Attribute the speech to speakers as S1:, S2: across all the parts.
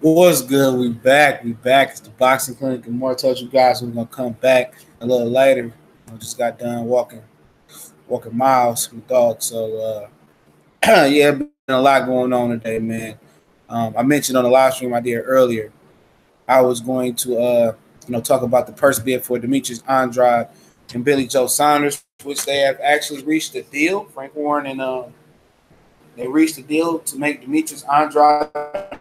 S1: What's good? We back. We back. It's the boxing clinic, and more told you guys we're gonna come back a little later. I just got done walking miles with dogs. So yeah, been a lot going on today, man. I mentioned on the live stream I did earlier. I was going to talk about the purse bid for Demetrius Andrade and Billy Joe Saunders, which they have actually reached a deal. Frank Warren and they reached a deal to make Demetrius Andrade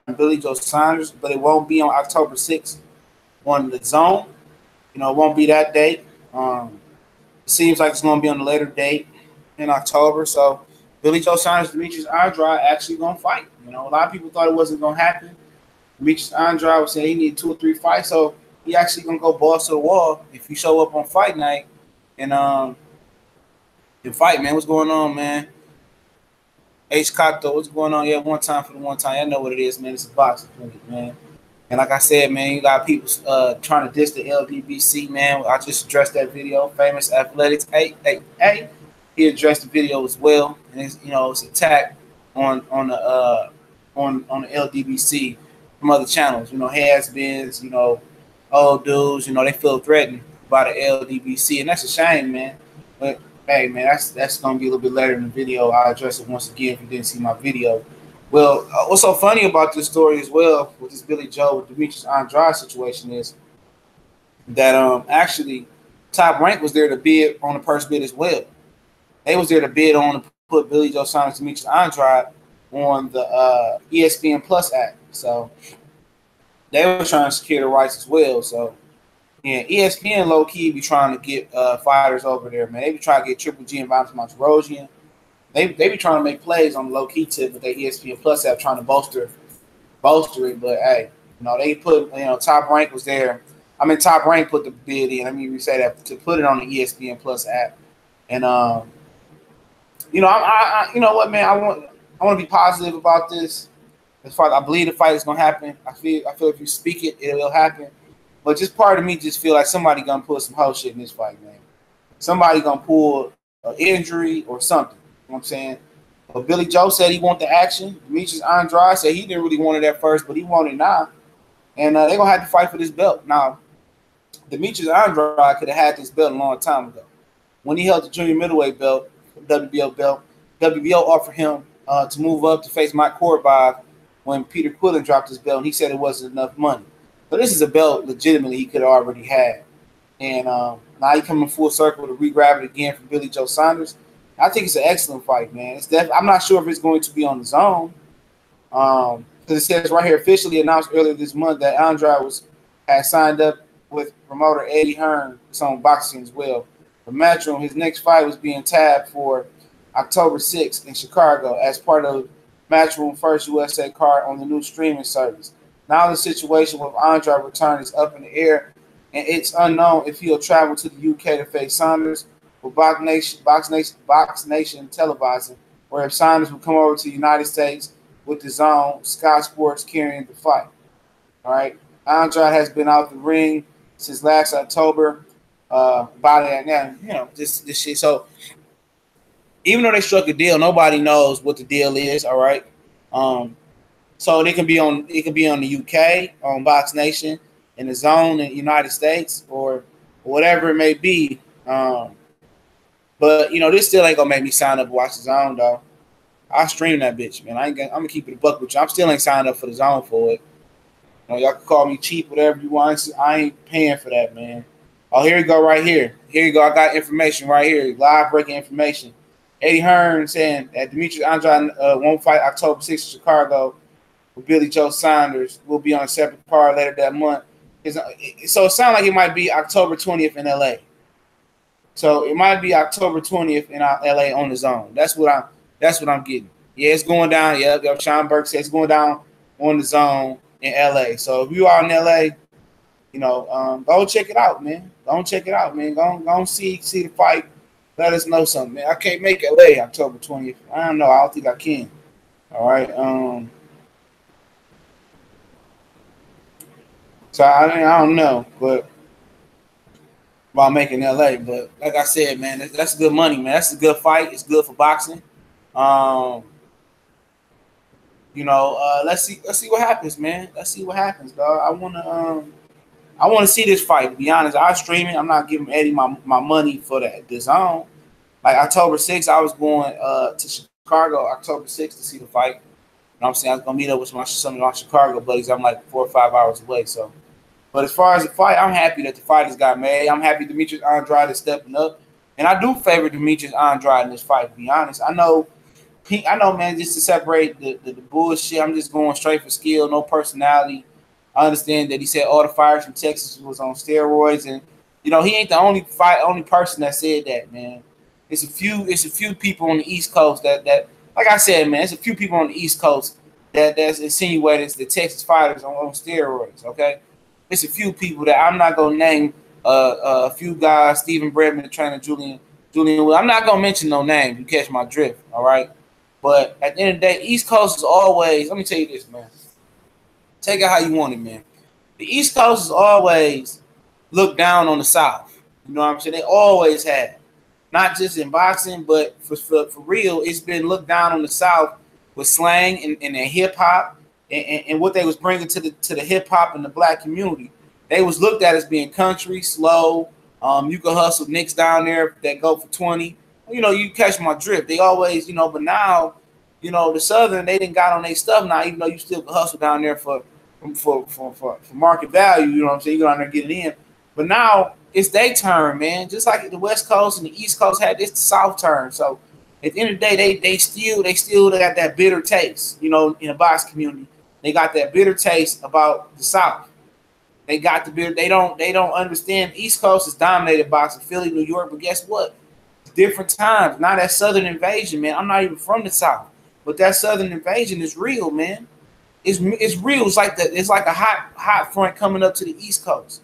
S1: and Billy Joe Saunders, but it won't be on October 6th on the zone. It won't be that date. It seems like it's going to be on a later date in October. So Billy Joe Saunders, Demetrius Andrade actually going to fight. A lot of people thought it wasn't going to happen. Demetrius Andrade was saying he needed 2 or 3 fights, so he actually going to go balls to the wall if you show up on fight night and fight, man. What's going on, man? H. Cotto, what's going on? Yeah, one time for the one time. I know what it is, man. It's a boxing clinic, man. And like I said, man, you got people trying to diss the LDBC, man. I just addressed that video. Famous Athletics, hey. He addressed the video as well, and it's attack on the LDBC from other channels. Has-beens, old dudes. They feel threatened by the LDBC, and that's a shame, man. But hey, man, that's gonna be a little bit later in the video. I'll address it once again if you didn't see my video. Well, what's so funny about this story as well with this Billy Joe Demetrius Andrade situation is that actually Top Rank was there to bid on the purse bid as well. They was there to bid on to put Billy Joe Saunders Demetrius Andrade on the ESPN Plus app. So they were trying to secure the rights as well. So yeah, ESPN low key be trying to get fighters over there, man. They be trying to get Triple G and Valentin Monterosian. They be trying to make plays on the low key tip with their ESPN Plus app, trying to bolster it. But hey, they put Top Rank was there. I mean, Top Rank put the bid in. Let me say that to put it on the ESPN Plus app. And I you know what, man, I want to be positive about this. As far as I believe the fight is gonna happen, I feel if you speak it, it will happen. But just part of me just feel like somebody gonna pull some whole shit in this fight, man. Somebody gonna pull an injury or something. You know what I'm saying? But Billy Joe said he want the action. Demetrius Andrade said he didn't really want it at first, but he wanted it now. And they're gonna have to fight for this belt. Now, Demetrius Andrade could have had this belt a long time ago. When he held the junior middleweight belt, WBO belt, WBO offered him to move up to face Mike Korobov when Peter Quillen dropped his belt, and he said it wasn't enough money. So this is a belt legitimately he could have already had. And now he coming full circle to re-grab it again from Billy Joe Saunders. I think it's an excellent fight, man. I'm not sure if it's going to be on the zone. Because it says right here, officially announced earlier this month that Andrade had signed up with promoter Eddie Hearn. It's on boxing as well. For Matchroom, his next fight was being tabbed for October 6th in Chicago as part of Matchroom First USA card on the new streaming service. Now the situation with Andrade return is up in the air, and it's unknown if he'll travel to the UK to face Saunders with Box Nation televising, or if Saunders will come over to the United States with the Zone Sky Sports carrying the fight. All right, Andrade has been out the ring since last October. About it now, this shit. So even though they struck a deal, nobody knows what the deal is. All right. So it can be on the UK, on Box Nation, in the Zone in the United States, or whatever it may be. But this still ain't gonna make me sign up and watch the Zone, though. I'll stream that bitch, man. I'm gonna keep it a buck with you. I'm still ain't signed up for the Zone for it. Y'all can call me cheap, whatever you want. I ain't paying for that, man. Oh, here you go, right here. Here you go. I got information right here, live breaking information. Eddie Hearn saying that Demetrius Andrade won't fight October 6th in Chicago with Billy Joe Saunders. Will be on a separate card later that month. So it sounds like it might be October 20th in LA. So it might be October 20th in LA on the Zone. That's what I'm getting. Yeah, it's going down. Yeah, Sean Burke said it's going down on the Zone in LA. So if you are in LA, go check it out, man. Go check it out, man. Go see the fight. Let us know something, man. I can't make LA October 20th. I don't know. I don't think I can. All right. So I don't know, but about making LA. But like I said, man, that's good money, man. That's a good fight. It's good for boxing. Let's see what happens, man. Let's see what happens, dog. I wanna see this fight. To be honest, I stream it. I'm not giving Eddie my money for the zone. Like October 6th, I was going to Chicago October 6th to see the fight. You know what I'm saying? I was gonna meet up with some of my Chicago buddies. I'm like 4 or 5 hours away. So, but as far as the fight, I'm happy that the fighters got made. I'm happy Demetrius Andrade is stepping up, and I do favor Demetrius Andrade in this fight. To be honest, I know, man. Just to separate the bullshit, I'm just going straight for skill, no personality. I understand that he said all the fighters from Texas was on steroids, and he ain't the only person that said that, man. It's a few people on the East Coast that like I said, man, it's a few people on the East Coast that's insinuated the Texas fighters on steroids. Okay, it's a few people that I'm not gonna name. A few guys, Stephen Bredman, the trainer, Julian. I'm not gonna mention no name. You catch my drift, all right? But at the end of the day, East Coast is always. Let me tell you this, man. Take it how you want it, man. The East Coast is always looked down on the South. You know what I'm saying? They always have. Not just in boxing, but for real, it's been looked down on the South with slang and hip hop and what they was bringing to the hip hop and the black community. They was looked at as being country, slow. You can hustle nicks down there that go for 20. You catch my drift. They always, but now, the Southern, they didn't got on their stuff now, even though you still can hustle down there for market value. You know what I'm saying? You go down there and get it in. But now it's their turn, man. Just like the West Coast and the East Coast had this, the South turn. So at the end of the day, they still got that bitter taste, in the box community. They got that bitter taste about the South. They got the bitter. They don't understand. The East Coast is dominated boxing, Philly, New York. But guess what? It's different times. Now that Southern invasion, man. I'm not even from the South, but that Southern invasion is real, man. It's real. It's like a hot front coming up to the East Coast.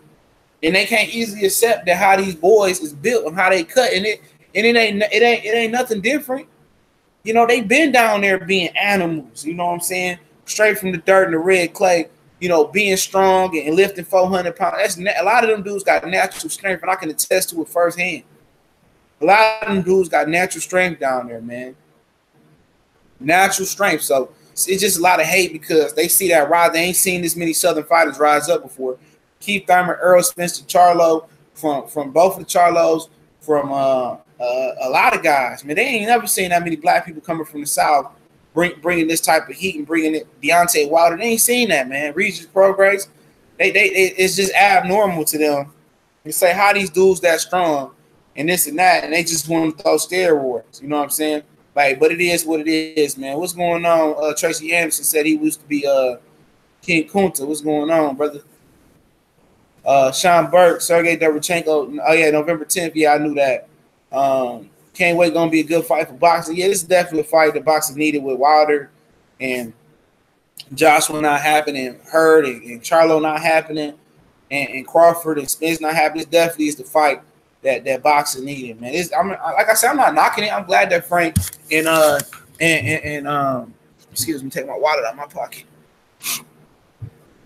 S1: And they can't easily accept that how these boys is built and how they cut, and it ain't nothing different. They've been down there being animals. You know what I'm saying? Straight from the dirt and the red clay. Being strong and lifting 400 pounds. A lot of them dudes got natural strength, and I can attest to it firsthand. A lot of them dudes got natural strength down there, man. Natural strength. So it's just a lot of hate because they see that rise. They ain't seen this many Southern fighters rise up before. Keith Thurman, Earl Spencer, Charlo, from both of the Charlos, from a lot of guys. Man, they ain't never seen that many black people coming from the South bringing this type of heat and bringing it. Deontay Wilder, they ain't seen that, man. Regis Prograis, it's just abnormal to them. You say, how these dudes that strong and this and that, and they just want to throw steroids. You know what I'm saying? Like, but it is what it is, man. What's going on? Tracy Anderson said he used to be King Kunta. What's going on, brother? Sean Burke, Sergey Derevchenko. Oh yeah, November 10th. Yeah, I knew that. Can't wait. Gonna be a good fight for boxing. Yeah, this is definitely a fight that boxing needed with Wilder and Joshua not happening, Hurd and Charlo not happening, and Crawford and Spence not happening. This definitely is the fight that boxing needed, man. Like I said, I'm not knocking it. I'm glad that Frank and excuse me, take my wallet out of my pocket.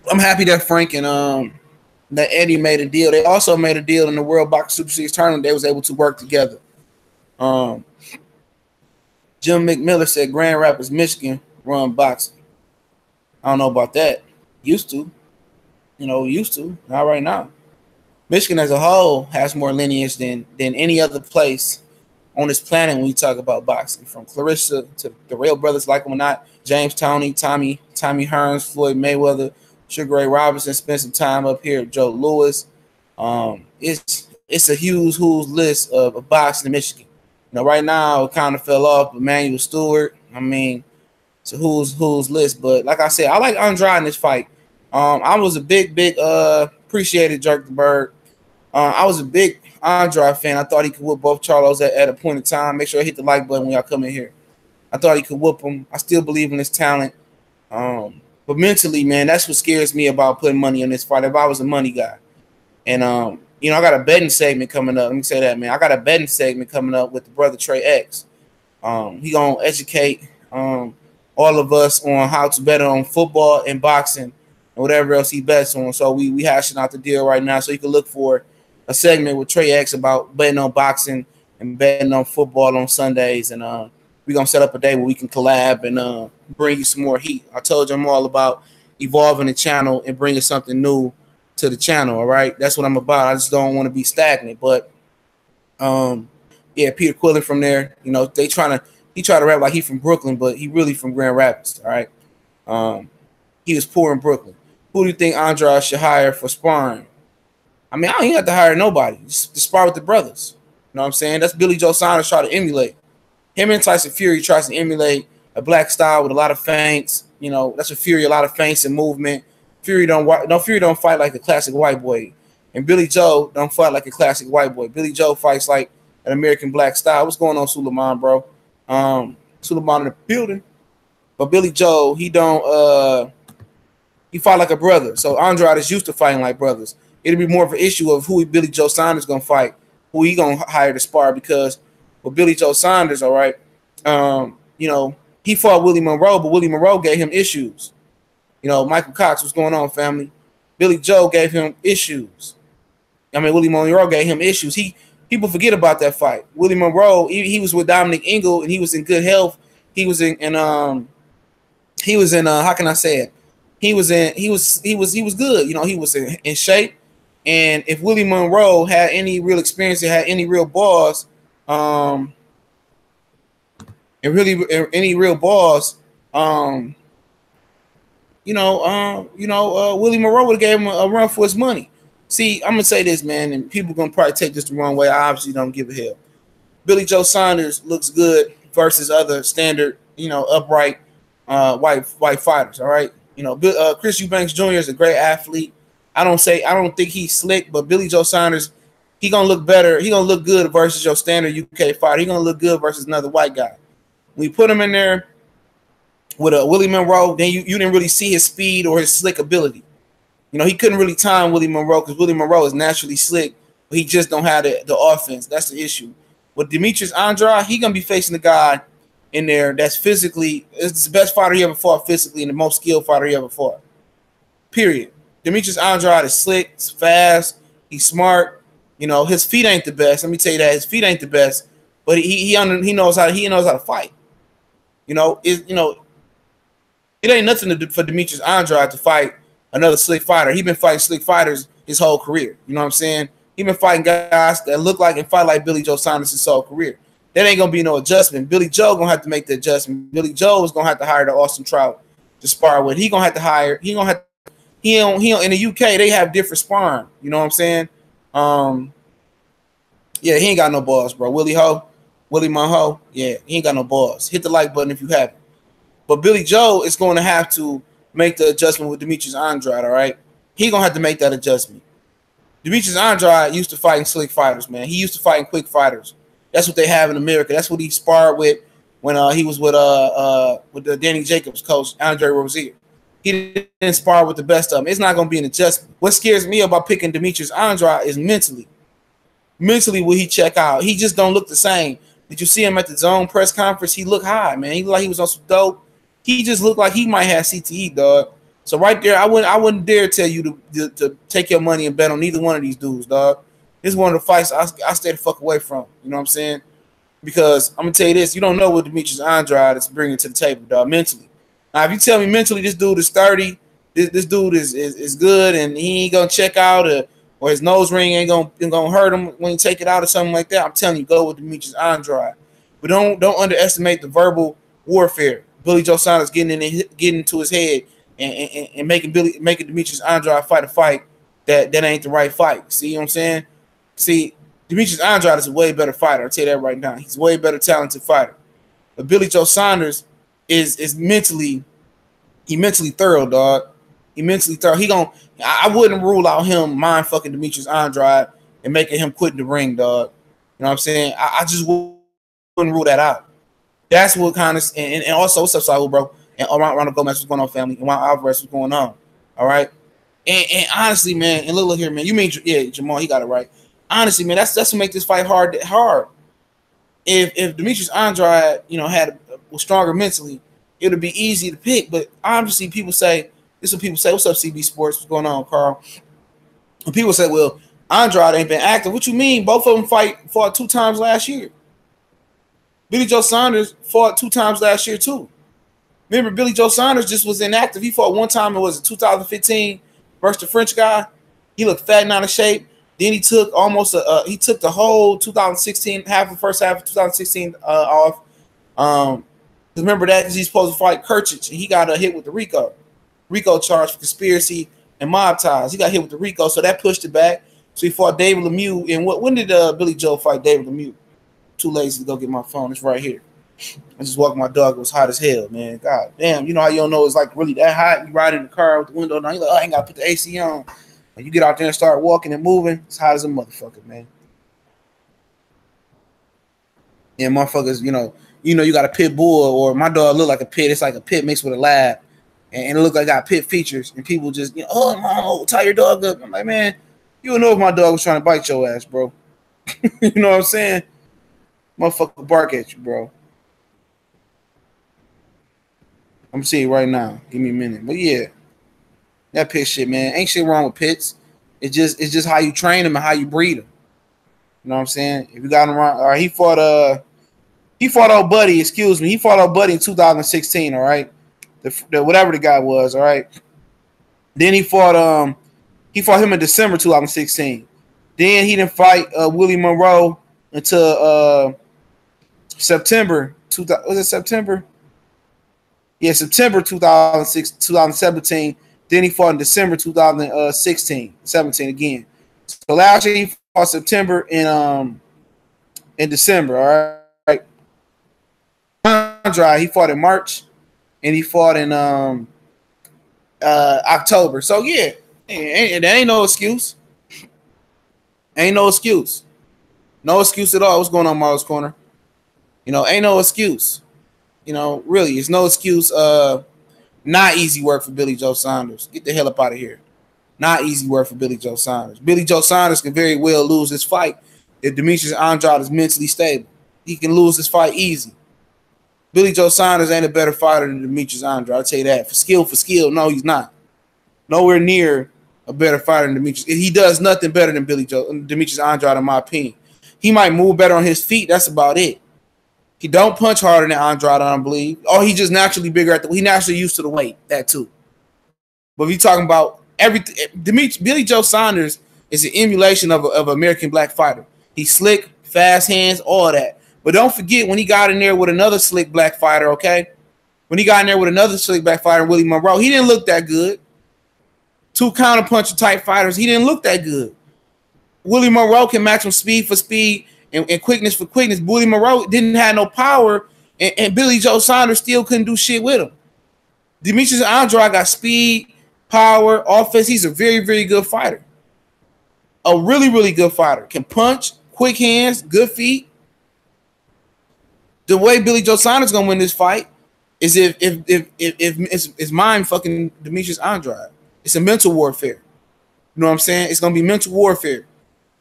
S1: I'm happy that Frank and that Eddie made a deal. They also made a deal in the World Boxing Super Series tournament. They was able to work together. Jim McMillan said Grand Rapids, Michigan run boxing. I don't know about that. Used to. Used to. Not right now. Michigan as a whole has more lineage than any other place on this planet when we talk about boxing. From Clarissa to the Rail Brothers, like them or not, James Toney, Tommy Hearns, Floyd Mayweather, Sugar Ray Robinson spent some time up here. Joe Louis. It's a who's list of boxing in Michigan. Right now it kind of fell off. Emmanuel Stewart. I mean, it's a who's list. But like I said, I like Andrade in this fight. I was a big appreciated Jerk the Bird. I was a big Andrade fan. I thought he could whoop both Charlos at a point in time. Make sure I hit the like button when y'all come in here. I thought he could whoop him. I still believe in his talent. But mentally, man, that's what scares me about putting money on this fight. If I was a money guy. And, I got a betting segment coming up. Let me say that, man. I got a betting segment coming up with the brother Trey X. He going to educate all of us on how to bet on football and boxing and whatever else he bets on. So we hashing out the deal right now. So you can look for a segment with Trey X about betting on boxing and betting on football on Sundays. And we're gonna set up a day where we can collab and bring you some more heat. I told you I'm all about evolving the channel and bringing something new to the channel. All right, that's what I'm about. I just don't want to be stagnant. But yeah, Peter Quillen from there. You know, he try to rap like he from Brooklyn, but he really from Grand Rapids. All right, he was poor in Brooklyn. Who do you think Andrade should hire for sparring? I mean, I don't even have to hire nobody. Just spar with the brothers. You know what I'm saying? That's Billy Joe Saunders try to emulate. Him and Tyson Fury tries to emulate a black style with a lot of feints. You know, that's what Fury, a lot of feints and movement. Fury don't fight like a classic white boy. And Billy Joe don't fight like a classic white boy. Billy Joe fights like an American black style. What's going on, Suleiman, bro? Suleiman in the building. But Billy Joe, he fight like a brother. So Andrade is used to fighting like brothers. It'll be more of an issue of who Billy Joe Saunders gonna fight, who he gonna hire to spar, because with Billy Joe Saunders, all right, you know, he fought Willie Monroe, but Willie Monroe gave him issues. You know, Michael Cox, what's going on, family? Billy Joe gave him issues. I mean, Willie Monroe gave him issues. People forget about that fight. Willie Monroe, he was with Dominic Ingle and he was in good health. He was in how can I say it? He was good. You know, he was in shape. And if Willie Monroe had any real experience, had any real balls, Willie Monroe would have gave him a run for his money. See, I'm gonna say this, man, and people gonna probably take this the wrong way. I obviously don't give a hell. Billy Joe Saunders looks good versus other standard, you know, upright white fighters. All right, you know, Chris Eubanks Jr. is a great athlete. I don't think he's slick, but Billy Joe Saunders, he gonna look better. He gonna look good versus your standard UK fighter. He gonna look good versus another white guy. When you put him in there with a Willie Monroe, then you didn't really see his speed or his slick ability. You know, he couldn't really time Willie Monroe because Willie Monroe is naturally slick, but he just don't have the offense. That's the issue. With Demetrius Andrade, he gonna be facing the guy in there that's physically, it's the best fighter he ever fought physically and the most skilled fighter he ever fought. Period. Demetrius Andrade is slick, he's fast, he's smart. You know, his feet ain't the best. Let me tell you that his feet ain't the best, but he knows how to fight. You know, it ain't nothing for Demetrius Andrade to fight another slick fighter. He's been fighting slick fighters his whole career. You know what I'm saying? He's been fighting guys that look like and fight like Billy Joe Saunders his whole career. That ain't gonna be no adjustment. Billy Joe gonna have to make the adjustment. Billy Joe is gonna have to hire the Austin Trout to spar with. He gonna have to hire. He don't in the UK they have different sparring. You know what I'm saying? Yeah, he ain't got no balls, bro. Willie Monroe, yeah, he ain't got no balls. Hit the like button if you haven't. But Billy Joe is going to have to make the adjustment with Demetrius Andrade, all right? He going to have to make that adjustment. Demetrius Andrade used to fighting slick fighters, man. He used to fighting quick fighters. That's what they have in America. That's what he sparred with when he was with the Danny Jacobs coach, Andre Rozier. He didn't spar with the best of them. It's not going to be an adjustment. What scares me about picking Demetrius Andrade is mentally. Mentally, will he check out? He just don't look the same. Did you see him at the Zone press conference? He looked high, man. He looked like he was on some dope. He just looked like he might have CTE, dog. So right there, I wouldn't dare tell you to take your money and bet on neither one of these dudes, dog. This is one of the fights I stay the fuck away from. You know what I'm saying? Because I'm gonna tell you this: you don't know what Demetrius Andrade is bringing to the table, dog. Mentally. Now, if you tell me mentally this dude is 30, this dude is good, and he ain't gonna check out, or his nose ring ain't gonna hurt him when you take it out or something like that, I'm telling you, go with Demetrius Andrade. But don't underestimate the verbal warfare. Billy Joe Saunders getting into his head and making Demetrius Andrade fight a fight that ain't the right fight. See what I'm saying? See, Demetrius Andrade is a way better fighter. I'll tell you that right now. He's a way better talented fighter. But Billy Joe Saunders is mentally thorough, dog. He mentally thorough. I wouldn't rule out him mind fucking Demetrius Andrade and making him quit the ring, dog. You know what I'm saying? I just wouldn't rule that out. That's what kind of and also what's up, Saul, bro? And Ronald Gomez, what's going on, family? And Juan Alvarez, what's going on? All right. And honestly, man, and look here, man. You mean Jamal? He got it right. Honestly, man, that's what make this fight hard. If Demetrius Andrade, was stronger mentally, it would be easy to pick. But obviously, people say this is what people say. What's up, CB Sports? What's going on, Carl? When people say, well, Andrade ain't been active. What you mean? Both of them fought 2 times last year. Billy Joe Saunders fought 2 times last year too. Remember, Billy Joe Saunders just was inactive. He fought one time. It was 2015 versus the French guy. He looked fat and out of shape. Then he took he took the whole 2016 first half of 2016 off. Remember that because he's supposed to fight Kirchich, and he got hit with the RICO charge for conspiracy and mob ties. He got hit with the RICO, so that pushed it back. So he fought David Lemieux. And when did Billy Joe fight David Lemieux? Too lazy to go get my phone. It's right here. I just walked my dog. It was hot as hell, man. God damn. You know how you don't know it's like really that hot? You ride in the car with the window down. You're like, oh, I ain't got to put the AC on. And you get out there and start walking and moving. It's hot as a motherfucker, man. Yeah, motherfuckers, you got a pit bull, or my dog look like a pit. It's like a pit mixed with a lab. And it look like I got pit features. And people just, oh, tie your dog up. I'm like, man, you don't know if my dog was trying to bite your ass, bro. You know what I'm saying? Motherfucker bark at you, bro. I'm seeing it right now. Give me a minute. But yeah, that pit shit, man. Ain't shit wrong with pits. It's just how you train them and how you breed them. You know what I'm saying? If you got him around, all right, he fought old Buddy, excuse me. He fought old Buddy in 2016, all right? The whatever the guy was, all right? Then he fought him in December 2016. Then he didn't fight Willie Monroe until September. Was it September? Yeah, September 2017. Then he fought in December 17 again. So last year he fought September and in December, all right? Andrade, he fought in March, and he fought in October. So yeah, there ain't no excuse. Ain't no excuse. No excuse at all. What's going on, Marlo's Corner? Ain't no excuse. Really, it's no excuse. Not easy work for Billy Joe Saunders. Get the hell up out of here. Not easy work for Billy Joe Saunders. Billy Joe Saunders can very well lose this fight if Demetrius Andrade is mentally stable. He can lose this fight easy. Billy Joe Saunders ain't a better fighter than Demetrius Andrade. I'll tell you that. For skill, no, he's not. Nowhere near a better fighter than Demetrius. He does nothing better than Demetrius Andrade, in my opinion. He might move better on his feet. That's about it. He don't punch harder than Andrade, I don't believe. Oh, he just naturally bigger he naturally used to the weight, that too. But if you're talking about everything, Billy Joe Saunders is an emulation of an American black fighter. He's slick, fast hands, all that. But don't forget when he got in there with another slick black fighter, okay? When he got in there with another slick black fighter, Willie Monroe, he didn't look that good. 2 counter-puncher type fighters, he didn't look that good. Willie Monroe can match him speed for speed and quickness for quickness. Willie Monroe didn't have no power, and Billy Joe Saunders still couldn't do shit with him. Demetrius Andrade got speed, power, offense. He's a very, very good fighter. A really, really good fighter. Can punch, quick hands, good feet. The way Billy Joe Saunders gonna win this fight is if it's mind fucking Demetrius Andrade. It's a mental warfare. You know what I'm saying? It's gonna be mental warfare.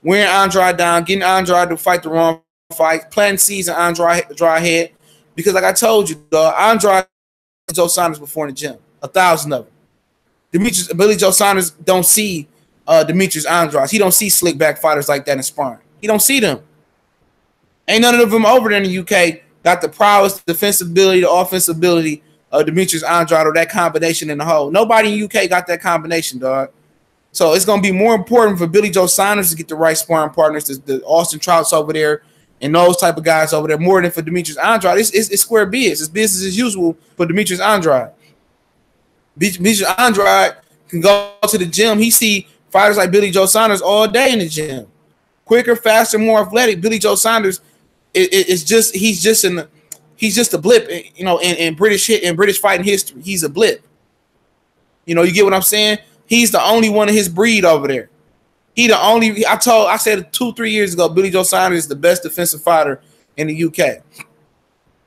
S1: Wearing Andrade down, getting Andrade to fight the wrong fight, planting seeds in Andrade's head. Because like I told you, Andrade Joe Saunders before in the gym. 1,000 of them. Billy Joe Saunders don't see Demetrius Andrade. He don't see slick back fighters like that in sparring. He don't see them. Ain't none of them over there in the UK got the prowess, the defensive ability, the offensive ability of Demetrius Andrade or that combination in the whole. Nobody in the UK got that combination, dog. So it's going to be more important for Billy Joe Saunders to get the right sparring partners, the Austin Trouts over there and those type of guys over there, more than for Demetrius Andrade. It's square biz. It's business as usual for Demetrius Andrade. Demetrius Andrade can go to the gym. He see fighters like Billy Joe Saunders all day in the gym. Quicker, faster, more athletic. Billy Joe Saunders he's just a blip, in British fighting history. He's a blip. You get what I'm saying? He's the only one of his breed over there. I said 2-3 years ago, Billy Joe Saunders is the best defensive fighter in the UK.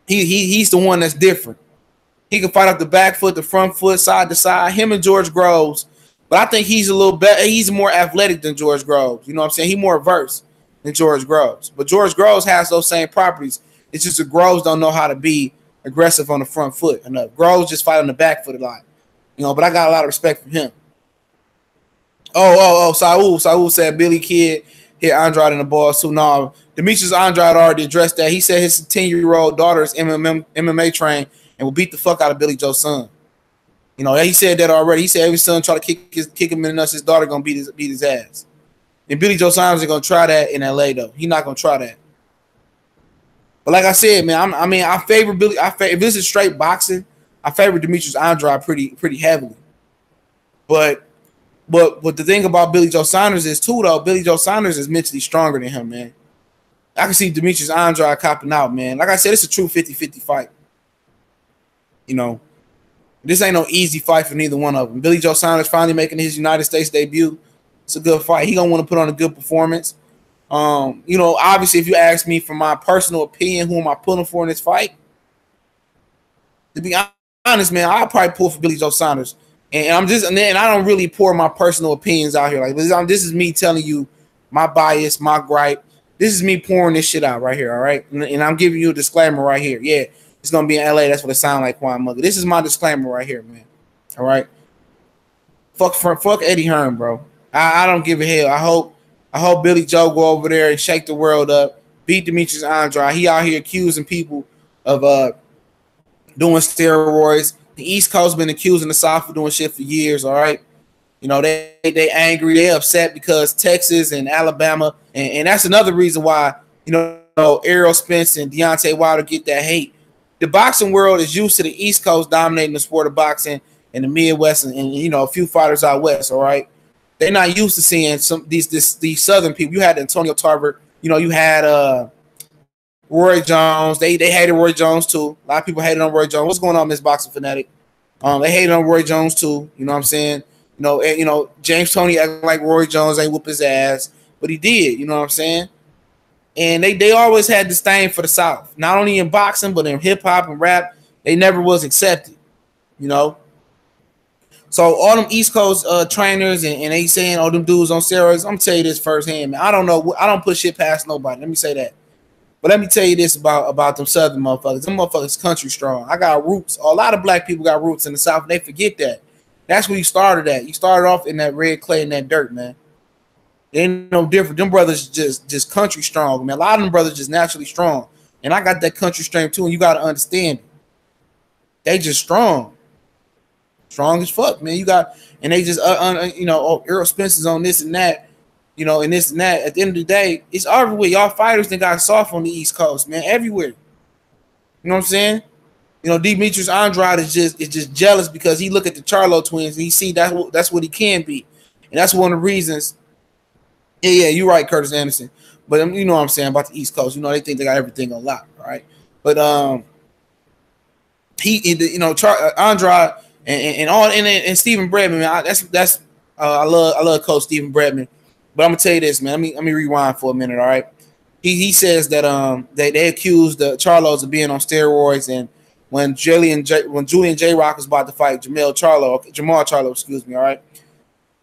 S1: He's the one that's different. He can fight off the back foot, the front foot, side to side. Him and George Groves, but I think he's a little better. He's more athletic than George Groves. You know what I'm saying? He's more versed than George Groves. But George Groves has those same properties. It's just the Groves don't know how to be aggressive on the front foot enough. Groves just fight on the back foot a lot. But I got a lot of respect for him. Saul said Billy Kid hit Andrade in the balls too. No, Demetrius Andrade already addressed that. He said his 10-year-old daughter is MMA trained and will beat the fuck out of Billy Joe's son. You know, he said that already. He said every son try to kick him in the nuts, his daughter gonna beat his ass. And Billy Joe Saunders ain't gonna try that in LA though. He not gonna try that. But like I said, man, I favor Billy. If this is straight boxing, I favor Demetrius Andrade pretty heavily. But the thing about Billy Joe Saunders is too though. Billy Joe Saunders is mentally stronger than him, man. I can see Demetrius Andrade copping out, man. Like I said, it's a true 50-50 fight. You know, this ain't no easy fight for neither one of them. Billy Joe Saunders finally making his United States debut. It's a good fight. He gonna want to put on a good performance. You know, obviously, if you ask me for my personal opinion, who am I pulling for in this fight? To be honest, man, I'll probably pull for Billy Joe Saunders. And I don't really pour my personal opinions out here. Like this is me telling you my bias, my gripe. This is me pouring this shit out right here, all right? And I'm giving you a disclaimer right here. Yeah, it's going to be in LA. That's what it sounds like, Quan Mugger. This is my disclaimer right here, man. All right? Fuck Eddie Hearn, bro. I don't give a hell. I hope Billy Joe go over there and shake the world up, beat Demetrius Andrade. He out here accusing people of doing steroids. The East Coast been accusing the South of doing shit for years, all right? You know, they angry, they upset because Texas and Alabama, and that's another reason why, you know, Errol Spence and Deontay Wilder get that hate. The boxing world is used to the East Coast dominating the sport of boxing and the Midwest and you know, a few fighters out West, all right? They're not used to seeing these Southern people. You had Antonio Tarver, you know, you had Roy Jones. They hated Roy Jones too. A lot of people hated on Roy Jones. What's going on, Miss Boxing Fanatic? They hated on Roy Jones too. You know what I'm saying? You know, James Toney acting like Roy Jones ain't whoop his ass, but he did. You know what I'm saying? And they always had disdain for the South, not only in boxing but in hip hop and rap. They never was accepted. You know. So all them East Coast trainers and they saying, oh, them dudes on steroids. I'm gonna tell you this firsthand, man. I don't know. I don't put shit past nobody. Let me say that. But let me tell you this about them Southern motherfuckers. Them motherfuckers country strong. I got roots. A lot of black people got roots in the South, and they forget that. That's where you started at. You started off in that red clay and that dirt, man. They ain't no different. Them brothers just country strong, man. A lot of them brothers just naturally strong. And I got that country strength too, and you got to understand it. They just strong. Strong as fuck, man. You got, and they just, you know, oh, Errol Spencer's on this and that, you know, and this and that. At the end of the day, it's everywhere. Y'all fighters that got soft on the East Coast, man. Everywhere. You know what I'm saying? You know, Demetrius Andrade is just jealous because he look at the Charlo twins and he see that's what he can be, and that's one of the reasons. Yeah, you're right, Curtis Anderson. But you know what I'm saying about the East Coast. You know, they think they got everything on lock, right? But you know, Andrade and Stephen Bredman, man. I love Coach Stephen Bredman. But I'm gonna tell you this, man. Let me rewind for a minute, all right? He says that they accused the Charlos of being on steroids, and when Julian J. Rock was about to fight Jamal Charlo, excuse me, all right?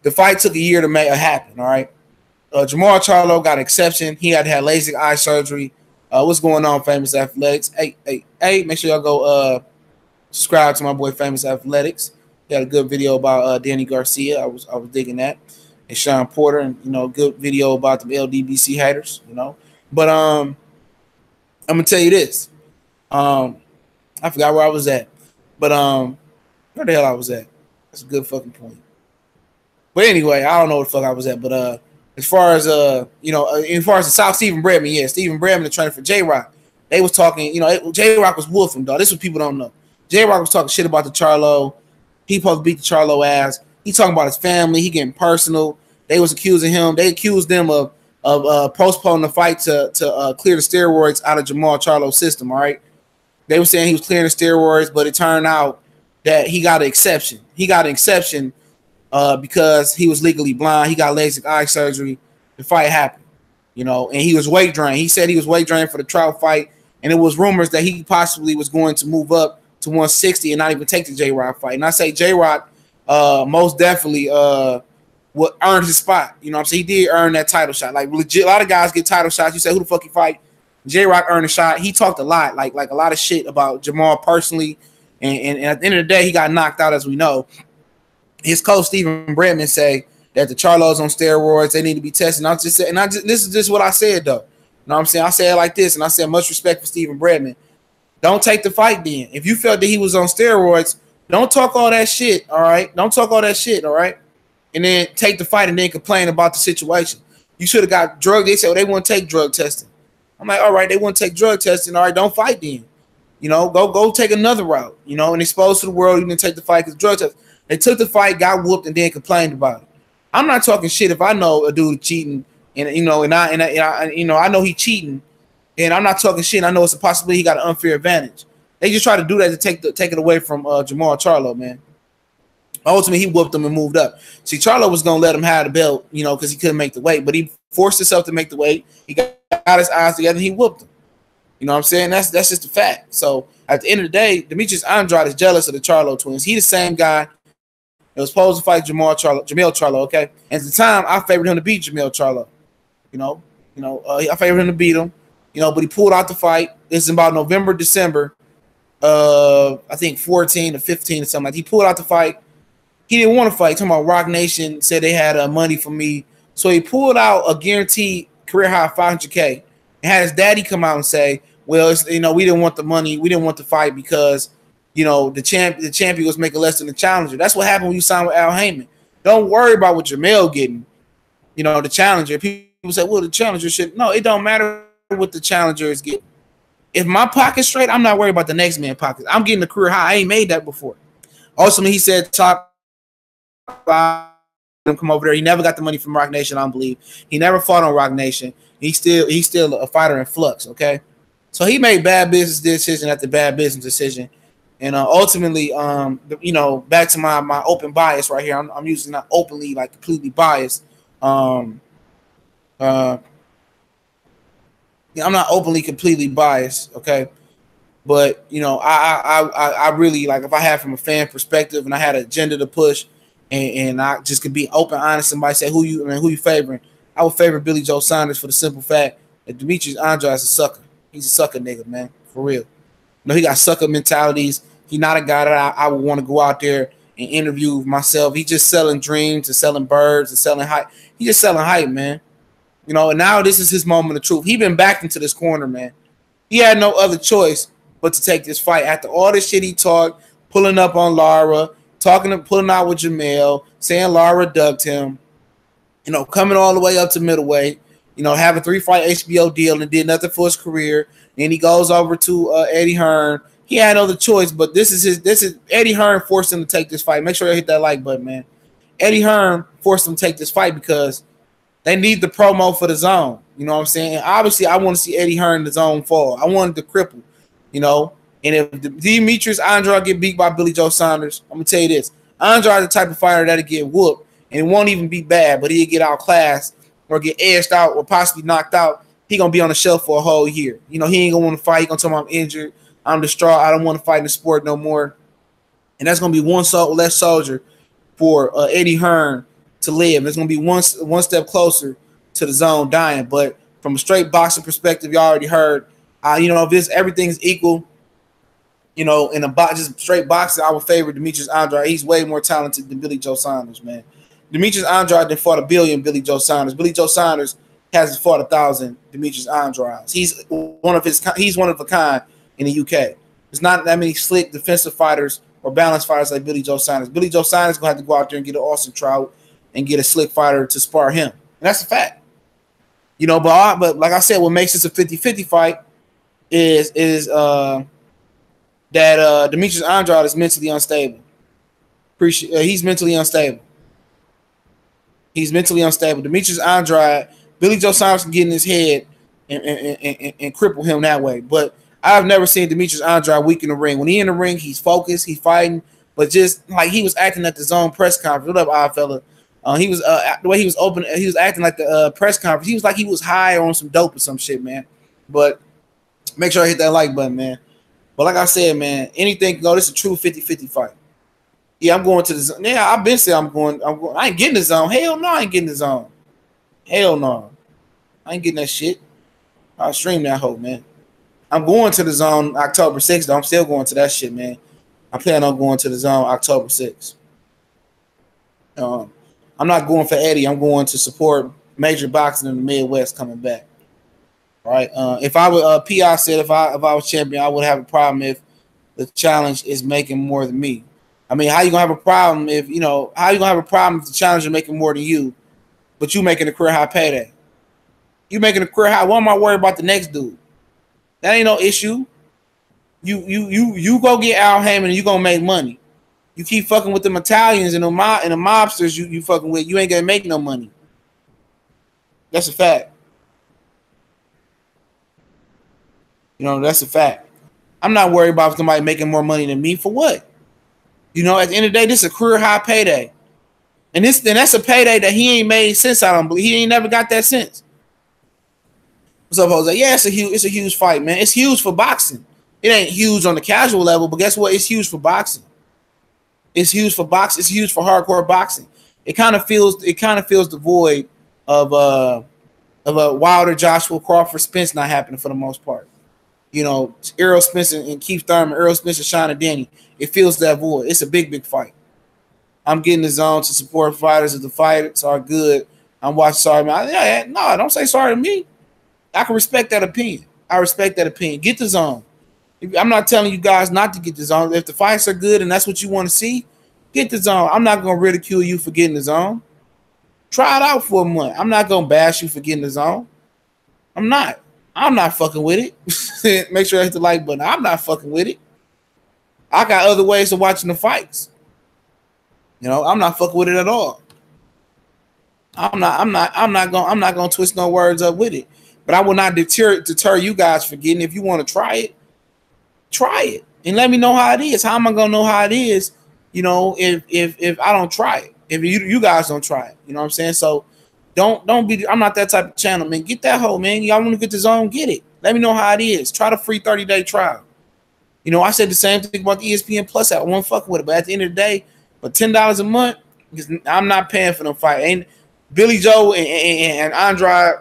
S1: The fight took a year to make it happen, all right? Jamal Charlo got an exception. He had to have LASIK eye surgery. What's going on, Famous Athletics? Hey, make sure y'all go subscribe to my boy Famous Athletics. He had a good video about Danny Garcia. I was digging that. And Sean Porter, and you know, good video about the LDBC haters, you know. But I'm gonna tell you this. I forgot where I was at. But where the hell I was at? That's a good fucking point. But anyway, I don't know where the fuck I was at. But as far as you know, as far as the South, Stephen Bredman, yeah, Stephen Bredman, the trainer for J Rock, they was talking, you know, J Rock was wolfing, dog. This is what people don't know. J Rock was talking shit about the Charlo. He supposed to beat the Charlo ass. He talking about his family. He getting personal. They was accusing him. They accused them of postponing the fight to clear the steroids out of Jamal Charlo's system. All right, they were saying he was clearing the steroids, but it turned out that he got an exception. He got an exception because he was legally blind. He got LASIK eye surgery. The fight happened, you know, and he was weight drained. He said he was weight drained for the Trout fight, and it was rumors that he possibly was going to move up to 160 and not even take the J Rock fight. And I say J Rock most definitely what earned his spot. You know what I'm saying? He did earn that title shot. Like legit, a lot of guys get title shots. You say, who the fuck he fight? J Rock earned a shot. He talked a lot, like a lot of shit about Jamal personally. And at the end of the day, he got knocked out, as we know. His coach Stephen Bredman say that the Charlos on steroids, they need to be tested. This is just what I said though. know what I'm saying? I say it like this, and I said much respect for Stephen Bradman. Don't take the fight then. If you felt that he was on steroids, don't talk all that shit, all right? Don't talk all that shit, all right? And then take the fight and then complain about the situation. You should have got drug. They said, well, they wouldn't take drug testing. I'm like, all right, they wouldn't take drug testing. All right, don't fight then. You know, go take another route, you know, and expose to the world. You didn't take the fight because drug test. They took the fight, got whooped, and then complained about it. I'm not talking shit if I know a dude cheating, and you know, and I know he cheating, and I'm not talking shit. I know it's a possibility he got an unfair advantage. They just try to do that to take it away from Jamal Charlo, man. Ultimately, he whooped him and moved up. See, Charlo was gonna let him have the belt, you know, because he couldn't make the weight, but he forced himself to make the weight. He got his eyes together and he whooped him. You know what I'm saying? That's just a fact. So at the end of the day, Demetrius Andrade is jealous of the Charlo twins. He the same guy that was supposed to fight Jamil Charlo, okay? And at the time, I favored him to beat Jamil Charlo. I favored him to beat him, you know, but he pulled out the fight. This is about November, December, I think 14 or 15 or something like that. He pulled out the fight. He didn't want to fight. Talking about Rock Nation said they had money for me. So he pulled out a guaranteed career high 500K and had his daddy come out and say, well, we didn't want the money. We didn't want the fight because, you know, the champion was making less than the challenger. That's what happened when you signed with Al Heyman. Don't worry about what Jamel getting, you know, the challenger. People say, well, the challenger should. No, it don't matter what the challenger is getting. If my pocket's straight, I'm not worried about the next man's pocket. I'm getting the career high. I ain't made that before. Ultimately, he said, top five, come over there. He never got the money from Rock Nation, I don't believe. He never fought on Rock Nation. He's still a fighter in flux, okay? So he made bad business decision after bad business decision. And ultimately, you know, back to my open bias right here. I'm using not openly, like completely biased. I'm not openly completely biased, okay? But you know, I really, like, if I had from a fan perspective and I had an agenda to push, and I just could be open, honest. Somebody say who you favoring, I would favor Billy Joe Saunders for the simple fact that Demetrius Andrade is a sucker. He's a sucker nigga, man, for real. You know, he got sucker mentalities. He's not a guy that I would want to go out there and interview myself. He's just selling dreams and selling birds and selling hype. He's just selling hype, man. You know, and now this is his moment of truth. He been backed into this corner, man. He had no other choice but to take this fight after all this shit he talked, pulling up on Lara, pulling out with Jamel, saying Lara ducked him, you know, coming all the way up to middleweight, you know, having a 3-fight HBO deal and did nothing for his career. Then he goes over to Eddie Hearn. He had no other choice, but this is Eddie Hearn forced him to take this fight. Make sure you hit that like button, man. Eddie Hearn forced him to take this fight because they need the promo for the zone. You know what I'm saying? And obviously, I want to see Eddie Hearn in the zone fall. I wanted to cripple, you know. And if Demetrius Andrade get beat by Billy Joe Saunders, I'm going to tell you this. Andrade the type of fighter that'll get whooped, and it won't even be bad, but he'll get outclassed or get edged out or possibly knocked out. He going to be on the shelf for a whole year. You know, he ain't going to want to fight. He going to tell me I'm injured. I'm distraught. I don't want to fight in the sport no more. And that's going to be one less soldier for Eddie Hearn to live. It's going to be one step closer to the zone dying. But from a straight boxing perspective, you already heard, you know, if everything's equal, you know, in just straight boxing, I would favor Demetrius Andrade. He's way more talented than Billy Joe Saunders, man. Demetrius Andrade done fought 1 billion Billy Joe Saunders. Billy Joe Saunders hasn't fought 1,000 Demetrius Andrade. He's one of a kind in the UK. There's not that many slick defensive fighters or balanced fighters like Billy Joe Saunders. Billy Joe Saunders gonna have to go out there and get an Austin Trout and get a slick fighter to spar him. And that's a fact. You know, but like I said, what makes this a 50-50 fight is that Demetrius Andrade is mentally unstable. He's mentally unstable. He's mentally unstable. Demetrius Andrade, Billy Joe Saunders can get in his head and cripple him that way. But I've never seen Demetrius Andrade weak in the ring. When he in the ring, he's focused, he's fighting, but just like he was acting at the zone press conference. What up, odd fella? He was the way he was open. He was acting like the press conference. He was like he was high on some dope or some shit, man. But make sure I hit that like button, man. But like I said, man, anything can go. This is a true 50-50 fight. Yeah, I'm going to the zone. Yeah, I've been saying I'm going. I ain't getting the zone. Hell no, I ain't getting the zone. Hell no. I ain't getting that shit. I'll stream that hoe, man. I'm going to the zone October 6th, though. I'm still going to that shit, man. I plan on going to the zone October 6th. I'm not going for Eddie. I'm going to support major boxing in the Midwest coming back. All right. If I would, Pi said if I was champion, I would have a problem if the challenge is making more than me. I mean, how you gonna have a problem if how you gonna have a problem if the challenge is making more than you, but you making a career high payday? You making a career high. Why am I worried about the next dude? That ain't no issue. You go get Al Heyman and you gonna make money. You keep fucking with the Italians and the mobsters you fucking with, you ain't gonna make no money. That's a fact. That's a fact. I'm not worried about somebody making more money than me for what? At the end of the day, this is a career high payday. And that's a payday that he ain't made since. I don't believe he ain't never got that since. What's up, Jose? Yeah, it's a huge fight, man. It's huge for boxing. It ain't huge on the casual level, but guess what? It's huge for boxing. It's huge for boxing. It's huge for hardcore boxing. It kind of feels the void of a Wilder, Joshua, Crawford, Spence not happening for the most part. Errol Spence and Keith Thurman, Errol Spence and Sean and Danny. It fills that void. It's a big fight. I'm getting the zone to support fighters if the fights are good. I'm watching. Sorry, man. No, don't say sorry to me. I can respect that opinion. I respect that opinion. Get the zone. I'm not telling you guys not to get the zone. If the fights are good and that's what you want to see, get the zone. I'm not going to ridicule you for getting the zone. Try it out for a month. I'm not going to bash you for getting the zone. I'm not fucking with it. Make sure I hit the like button. I'm not fucking with it. I got other ways of watching the fights. I'm not fucking with it at all. I'm not gonna twist no words up with it. But I will not deter you guys for getting. If you want to try it and let me know how it is. How am I gonna know how it is? If I don't try it, if you guys don't try it, you know what I'm saying? So don't be. I'm not that type of channel, man. Get that hoe, man. Y'all want to get the zone? Get it. Let me know how it is. Try the free 30-day trial. I said the same thing about the ESPN Plus app. I won't fuck with it, but at the end of the day, for $10 a month, I'm not paying for them fight. Ain't Billy Joe and Andrade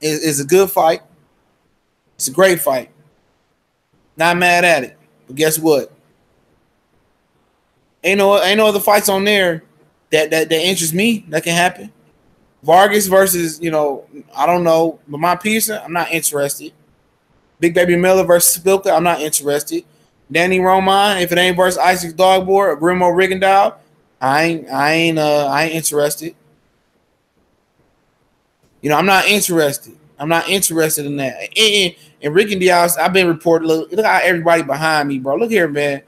S1: is a good fight. It's a great fight. Not mad at it. But guess what? Ain't no other fights on there that interest me that can happen. Vargas versus, I don't know, Lamont Peterson, I'm not interested. Big Baby Miller versus Spilka, I'm not interested. Danny Roman, if it ain't versus Isaac Dogboard or Grimo Rigondeaux, I ain't interested. I'm not interested. I'm not interested in that. And Rigondeaux, I've been reported. Look how everybody behind me, bro. Look here, man.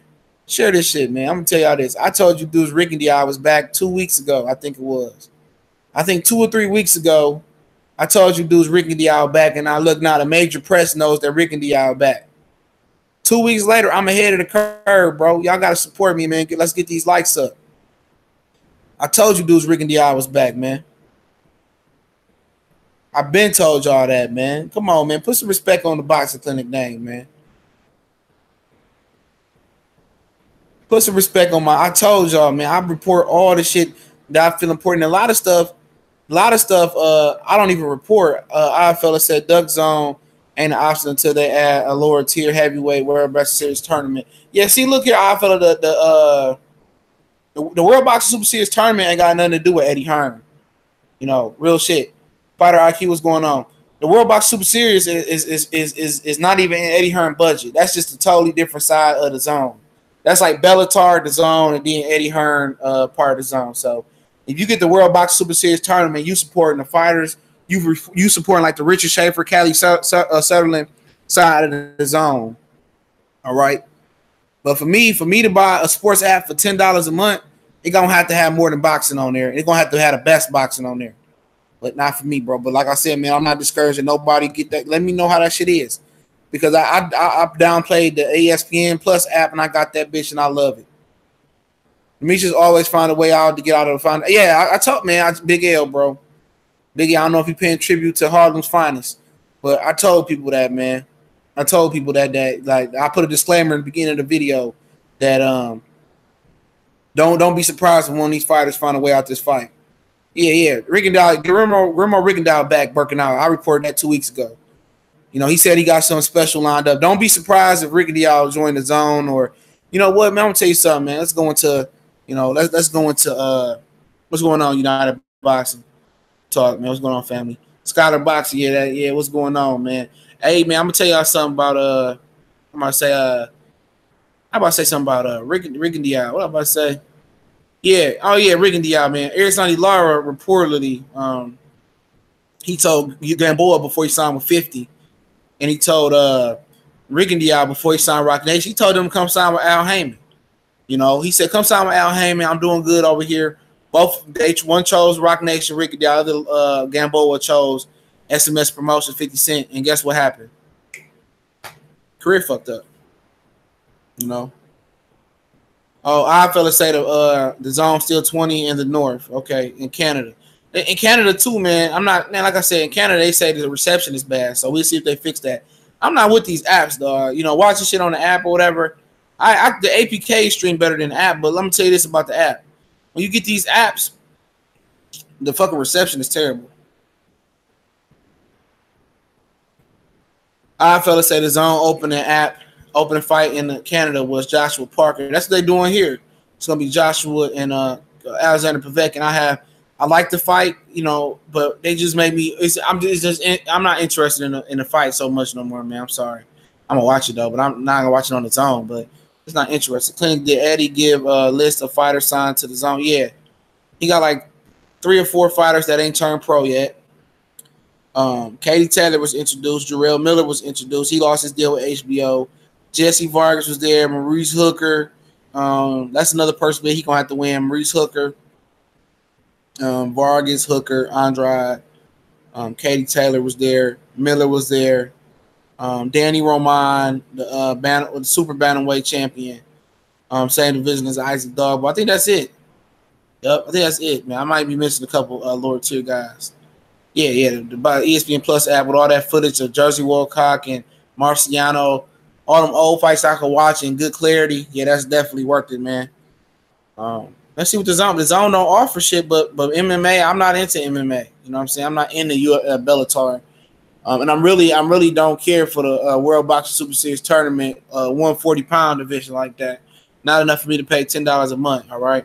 S1: Share this shit, man. I'm gonna tell y'all this. I told you dudes Rigondeaux was back 2 weeks ago. I think it was. I think 2 or 3 weeks ago, I told you dudes Rigondeaux back, and I look now. The major press knows that Rigondeaux back. 2 weeks later, I'm ahead of the curve, bro. Y'all gotta support me, man. Let's get these likes up. I told you dudes Rigondeaux was back, man. I've been told y'all that, man. Come on, man. Put some respect on the Boxing Clinic name, man. Put some respect on I told y'all, man. I report all the shit that I feel important. A lot of stuff, I don't even report. I fella said Duck Zone ain't an option until they add a lower tier heavyweight World Boxing Series tournament. Yeah, see, look here, I fella, the World Boxing Super Series tournament ain't got nothing to do with Eddie Hearn. Real shit. Fighter IQ, what's going on? The World Boxing Super Series is not even in Eddie Hearn budget. That's just a totally different side of the zone. That's like Bellator, the zone, and then Eddie Hearn part of the zone. So if you get the World Boxing Super Series tournament, you supporting the fighters, you supporting like the Richard Schaefer, Callie Sutherland side of the zone. All right. But for me to buy a sports app for $10 a month, it's gonna have to have more than boxing on there. It's gonna have to have the best boxing on there. But not for me, bro. But like I said, man, I'm not discouraging nobody. Get that. Let me know how that shit is. Because I downplayed the ESPN Plus app and I got that bitch and I love it. Demetrius always find a way out to get out of the final. Yeah, I told, man, Big L, bro. Big L, I don't know if you're paying tribute to Harlem's finest, but I told people that, man. I told people that like I put a disclaimer in the beginning of the video that don't be surprised when one of these fighters find a way out this fight. Yeah. Rigondeaux, Grimo Rigondeaux back working out. I reported that 2 weeks ago. He said he got something special lined up. Don't be surprised if Rigondeaux joined the zone or, you know what, man, I'm gonna tell you something, man. Let's go into, let's go into what's going on, United Boxing Talk, man. What's going on, family? Skylar Boxer, yeah, what's going on, man? Hey, man, I'm gonna tell y'all something about I'm gonna say I'm about to say something about Rick and Dial. What am I about to say? Yeah, oh yeah, Rick and Dial, man. Arizona Lara reportedly, he told Gamboa before he signed with 50, and he told Rick and Dial before he signed Rock Nation. He told them to come sign with Al Heyman. You know, he said, "Come sign with Al Heyman. I'm doing good over here." Both one chose Rock Nation, Rick and Dial. The other Gamboa chose SMS Promotions, 50 Cent, and guess what happened? Career fucked up. You know. Oh, I fella say the zone still 20 in the north. Okay, in Canada. In Canada too, man. I'm not, man. Like I said, in Canada they say the reception is bad, so we'll see if they fix that. I'm not with these apps, dog. You know, watching shit on the app or whatever. The APK stream better than the app, but let me tell you this about the app. When you get these apps, the fucking reception is terrible. I fella say the zone opening fight in Canada was Joshua Parker. That's what they're doing here. It's gonna be Joshua and Alexander Povetkin. I like the fight, you know, but they just made me. I'm not interested in the fight so much no more, man. I'm sorry. I'm gonna watch it though, but I'm not gonna watch it on the zone. But it's not interesting. Clint, did Eddie give a list of fighters signed to the zone? Yeah, he got like 3 or 4 fighters that ain't turned pro yet. Katie Taylor was introduced. Jarrell Miller was introduced. He lost his deal with HBO. Jesse Vargas was there. Maurice Hooker. That's another person that he gonna have to win. Maurice Hooker. Vargas, Hooker, Andrade. Katie Taylor was there. Miller was there. Danny Roman, the super bantamweight champion. Same division as Isaac Dog. But I think that's it. Yep, I think that's it, man. I might be missing a couple lower tier guys. Yeah, the ESPN Plus app with all that footage of Jersey Wilcock and Marciano, all them old fights I could watch in good clarity. Yeah, that's definitely worth it, man. Let's see what the zone don't offer shit, but MMA, I'm not into MMA. You know what I'm saying? I'm not into Bellator. And I'm really don't care for the World Boxing Super Series tournament, 140-pound division like that. Not enough for me to pay $10 a month. All right,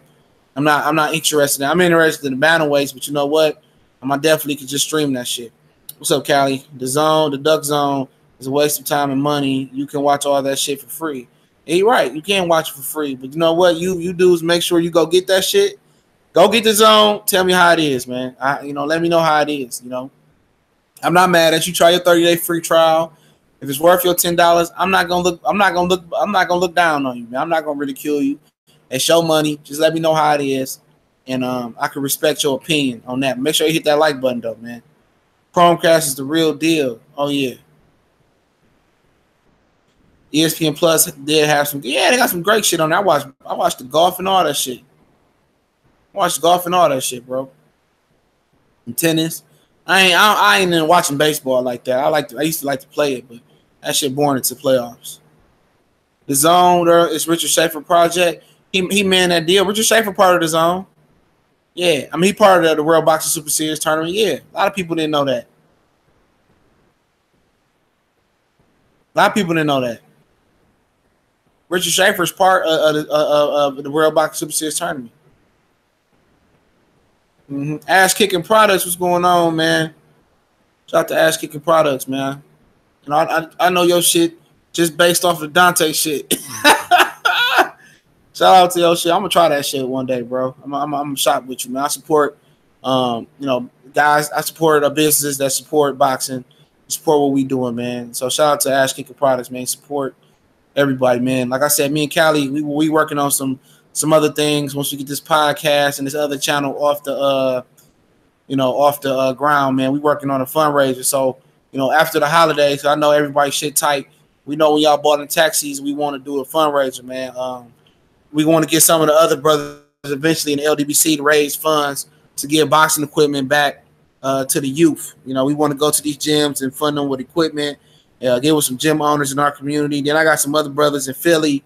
S1: I'm not interested. I'm interested in the bantamweights, but you know what? I definitely could just stream that shit. What's up, Callie? The Duck Zone is a waste of time and money. You can watch all that shit for free. And you're right, you can watch it for free, but you know what? You do is make sure you go get that shit. Go get the zone. Tell me how it is, man. Let me know how it is. You know. I'm not mad at you. Try your 30-day free trial. If it's worth your $10, I'm not gonna look down on you, man. I'm not gonna ridicule you. It's your money. Just let me know how it is, and I can respect your opinion on that. Make sure you hit that like button, though, man. Chromecast is the real deal. Oh yeah. ESPN Plus did have some. Yeah, they got some great shit on there. I watched the golf and all that shit. Bro. And tennis. I ain't even watching baseball like that. I used to like to play it, but that shit boring into playoffs. The zone there is Richard Schaefer project. He manned that deal. Richard Schaefer part of the zone. Yeah, he part of the World Boxing Super Series tournament. Yeah, a lot of people didn't know that. Richard Schaefer's part of the World Boxing Super Series tournament. Ass Kicking Products, what's going on, man? Shout out to Ass Kicking Products, man. And I know your shit just based off of Dante shit. Shout out to your shit. I'm gonna try that shit one day, bro. I'm shop with you, man. I support, guys. I support businesses that support boxing, support what we doing, man. So shout out to Ass Kicking Products, man. Support everybody, man. Like I said, me and Callie, we working on some other things once we get this podcast and this other channel off the ground, man. We working on a fundraiser. So, after the holidays, I know everybody shit tight. We know when y'all bought in taxis, we want to do a fundraiser, man. We want to get some of the other brothers eventually in the LDBC to raise funds to give boxing equipment back to the youth. We want to go to these gyms and fund them with equipment, get with some gym owners in our community. Then I got some other brothers in Philly,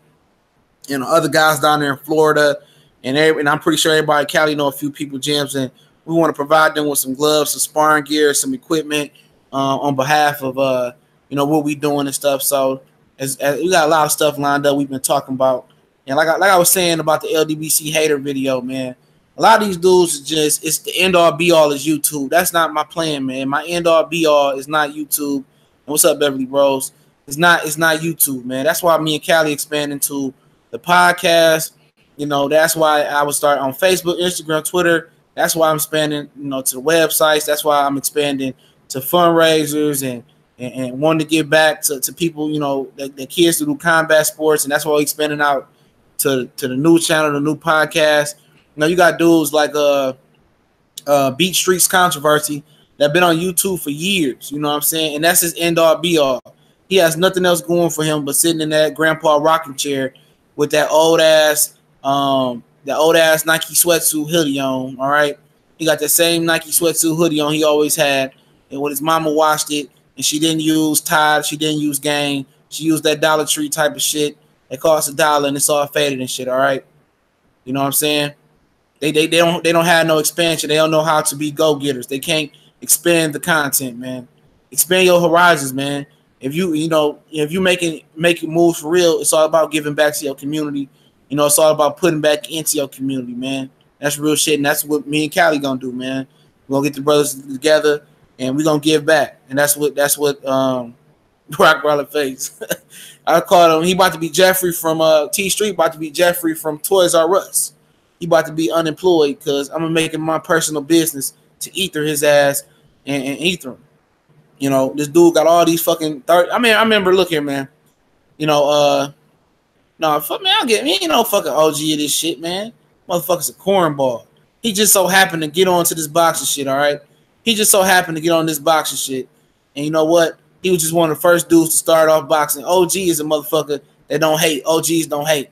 S1: other guys down there in Florida, and I'm pretty sure everybody in Cali know a few people gyms, and we want to provide them with some gloves, some sparring gear, some equipment on behalf of what we doing and stuff. So as we got a lot of stuff lined up we've been talking about, and like I was saying about the LDBC hater video, man, A lot of these dudes is just, it's the end all be all is YouTube. That's not my plan, man. My end all be all is not YouTube. And what's up, Beverly Bros? It's not YouTube, man. That's why me and Callie expand into the podcast. You know, that's why I would start on Facebook, Instagram, Twitter. That's why I'm expanding, you know, to the websites. That's why I'm expanding to fundraisers and wanting to give back to people, you know, the kids who do combat sports. And that's why we're expanding out to the new channel, the new podcast. You know, you got dudes like Beat Streets Controversy that been on YouTube for years. You know what I'm saying? And that's his end all be all. He has nothing else going for him but sitting in that grandpa rocking chair with that old ass Nike sweatsuit hoodie on. All right, he got that same Nike sweatsuit hoodie on he always had, and when his mama washed it, and she didn't use Tide, she didn't use Gain, she used that Dollar Tree type of shit. It costs $1 and it's all faded and shit. All right, you know what I'm saying? They don't have no expansion. They don't know how to be go-getters. They can't expand the content, man. Expand your horizons, man. If you making moves for real, it's all about giving back to your community. You know, it's all about putting back into your community, man. That's real shit, and that's what me and Callie gonna do, man. We're gonna get the brothers together, and we're gonna give back, and that's what Rock Roller Face. I called him. He about to be Jeffrey from T Street. About to be Jeffrey from Toys R Us. He about to be unemployed because I'm gonna make it my personal business to ether his ass and ether him. You know, this dude got all these fucking 30. I mean, I remember, look here, man. You know, no, fuck, man, he ain't no fucking OG of this shit, man. Motherfucker's a cornball. He just so happened to get onto this boxing shit, all right? He just so happened to get on this boxing shit. And you know what? He was just one of the first dudes to start off boxing. OG is a motherfucker that don't hate. OGs don't hate.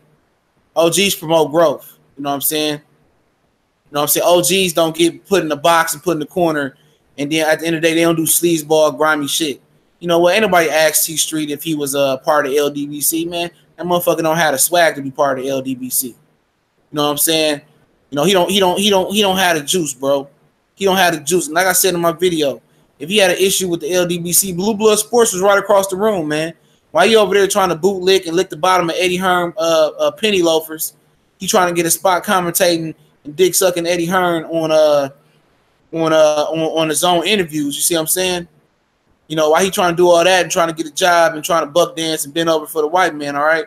S1: OGs promote growth. You know what I'm saying? You know what I'm saying? OGs don't get put in the box and put in the corner, and then at the end of the day, they don't do sleazeball, grimy shit. You know what? Ain't nobody asked T Street if he was a part of LDBC, man. That motherfucker don't have the swag to be part of LDBC. You know what I'm saying? You know, he don't have the juice, bro. He don't have the juice. And like I said in my video, if he had an issue with the LDBC, Blue Blood Sports was right across the room, man. Why you over there trying to bootlick and lick the bottom of Eddie Hearn penny loafers? He trying to get a spot commentating and dick sucking Eddie Hearn on his own interviews. You see what I'm saying? You know, why he trying to do all that and trying to get a job and trying to buck dance and bend over for the white man, all right?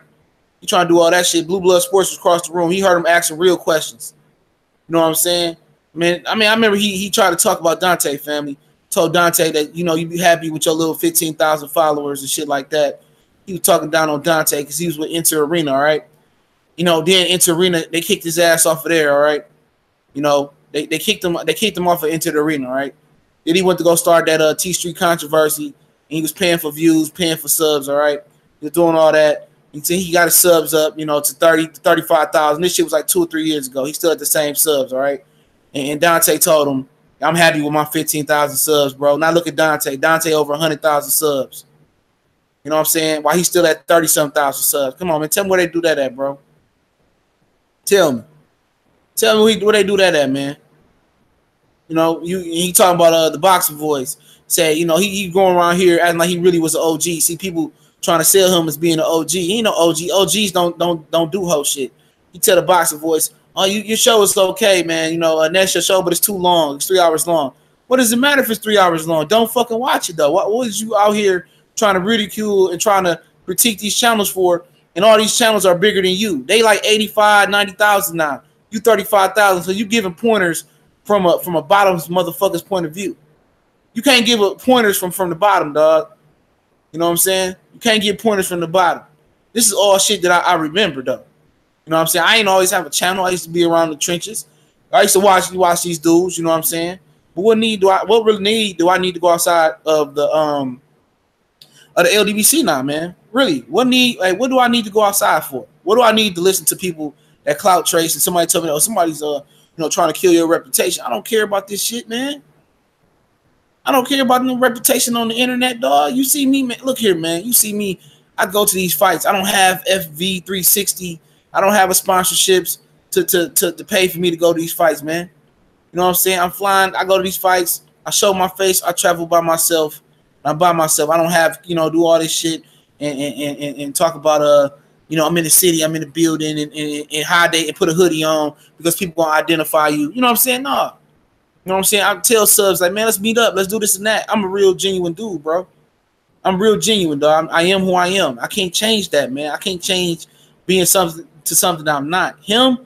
S1: He trying to do all that shit. Blue Blood Sports was across the room. He heard him asking real questions. You know what I'm saying? Man, I remember he tried to talk about Dante, family. Told Dante that, you know, you be happy with your little 15,000 followers and shit like that. He was talking down on Dante because he was with Inter Arena, all right? You know, then Inter Arena, they kicked his ass off of there, all right? You know, they kicked him off of Inter Arena, all right? Then he went to go start that T Street Controversy, and he was paying for views, paying for subs, all right? He was doing all that. Until he got his subs up, you know, to 30 to 35,000. This shit was like 2 or 3 years ago. He still had the same subs, all right? And Dante told him, I'm happy with my 15,000 subs, bro. Now look at Dante. Dante over 100,000 subs. You know what I'm saying? Why he's still at 30-something thousand subs. Come on, man. Tell me where they do that at, bro. Tell me. Tell me where they do that at, man. You know, he talking about the boxing voice. Say, you know, he going around here acting like he really was an OG. See, people trying to sell him as being an OG. He ain't no OG. OGs don't do whole shit. He tell the boxing voice, oh, your show is okay, man. You know, that's your show, but it's too long. It's 3 hours long. What does it matter if it's 3 hours long? Don't fucking watch it, though. What is you out here trying to ridicule and trying to critique these channels for? And all these channels are bigger than you. They like 85, 90,000 now. You 35,000. So you giving pointers from a bottom motherfucker's point of view. You can't give pointers from the bottom, dog. You know what I'm saying? You can't get pointers from the bottom. This is all shit that I remember, though. You know what I'm saying? I ain't always have a channel. I used to be around the trenches. I used to watch these dudes. You know what I'm saying? But what really need do I need to go outside of the LDBC now, man? Really? What do I need to go outside for? What do I need to listen to people that clout trace and somebody tell me, oh, somebody's trying to kill your reputation? I don't care about this shit, man. I don't care about no reputation on the internet, dog. You see me, man. Look here, man. You see me. I go to these fights. I don't have FV360. I don't have a sponsorships to pay for me to go to these fights, man. You know what I'm saying? I'm flying. I go to these fights. I show my face. I travel by myself. I'm by myself. I don't have, do all this shit and talk about, you know, I'm in the city, I'm in the building, and hide and put a hoodie on because people gonna identify you. You know what I'm saying? No. You know what I'm saying? I tell subs like, man, let's meet up, let's do this and that. I'm a real genuine dude, bro. I'm real genuine, dog. I am who I am. I can't change that, man. I can't change being something to something that I'm not. Him,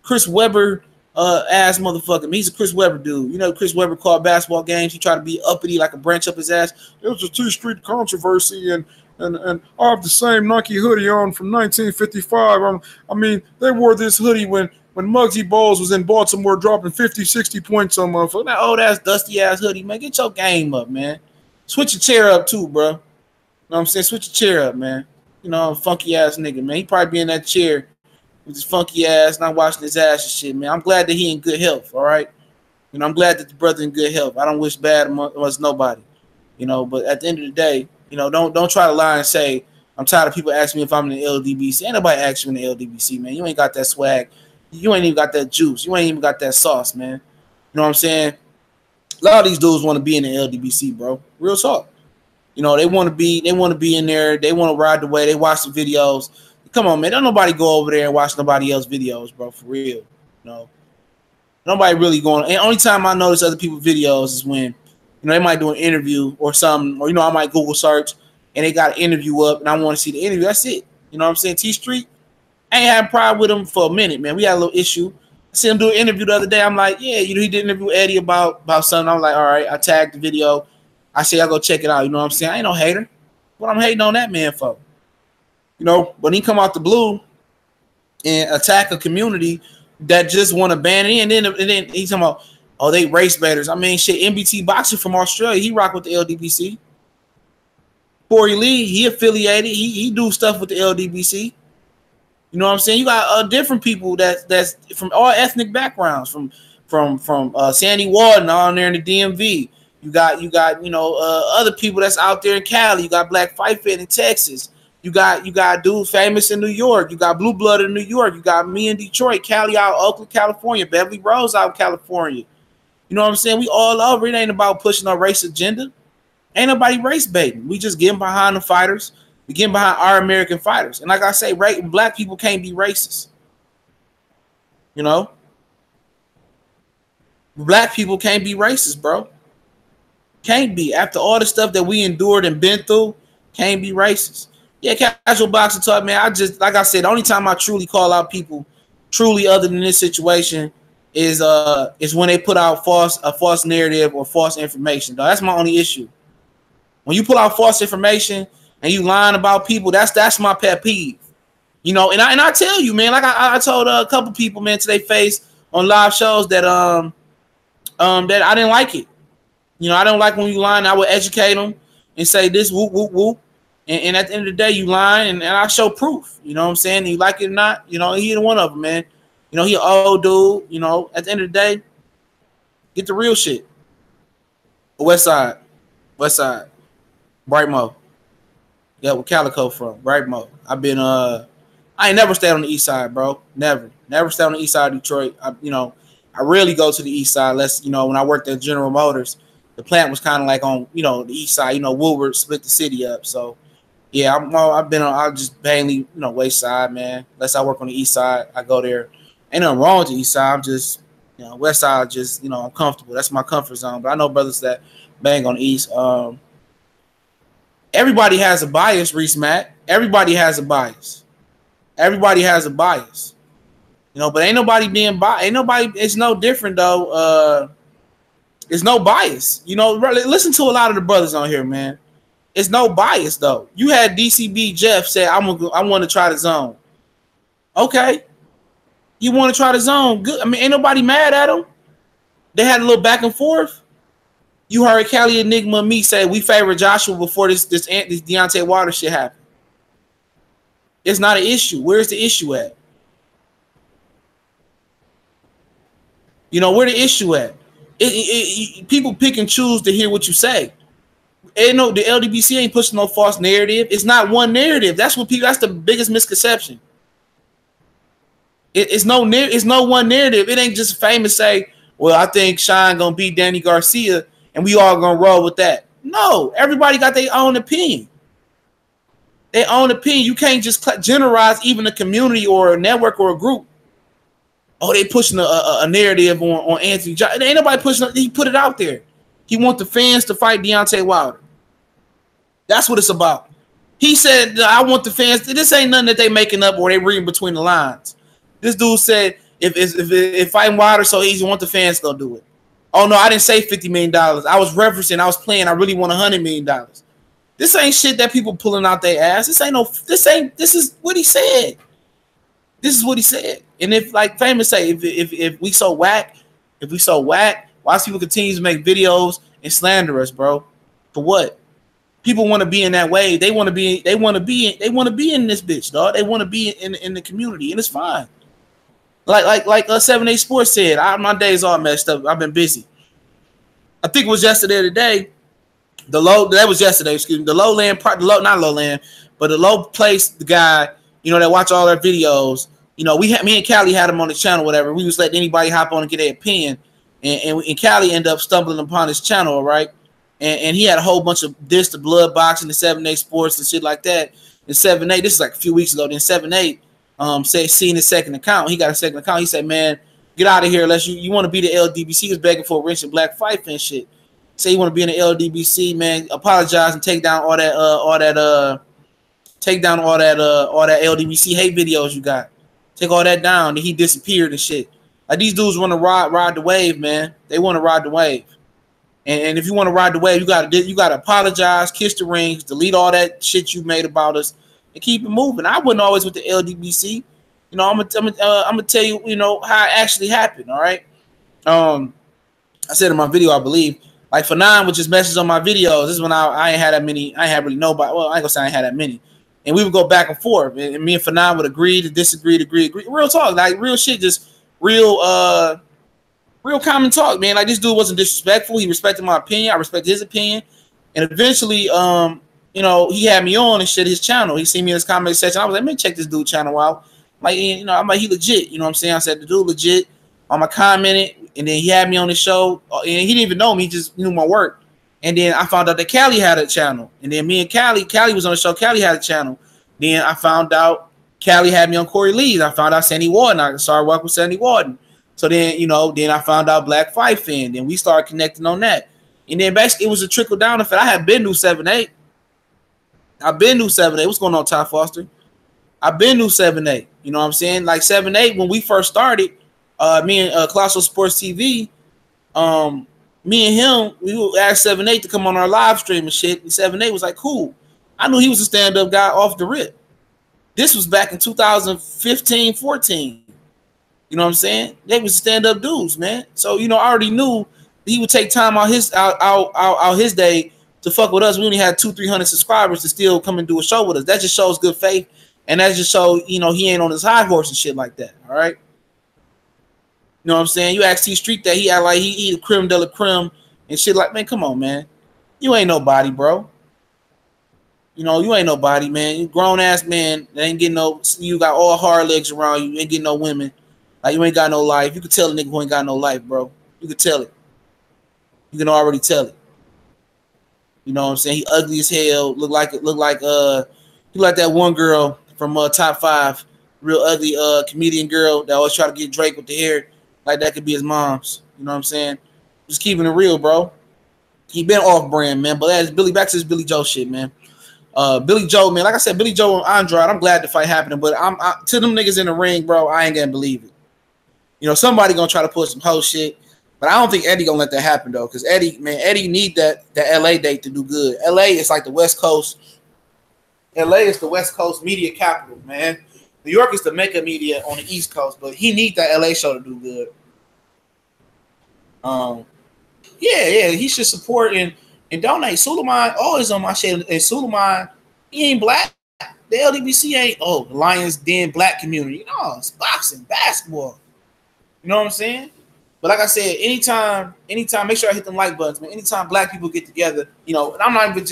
S1: Chris Webber, ass motherfucker. He's a Chris Webber dude. You know, Chris Webber called basketball games. He tried to be uppity like a branch up his ass. It was a T-Street controversy, and I have the same Nike hoodie on from 1955. I mean, they wore this hoodie when Muggsy Bowles was in Baltimore dropping 50, 60 points on motherfucker. That old ass, dusty ass hoodie, man. Get your game up, man. Switch your chair up too, bro. You know what I'm saying? Switch your chair up, man. You know, funky ass nigga, man. He probably be in that chair with his funky ass, not washing his ass and shit, man. I'm glad that he in good health, all right? You know, I'm glad that the brother in good health. I don't wish bad amongst nobody. You know, but at the end of the day, you know, don't try to lie and say, I'm tired of people asking me if I'm in the LDBC. Ain't nobody asking you in the LDBC, man. You ain't got that swag. You ain't even got that juice. You ain't even got that sauce, man. You know what I'm saying? A lot of these dudes want to be in the LDBC, bro. Real talk. You know, they want to be in there. They want to ride the way. They watch the videos. Come on, man. Don't nobody go over there and watch nobody else's videos, bro, for real. You know, nobody really going. And only time I notice other people's videos is when, you know, they might do an interview or something, or, you know, I might Google search and they got an interview up and I want to see the interview. That's it. You know what I'm saying? T-Street, I ain't had a problem with him for a minute, man. We had a little issue. I see him do an interview the other day. I'm like, yeah, you know, he did an interview Eddie about something. I'm like, all right, I tagged the video. I say, I'll go check it out. You know what I'm saying? I ain't no hater. What I'm hating on that man for? You know, when he come out the blue and attack a community that just want to ban it, and then he's talking about, oh, they race baiters. I mean, shit, MBT Boxer from Australia, he rock with the LDBC. Corey Lee, he affiliated. He do stuff with the LDBC. You know what I'm saying? You got different people that's from all ethnic backgrounds, from Sandy Walden on there in the DMV. You got you know, other people that's out there in Cali. You got Black Fight Fit in Texas. You got dudes famous in New York. You got Blue Blood in New York. You got me in Detroit, Cali out Oakland, California, Beverly Rose out California. You know what I'm saying? We all over. It ain't about pushing our race agenda. Ain't nobody race baiting. We just getting behind the fighters. We getting behind our American fighters. And like I say, black people can't be racist. You know? Black people can't be racist, bro. Can't be. After all the stuff that we endured and been through, can't be racist. Yeah, Casual Boxing Talk, man. I just, like I said, the only time I truly call out people, truly other than this situation, is when they put out a false narrative or false information. Though. That's my only issue. When you put out false information and you lying about people, that's my pet peeve. You know, and I tell you, man, like I told a couple people, man, to their face on live shows that that I didn't like it. You know, I don't like when you lying. I would educate them and say this, whoop, whoop, whoop. And at the end of the day, you lying, and I show proof. You know what I'm saying? You like it or not, you know, he either one of them, man. You know, he an old dude. You know, at the end of the day, get the real shit. West Side. Brightmo. Yeah, where Calico from. Brightmo. I've been I ain't never stayed on the east side, bro. Never stayed on the east side of Detroit. I rarely go to the east side unless, you know, when I worked at General Motors, the plant was kind of like on, you know, the east side. You know, Woolworth split the city up. So yeah, I just mainly, you know, west side, man. Unless I work on the east side, I go there. Ain't nothing wrong with the east side. I'm just, you know, west side, just, you know, I'm comfortable. That's my comfort zone. But I know brothers that bang on the east. Everybody has a bias, Reese Matt. Everybody has a bias. Everybody has a bias. You know, but ain't nobody being biased. Ain't nobody, it's no different though. It's no bias. You know, listen to a lot of the brothers on here, man. It's no bias though. You had DCB Jeff say, I want to try the zone. Okay. You want to try the zone? Good. I mean, ain't nobody mad at him. They had a little back and forth. You heard Cali Enigma and me say we favor Joshua before this Deontay Wilder shit happened. It's not an issue. Where's the issue at? You know, where the issue at? People pick and choose to hear what you say. Ain't no, the LDBC ain't pushing no false narrative. It's not one narrative. That's the biggest misconception. It's no one narrative. It ain't just famous say, well, I think Sean gonna beat Danny Garcia and we all gonna roll with that. No, everybody got their own opinion. Their own opinion. You can't just generalize even a community or a network or a group. Oh, they pushing a narrative on Anthony Johnson. Ain't nobody pushing. He put it out there. He want the fans to fight Deontay Wilder. That's what it's about. He said, I want the fans. This ain't nothing that they making up or they reading between the lines. This dude said, if fighting Wilder so easy, want the fans to go do it. Oh, no, I didn't say $50 million. I was referencing, I was playing, I really want $100 million. This ain't shit that people pulling out their ass. This is what he said. This is what he said. And if, like Famous say, if we so whack, why do people continue to make videos and slander us, bro? For what? People want to be in that way. They want to be in this bitch, dog. They want to be in the community, and it's fine. Like 7-8 Sports said, my days all messed up. I've been busy. I think it was yesterday or today. That was yesterday, excuse me. The low place, the guy, that watch all our videos. Me and Callie had him on the channel, whatever. We just let anybody hop on and get their opinion. And Callie ended up stumbling upon his channel, right? And he had a whole bunch of the blood boxing, the 7-8 Sports and shit like that. And 7-8, this is like a few weeks ago. Then 7-8 seeing his second account. He got a second account. He said, man, get out of here unless you want to be the LDBC. He was begging for a wrench and black fight and shit. Say you want to be in the LDBC, man. Apologize and take down all that LDBC hate videos you got. Take all that down. Then he disappeared and shit. Like, these dudes want to ride the wave, man. They want to ride the wave. And if you want to ride the wave, you gotta apologize, kiss the rings, delete all that shit you made about us, and keep it moving. I wasn't always with the LDBC. I'm gonna tell you, how it actually happened. All right. I said in my video, I believe, like Fanon would just message on my videos. This is when I ain't had that many. I ain't had really nobody. Well, I ain't gonna say I ain't had that many. And we would go back and forth, and me and Fanon would agree to disagree, agree. Real talk, like real shit, just real common talk, man. Like, this dude wasn't disrespectful. He respected my opinion. I respected his opinion. And eventually, he had me on and shit his channel. He seen me in his comment section. I was like, man, check this dude channel out. Like, I'm like, he legit. You know what I'm saying? I said, the dude legit. I commented, and then he had me on the show. And he didn't even know me. He just knew my work. And then I found out that Callie had a channel. And then me and Callie was on the show. Callie had a channel. Then I found out Callie had me on Corey Lee's. I found out Sandy Warden. I started working with Sandy Warden. So then, then I found out Black Fight Fan. Then we started connecting on that. And then basically it was a trickle down effect. I had been through 7-8. I've been through 7-8. What's going on, Ty Foster? I've been through 7-8. You know what I'm saying? Like 7-8, when we first started, me and Colossal Sports TV, me and him, we would ask 7-8 to come on our live stream and shit. And 7-8 was like, cool. I knew he was a stand-up guy off the rip. This was back in 2015, 14. You know what I'm saying? They was stand-up dudes, man. So, I already knew he would take time out his day to fuck with us. We only had 200-300 subscribers to still come and do a show with us. That just shows good faith, and that just shows, he ain't on his high horse and shit like that. All right. You know what I'm saying? You ask T Street that he act like he eat a creme de la creme and shit. Like, man, come on, man. You ain't nobody, bro. You ain't nobody, man. You grown ass man that ain't getting no. You got all hard legs around you. You ain't getting no women. Like, you ain't got no life. You can tell a nigga who ain't got no life, bro. You can tell it. You can already tell it. You know what I'm saying? He ugly as hell. Look like that one girl from Top 5, real ugly comedian girl that always try to get Drake with the hair. Like, that could be his mom's. You know what I'm saying? Just keeping it real, bro. He been off brand, man. But that's back to this Billy Joe shit, man. Billy Joe, man. Like I said, Billy Joe and Andrade, I'm glad the fight happening, but to them niggas in the ring, bro, I ain't gonna believe it. Somebody gonna try to push some whole shit, but I don't think Eddie gonna let that happen though, because Eddie need that LA date to do good. LA is like the West Coast. LA is the West Coast media capital, man. New York is the mecca media on the East Coast, but he need that LA show to do good. Yeah, he should support and donate. Suleiman always on my shit, and Suleiman, he ain't black. The LDBC ain't the Lions Den black community. It's boxing, basketball. You know what I'm saying? But like I said, anytime, make sure I hit them like buttons, man. Anytime black people get together, and I'm not even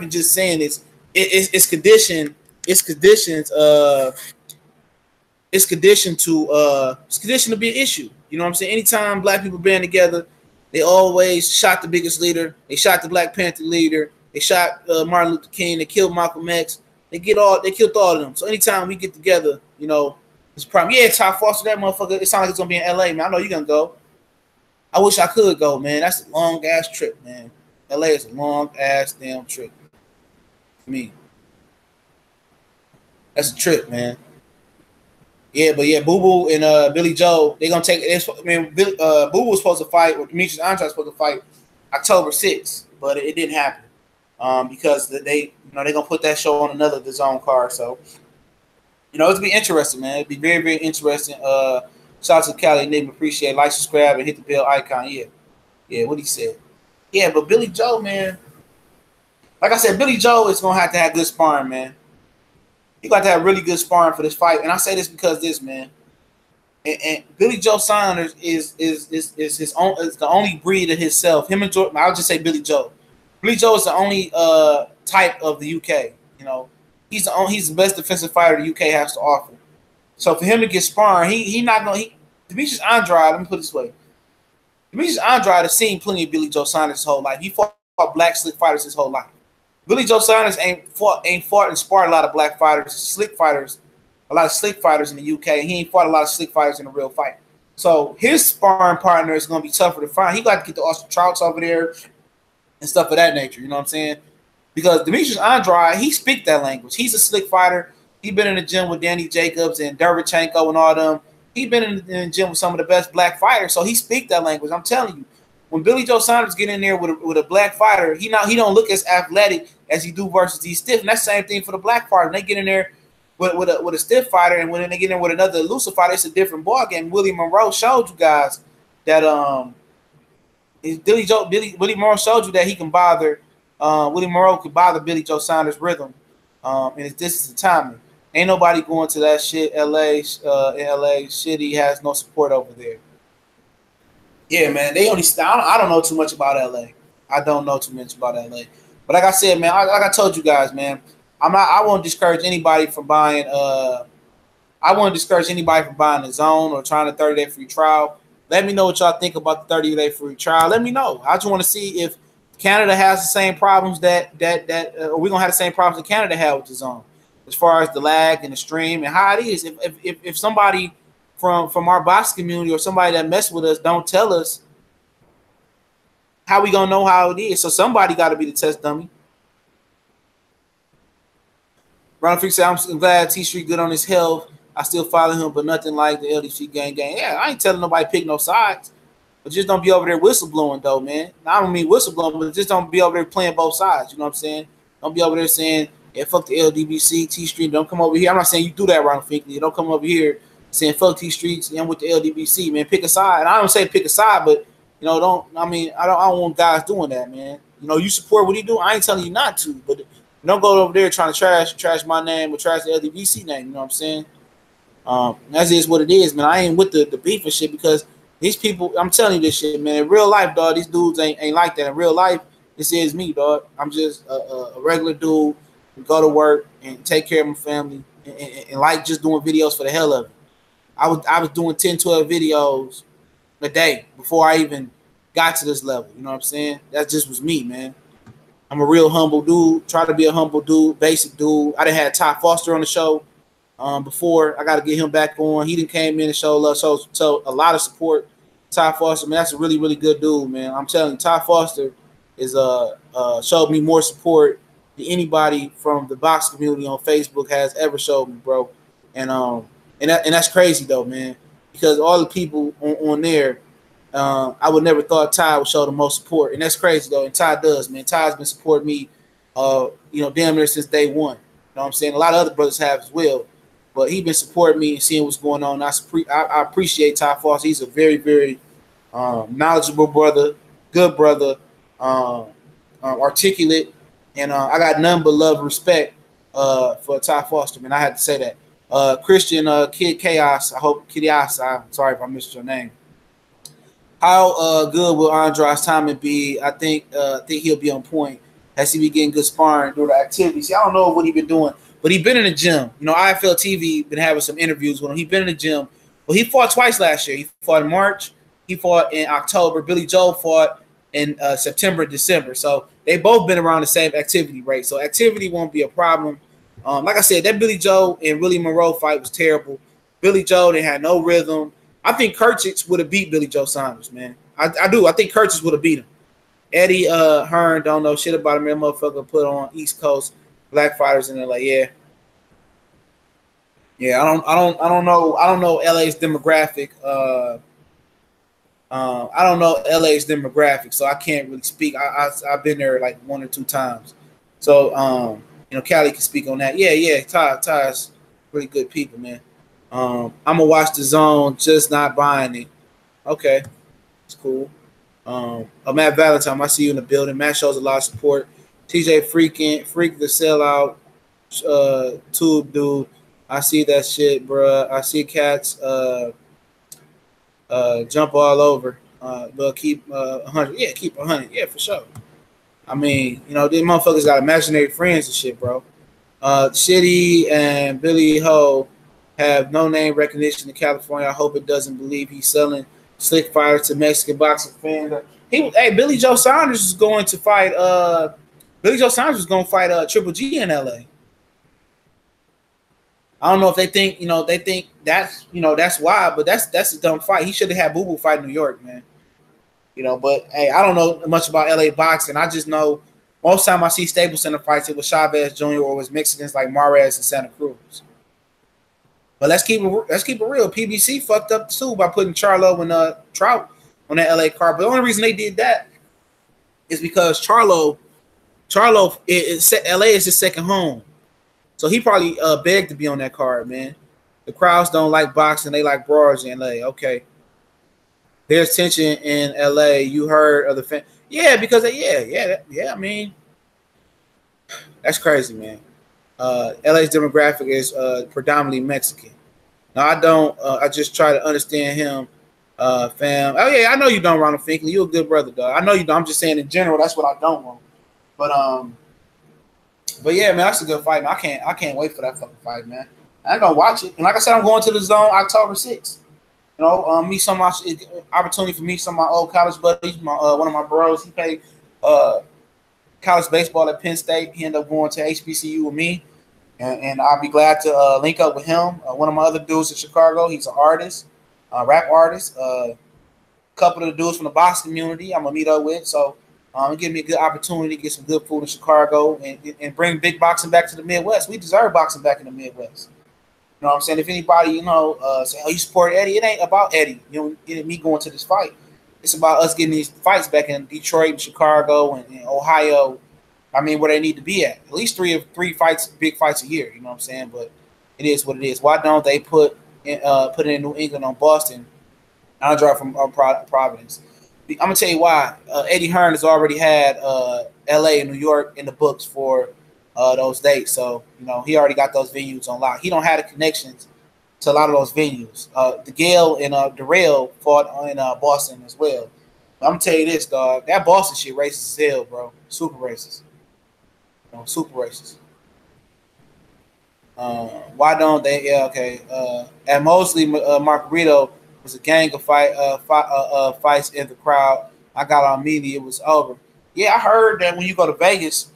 S1: just saying this. It's conditioned to be an issue. You know what I'm saying? Anytime black people band together, they always shot the biggest leader. They shot the Black Panther leader. They shot Martin Luther King. They killed Malcolm X. They killed all of them. So anytime we get together, you know, it's problem. Yeah, Ty Foster, that motherfucker. It sounds like it's gonna be in LA, man. I know you're gonna go. I wish I could go, man. That's a long ass trip, man. LA is a long ass damn trip. For me. That's a trip, man. Yeah, but yeah, Boo Boo and Billy Joe, they gonna take it. I mean, Boo Boo was supposed to fight, or Demetrius Andrade was supposed to fight October 6th, but it didn't happen. Because they're gonna put that show on another DAZN card. So, you know, it'll be interesting, man. It'll be very, very interesting. Shout out to Cali, Nick, appreciate it. Like, subscribe, and hit the bell icon. Yeah, what he said. Yeah, but Billy Joe, man. Like I said, Billy Joe is gonna have to have good sparring, man. He got to have really good sparring for this fight, and I say this because this, man. And Billy Joe Saunders is his own. Is the only breed of himself. Him and Jordan. I'll just say Billy Joe. Billy Joe is the only type of the UK. You know, he's the best defensive fighter the UK has to offer. So for him to get sparring, he not gonna. Demetrius Andrade. Let me put it this way. Demetrius Andrade has seen plenty of Billy Joe Saunders his whole life. He fought black slick fighters his whole life. Billy Joe Saunders ain't fought and sparred a lot of black fighters, slick fighters, a lot of slick fighters in the UK. He ain't fought a lot of slick fighters in a real fight. So his sparring partner is gonna be tougher to find. He got to get the Austin Trouts over there and stuff of that nature. You know what I'm saying? Because Demetrius Andrade, he speaks that language. He's a slick fighter. He been in the gym with Danny Jacobs and Derevchenko and all them. He been in the gym with some of the best black fighters, so he speaks that language. I'm telling you, when Billy Joe Saunders get in there with a black fighter, he don't look as athletic as he do versus these stiff. And that's the same thing for the black fighter. When they get in there with a stiff fighter, and when they get in there with another elusive fighter, it's a different ball game. Willie Monroe showed you guys that Willie Monroe showed you that he can bother. Willie Monroe could bother Billy Joe Saunders' rhythm, and it's distance and timing. Ain't nobody going to that shit. In LA, shit, he has no support over there. Yeah, man. I don't know too much about LA. I don't know too much about LA. But like I said, man, like I told you guys, man, I won't discourage anybody from buying. I won't discourage anybody from buying the zone or trying a 30-day free trial. Let me know what y'all think about the 30-day free trial. Let me know. I just want to see if Canada has the same problems that we're gonna have the same problems that Canada had with the zone, as far as the lag and the stream and how it is. If somebody from our box community or somebody that mess with us don't tell us, how we gonna know how it is? So somebody got to be the test dummy. Ronald Freak said, I'm glad T Street good on his health. I still follow him, but nothing like the LDC gang. Yeah, I ain't telling nobody pick no sides. But just don't be over there whistleblowing, though, man. I don't mean whistleblowing, but just don't be over there playing both sides. You know what I'm saying? Don't be over there saying, yeah, fuck the LDBC, T Street. Don't come over here. I'm not saying you do that, Ronald Finkley. Don't come over here saying fuck T Streets. I'm with the LDBC, man. Pick a side. And I don't say pick a side, but you know, I don't want guys doing that, man. You know, you support what he do. I ain't telling you not to, but don't go over there trying to trash my name or trash the LDBC name. You know what I'm saying? That is what it is, man. I ain't with the beef and shit because these people, I'm telling you this shit, man. In real life, dog, these dudes ain't like that. In real life, this is me, dog. I'm just a regular dude who go to work and take care of my family and like just doing videos for the hell of it. I was doing 10, 12 videos a day before I even got to this level. You know what I'm saying? That just was me, man. I'm a real humble dude. Try to be a humble dude, basic dude. I done had Ty Foster on the show before. I got to get him back on. He done came in and showed love, so a lot of support. Ty Foster, man, that's a really, really good dude, man. I'm telling you, Ty Foster is showed me more support than anybody from the box community on Facebook has ever showed me, bro. And that's crazy though, man, because all the people on there, I would never thought Ty would show the most support, and that's crazy though. And Ty does, man. Ty's been supporting me, damn near since day one. You know what I'm saying? A lot of other brothers have as well, but he been supporting me and seeing what's going on. I appreciate Ty Foster. He's a very, very knowledgeable brother, good brother, articulate, and I got none but love and respect for Ty Foster, man. I had to say that. Christian Kid Chaos, I hope Chaos. I'm sorry if I missed your name. How good will Andrade's timing be? I think he'll be on point. Has he been getting good sparring during the activity? See, I don't know what he been doing, but he been in the gym. You know, IFL TV been having some interviews with him. He been in the gym. Well, he fought twice last year. He fought in March. He fought in October. Billy Joe fought in September, December. So they both been around the same activity rate. So activity won't be a problem. Like I said, that Billy Joe and Willie Monroe fight was terrible. Billy Joe, they had no rhythm. I think Kirchich would have beat Billy Joe Saunders, man. I do. I think Kirchich would have beat him. Eddie Hearn don't know shit about him. That motherfucker put on East Coast black fighters, and they're like, yeah. I don't know LA's demographic. I don't know LA's demographic, so I can't really speak. I've been there like 1 or 2 times, so Cali can speak on that. Yeah. Ty's really good people, man. I'm gonna watch the Zone, just not buying it. Okay, it's cool. Matt Valentine, I see you in the building. Matt shows a lot of support. TJ Freak the sellout, tube dude. I see that shit, bruh. I see cats jump all over. But keep 100. Yeah, keep 100. Yeah, for sure. I mean, these motherfuckers got imaginary friends and shit, bro. Shitty and Billy Ho have no name recognition in California. I hope it doesn't believe he's selling slick fighters to Mexican boxing fans. Billy Joe Saunders is going to fight. Billy Joe Saunders is going to fight Triple G in LA. I don't know if they think that's why, but that's a dumb fight. He should have had Boo Boo fight in New York, man. But hey, I don't know much about LA boxing. I just know most time I see Staples Center fights, it was Chavez Jr. or it was Mexicans like Mares and Santa Cruz. But let's keep it real. PBC fucked up too by putting Charlo and Trout on that LA card. But the only reason they did that is because Charlo LA is his second home. So he probably begged to be on that card, man. The crowds don't like boxing; they like brawls in LA. Okay, there's tension in LA. You heard of the fan? Yeah, because I mean, that's crazy, man. LA's demographic is predominantly Mexican. Now I don't. I just try to understand him, fam. Oh yeah, I know you don't, Ronald Finkley. You're a good brother, dog. I know you don't. I'm just saying in general. That's what I don't want. But yeah, man, that's a good fight, man. I can't wait for that fucking fight, man. I ain't gonna watch it. And like I said, I'm going to the Zone October 6th. Meet some of my opportunity for me, some of my old college buddies. One of my bros, he played college baseball at Penn State. He ended up going to HBCU with me, and I'll be glad to link up with him. One of my other dudes in Chicago, he's an artist, rap artist. A couple of the dudes from the boxing community, I'm gonna meet up with. So. Give me a good opportunity to get some good food in Chicago and bring big boxing back to the Midwest. We deserve boxing back in the Midwest. You know what I'm saying? If anybody, say, oh, you support Eddie, it ain't about Eddie. Me going to this fight. It's about us getting these fights back in Detroit and Chicago and Ohio. I mean, where they need to be at. At least three fights, big fights a year. You know what I'm saying? But it is what it is. Why don't they put it in New England on Boston? I'll drive from Providence. I'm gonna tell you why. Eddie Hearn has already had LA and New York in the books for those dates, so he already got those venues on lock. He don't have the connections to a lot of those venues. DeGale and Darrell fought in Boston as well. But I'm gonna tell you this, dog. That Boston shit racist as hell, bro. Super racist. Super racist. Why don't they? Yeah, okay. At Mosley, Margarito was a gang of fights in the crowd. I got on media. It was over. Yeah, I heard that when you go to Vegas,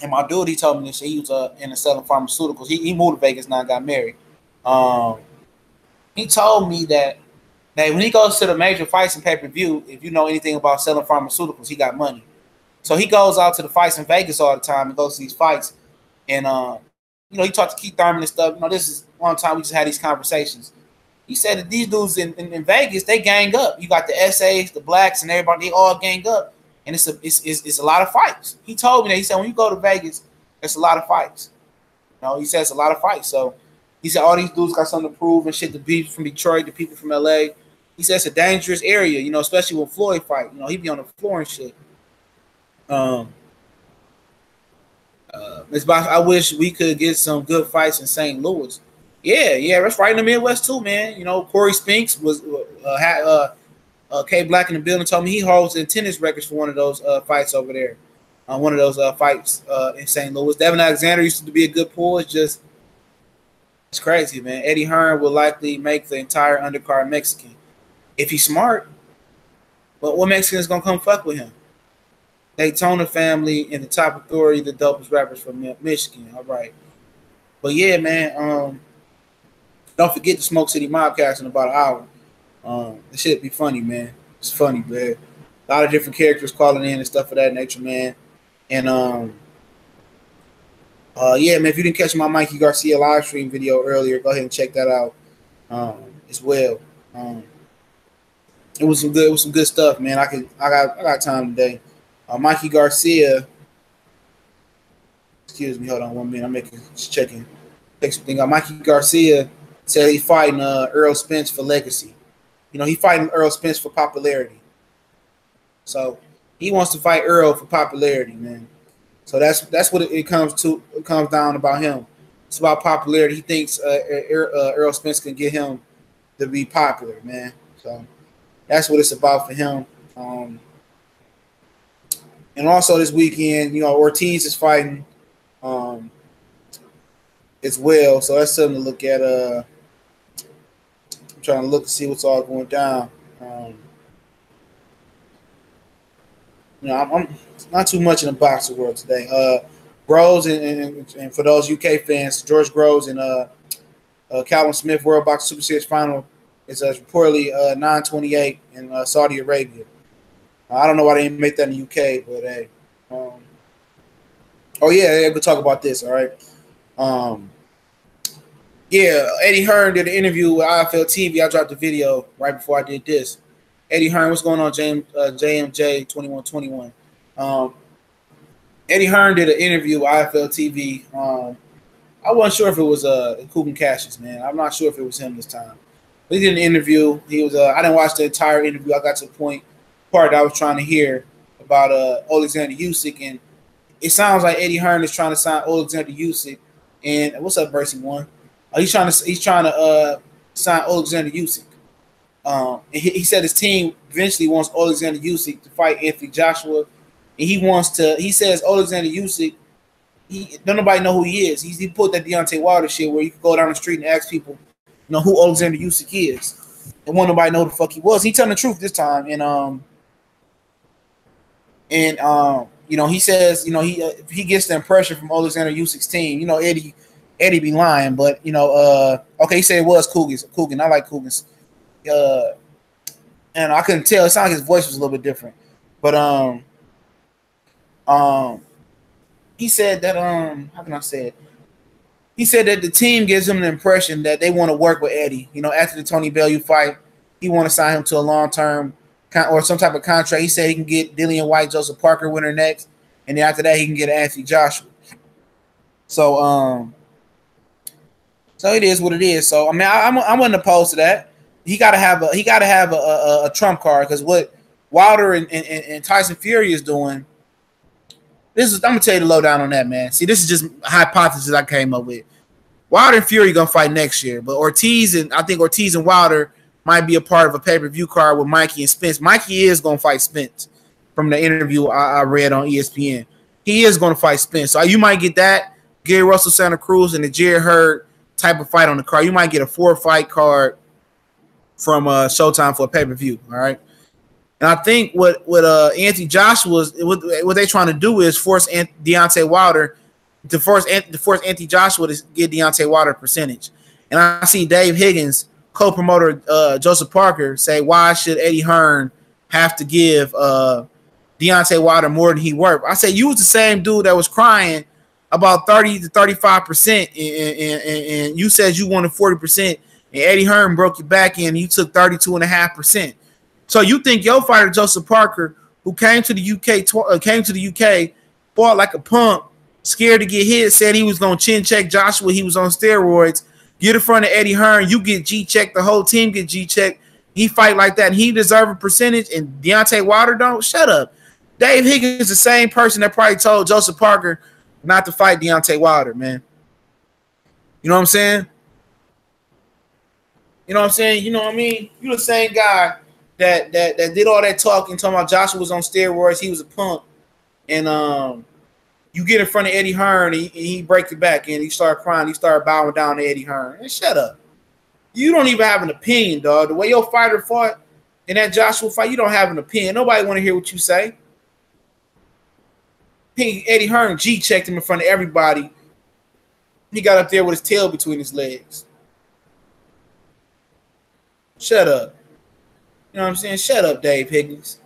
S1: and my dude, he told me this. He was in the selling pharmaceuticals. He moved to Vegas now and got married. He told me that when he goes to the major fights in pay-per-view, if you know anything about selling pharmaceuticals, he got money. So he goes out to the fights in Vegas all the time and goes to these fights. And, he talked to Keith Thurman and stuff. This is one time we just had these conversations. He said that these dudes in Vegas, they gang up. You got the SAs, the blacks, and everybody, they all gang up. And it's a lot of fights. He told me that. He said, when you go to Vegas, it's a lot of fights. He said it's a lot of fights. So he said all these dudes got something to prove and shit. The people from Detroit, the people from LA. He said it's a dangerous area, especially when Floyd fight. He be on the floor and shit. Ms. Box, I wish we could get some good fights in St. Louis. Yeah, that's right in the Midwest too, man. Corey Spinks was had K Black in the building. Told me he holds the tennis records for one of those fights over there. One of those fights in St. Louis. Devin Alexander used to be a good pull. It's crazy, man. Eddie Hearn will likely make the entire undercard Mexican if he's smart. But what Mexican is gonna come fuck with him? Daytona family and the top authority, the dopest rappers from Michigan. All right. But yeah, man. Don't forget the Smoke City Mobcast in about an hour. This shit be funny, man. It's funny, man. A lot of different characters calling in and stuff of that nature, man. And yeah, man. If you didn't catch my Mikey Garcia live stream video earlier, go ahead and check that out as well. It was some good. It was some good stuff, man. I got time today. Mikey Garcia. Excuse me. Hold on 1 minute. I'm just checking. Take something out. Mikey Garcia said he's fighting Earl Spence for legacy. You know, he fighting Earl Spence for popularity. So he wants to fight Earl for popularity, man. So that's what it comes to. It comes down about him. It's about popularity. He thinks Earl Spence can get him to be popular, man. So that's what it's about for him. And also this weekend, you know, Ortiz is fighting as well. So that's something to look at. I'm trying to look to see what's all going down. You know, I'm not too much in the boxing world today. Groves and for those UK fans, George Groves and Calvin Smith World Boxing Super Series final is reportedly 9/28 in Saudi Arabia. I don't know why they didn't make that in the UK, but hey. Oh yeah, we'll talk about this. All right. Yeah, Eddie Hearn did an interview with IFL TV. I dropped the video right before I did this. Eddie Hearn, what's going on, JMJ 2121? Eddie Hearn did an interview with IFL TV. I wasn't sure if it was Kugan Cassius, man. I'm not sure if it was him this time. But he did an interview. He was. I didn't watch the entire interview. I got to the part that I was trying to hear about Alexander Usyk, and it sounds like Eddie Hearn is trying to sign Alexander Usyk. And what's up, Mercy One? He's trying to sign Alexander Usyk. And he said his team eventually wants Alexander Usyk to fight Anthony Joshua, and he says Alexander Usyk, don't nobody know who he is. He pulled that Deontay Wilder shit where you can go down the street and ask people, you know, who Alexander Usyk is, and won't nobody know who the fuck he was. He telling the truth this time, and you know, he says, you know, he gets the impression from Alexander Usyk's team. You know, Eddie be lying, but you know, okay, he said it was Coogan. I like Coogan's. And I couldn't tell. It sounded like his voice was a little bit different. But he said that how can I say it? He said that the team gives him the impression that they want to work with Eddie. You know, after the Tony Bellew fight, he want to sign him to a long-term or some type of contract. He said he can get Dillian White, Joseph Parker winner next, and then after that he can get Anthony Joshua. So so it is what it is. So I mean, I wasn't opposed to that. He gotta have a trump card, because what Wilder and Tyson Fury is doing. I'm gonna tell you the lowdown on that, man. See, this is just a hypothesis I came up with. Wilder and Fury gonna fight next year, but I think Ortiz and Wilder might be a part of a pay-per-view card with Mikey and Spence. Mikey is gonna fight Spence from the interview I read on ESPN. He is gonna fight Spence, so you might get that Gary Russell Santa Cruz and the Jared Hurd type of fight on the card. You might get a 4-fight card from Showtime for a pay-per-view. All right. And I think what Anthony Joshua's what they're trying to do is force Deontay Wilder to force Anthony Joshua to get Deontay Wilder a percentage. And I see Dave Higgins, co-promoter Joseph Parker, say, why should Eddie Hearn have to give Deontay Wilder more than he worth? I say, you was the same dude that was crying about 30 to 35%, and you said you wanted 40%, and Eddie Hearn broke your back in, and you took 32.5%. So you think your fighter Joseph Parker, who came to the UK, fought like a punk, scared to get hit, said he was gonna chin check Joshua, he was on steroids, get in front of Eddie Hearn, you get G checked, the whole team get G checked, he fight like that, and he deserve a percentage, and Deontay Wilder don't? Shut up. Dave Higgins is the same person that probably told Joseph Parker not to fight Deontay Wilder, man. You know what I'm saying? You know what I'm saying? You know what I mean? You the same guy that did all that talking about Joshua was on steroids, he was a punk, and you get in front of Eddie Hearn and he break the back and he start crying, he start bowing down to Eddie Hearn. And shut up. You don't even have an opinion, dog. The way your fighter fought in that Joshua fight, you don't have an opinion. Nobody want to hear what you say. Eddie Hearn G checked him in front of everybody He got up there with his tail between his legs. Shut up. You know what I'm saying? Shut up, Dave Higgins.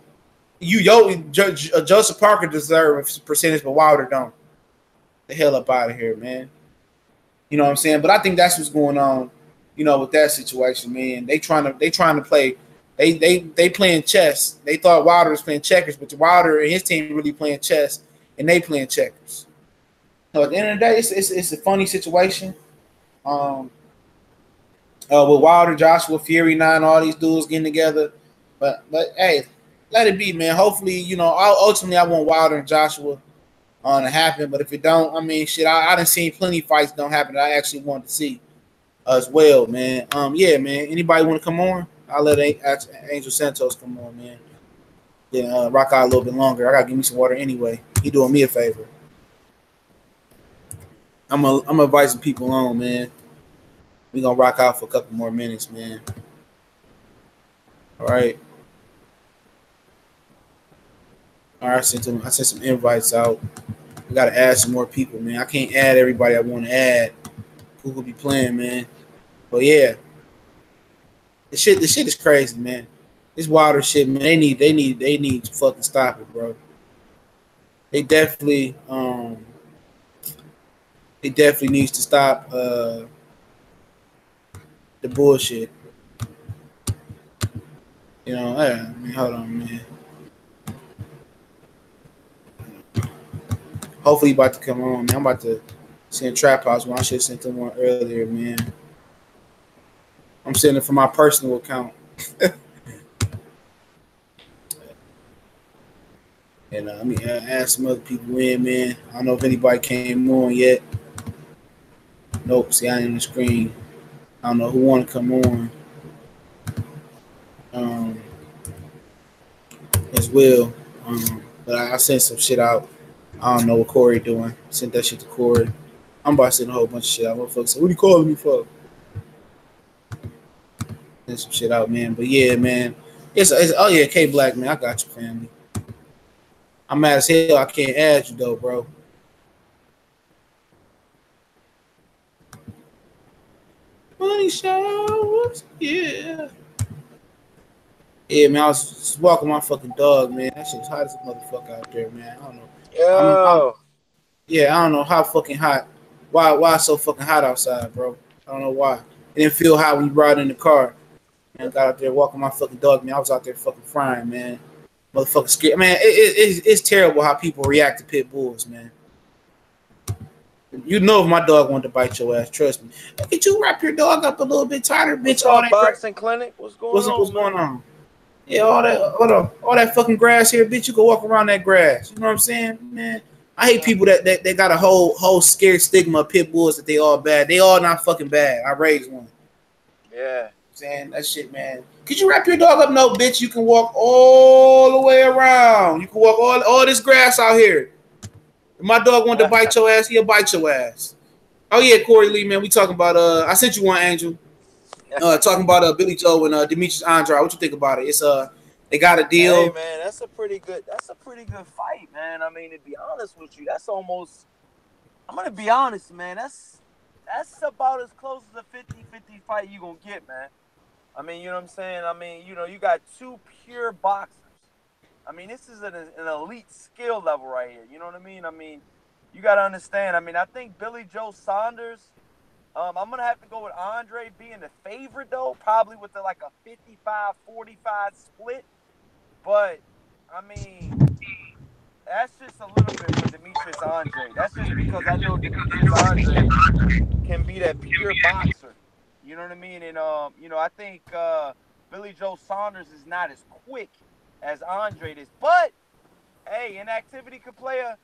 S1: Joseph Parker deserves a percentage, but Wilder don't. The hell up out of here, man. You know what I'm saying? But I think that's what's going on, with that situation, man. They trying to play. They playing chess. They thought Wilder was playing checkers, but Wilder and his team really playing chess, and they playing checkers. So at the end of the day, it's a funny situation. With Wilder, Joshua, Fury, all these dudes getting together. But hey, let it be, man. Hopefully, ultimately I want Wilder and Joshua to happen. But if it don't, I mean, shit, I done seen plenty of fights don't happen that I actually want to see as well, man. Yeah, man. Anybody want to come on? I'll let Angel Santos come on, man. Then rock out a little bit longer. I gotta give me some water anyway. He doing me a favor. I'm advising people on, man. We gonna rock out for a couple more minutes, man. All right. I sent some invites out. We gotta add some more people, man. I can't add everybody I want to add. Who will be playing, man? But yeah, the shit is crazy, man. This Wilder shit, man. They need to fucking stop it, bro. They definitely needs to stop the bullshit. I mean, hold on, man. Hopefully, he about to come on, man. I'm about to send Trap House one. I should have sent them one earlier, man. I'm sending it from my personal account. And let me add some other people in, man. I don't know if anybody came on yet. Nope. See, I ain't on the screen. I don't know who want to come on. As well. But I sent some shit out. I don't know what Corey doing. Sent that shit to Corey. I'm about to send a whole bunch of shit out. Motherfuckers say, what are you calling me for? Send some shit out, man. But yeah, man. It's oh yeah, K Black, man. I got you, family. I'm mad as hell. I can't add you though, bro. Money showers, yeah. Yeah, man. I was just walking my fucking dog, man. That shit's hot as a motherfucker out there, man. I don't know. I don't know how fucking hot. Why it's so fucking hot outside, bro? I don't know why. It didn't feel hot when you brought in the car. Man, I got out there walking my fucking dog, man. I was out there fucking frying, man. Motherfucking scared. Man, it's terrible how people react to pit bulls, man. You know if my dog wanted to bite your ass, trust me. Could you wrap your dog up a little bit tighter, bitch?
S2: All that boxing clinic? What's going on?
S1: Yeah, all that fucking grass here, bitch. You can walk around that grass. You know what I'm saying, man? I hate people that got a whole scared stigma of pit bulls that they all bad. They all not fucking bad. I raised one.
S2: Yeah.
S1: Saying that shit, man. Could you wrap your dog up? No, bitch. You can walk all the way around. You can walk all this grass out here. If my dog wanted to bite your ass, he'll bite your ass. Oh yeah, Corey Lee, man. We talking about I sent you one, Angel. Talking about Billy Joe and Demetrius Andrade. What you think about it? It's they got a deal.
S2: Hey man, that's a pretty good fight, man. I mean, to be honest with you, that's almost. I'm gonna be honest, man. That's about as close as a 50-50 fight you gonna get, man. I mean, you know what I'm saying? I mean, you got two pure boxers. I mean, this is an elite skill level right here. You know what I mean? I mean, you got to understand. I mean, I think Billy Joe Saunders, I'm going to have to go with Andrade being the favorite, though, probably with like a 55-45 split. But, I mean, that's just a little bit for Demetrius Andrade. That's just because I know Demetrius Andrade can be that pure boxer. You know what I mean? And, I think Billy Joe Saunders is not as quick as Andrade is. But, hey, inactivity could play a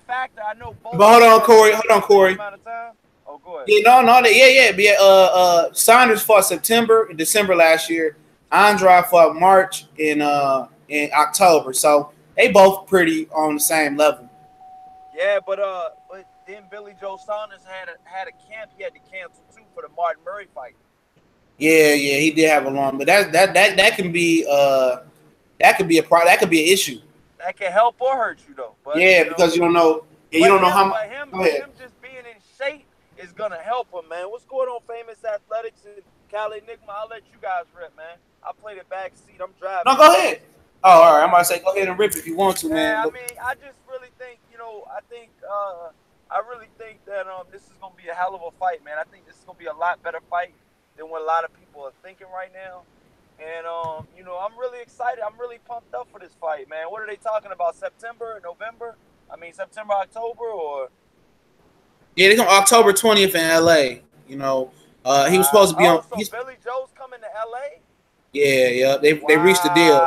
S2: factor. I know both.
S1: But hold on, Corey.
S2: Amount of time. Oh, go ahead.
S1: Yeah, Saunders fought December last year. Andrade fought March in October. So they both pretty on the same level.
S2: Yeah, but then Billy Joe Saunders had a camp. He had to cancel too for the Martin Murray fight.
S1: Yeah, he did have a long, but that can be that could be a problem. That could be an issue.
S2: That can help or hurt you though. But,
S1: yeah, because you don't know. You don't know how much.
S2: Him just being in shape is gonna help him, man. What's going on, Famous Athletics and Cali Nigma? I'll let you guys rip, man. I play the back seat. I'm driving.
S1: No, go ahead. Oh, all right. I'm about to say, go ahead and rip if you want to, man.
S2: I mean, I just really think, I really think that this is gonna be a hell of a fight, man. I think this is gonna be a lot better fight than what a lot of people are thinking right now. And I'm really excited. I'm really pumped up for this fight, man. What are they talking about? September, November? I mean, September, October, or?
S1: Yeah, they're going October 20th in LA. He was supposed to be on.
S2: So Billy Joe's coming to LA?
S1: Yeah. They reached the deal.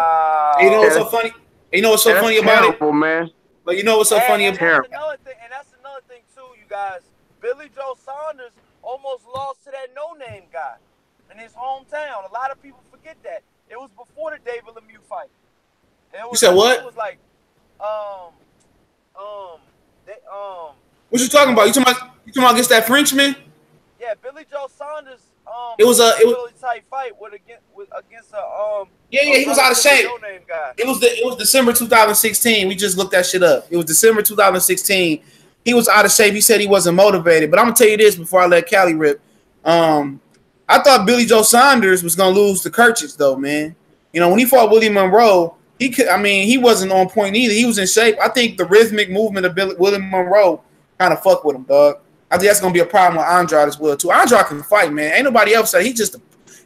S1: And you know what's so funny? Funny about it,
S3: man.
S1: But you know what's so funny about it?
S2: That's another thing too, you guys. Billy Joe Saunders almost lost to that no-name guy in his hometown. A lot of people forget that. It was before the David Lemieux fight.
S1: You said what?
S2: It was like,
S1: what you talking about? You talking about against that Frenchman?
S2: Yeah, Billy Joe Saunders.
S1: It was a
S2: really tight fight against a
S1: he was out of shape.
S2: Guy.
S1: It was December 2016. We just looked that shit up. It was December 2016. He was out of shape. He said he wasn't motivated. But I'm gonna tell you this before I let Cali rip. I thought Billy Joe Saunders was gonna lose to Kirchhoff though, man. When he fought Willie Monroe, he wasn't on point either. He was in shape. I think the rhythmic movement of Willie Monroe kind of fucked with him, dog. I think that's gonna be a problem with Andrade as well too. Andrade can fight, man. Ain't nobody else say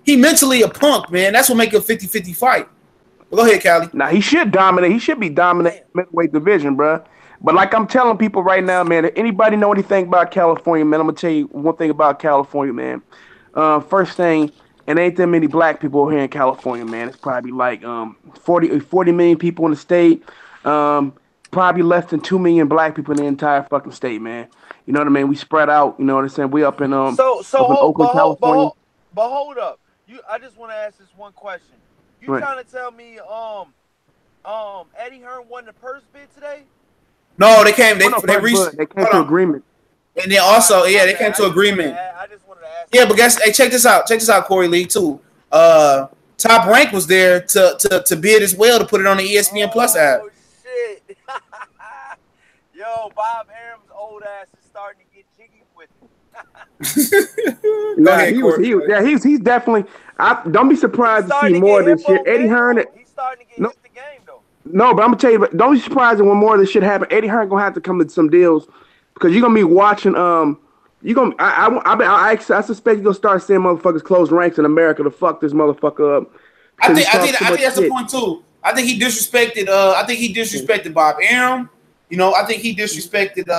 S1: he mentally a punk, man. That's what make it a 50-50 fight. Well, go ahead, Cali.
S3: Now he should dominate. He should be dominating middleweight division, bro. But like I'm telling people right now, man, if anybody know anything about California, man, I'm gonna tell you one thing about California, man. First thing, it ain't that many black people here in California, man. It's probably like 40 million people in the state. Probably less than 2 million black people in the entire fucking state, man. You know what I mean? We spread out. You know what I'm saying? We up in Oakland, California.
S2: But hold up. I just want to ask this one question. You trying to tell me Eddie Hearn won the purse bid today?
S1: No, they came. They reached.
S3: They came to agreement.
S1: And then also, they came to agreement.
S2: I just wanted to ask.
S1: Yeah, but guys, hey, check this out. Check this out, Corey Lee too. Top Rank was there to bid as well to put it on the ESPN Plus app.
S2: Oh shit! Yo, Bob Arum's old ass is starting to get jiggy with it.
S3: He's definitely. Don't be surprised to see more of this shit. Eddie Hearn.
S2: He's starting to get hit the game though.
S3: No, but I'm gonna tell you, don't be surprised when more of this shit happen. Eddie Hearn gonna have to come to some deals because you're gonna be watching. I suspect you're gonna start seeing motherfuckers close ranks in America to fuck this motherfucker up.
S1: I think that's the point too. I think he disrespected. Bob Arum. I think he disrespected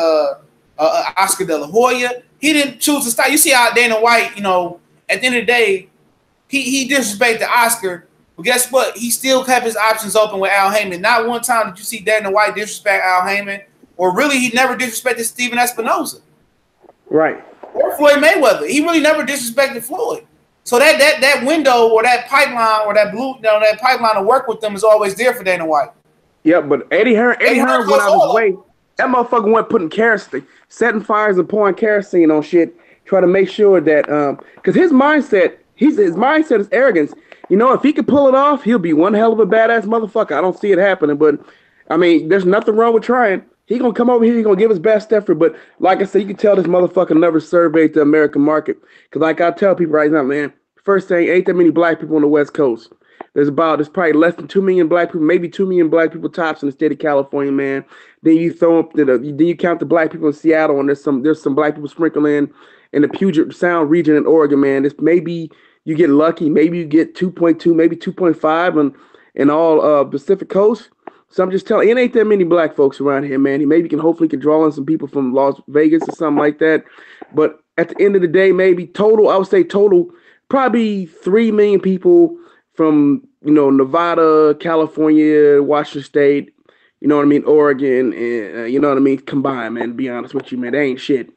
S1: Oscar De La Hoya. He didn't choose to stop. You see how Dana White, at the end of the day, he disrespected Oscar. But guess what? He still kept his options open with Al Heyman. Not one time did you see Dana White disrespect Al Heyman, or really he never disrespected Steven Espinoza.
S3: Right.
S1: Or Floyd Mayweather. He really never disrespected Floyd. So that window or that pipeline or that pipeline to work with them is always there for Dana White.
S3: Yeah, but Eddie Hearn went out of his way. That motherfucker went putting kerosene, setting fires and pouring kerosene on shit, trying to make sure that because his mindset is arrogance. If he could pull it off, he'll be one hell of a badass motherfucker. I don't see it happening, but I mean, there's nothing wrong with trying. He gonna come over here, he gonna give his best effort. But like I said, you can tell this motherfucker never surveyed the American market. Cause like I tell people right now, man, first thing, ain't that many black people on the West Coast. There's probably less than 2 million black people, maybe 2 million black people tops in the state of California, man. Then you count the black people in Seattle, and there's some black people sprinkling in the Puget Sound region in Oregon, man. It's maybe you get lucky, maybe you get 2.2, maybe 2.5 in all Pacific Coast. So I'm just telling you, it ain't that many black folks around here, man. He can hopefully draw in some people from Las Vegas or something like that. But at the end of the day, I would say total, probably 3 million people from, Nevada, California, Washington State, Oregon, and, combined, man, to be honest with you, man, they ain't shit.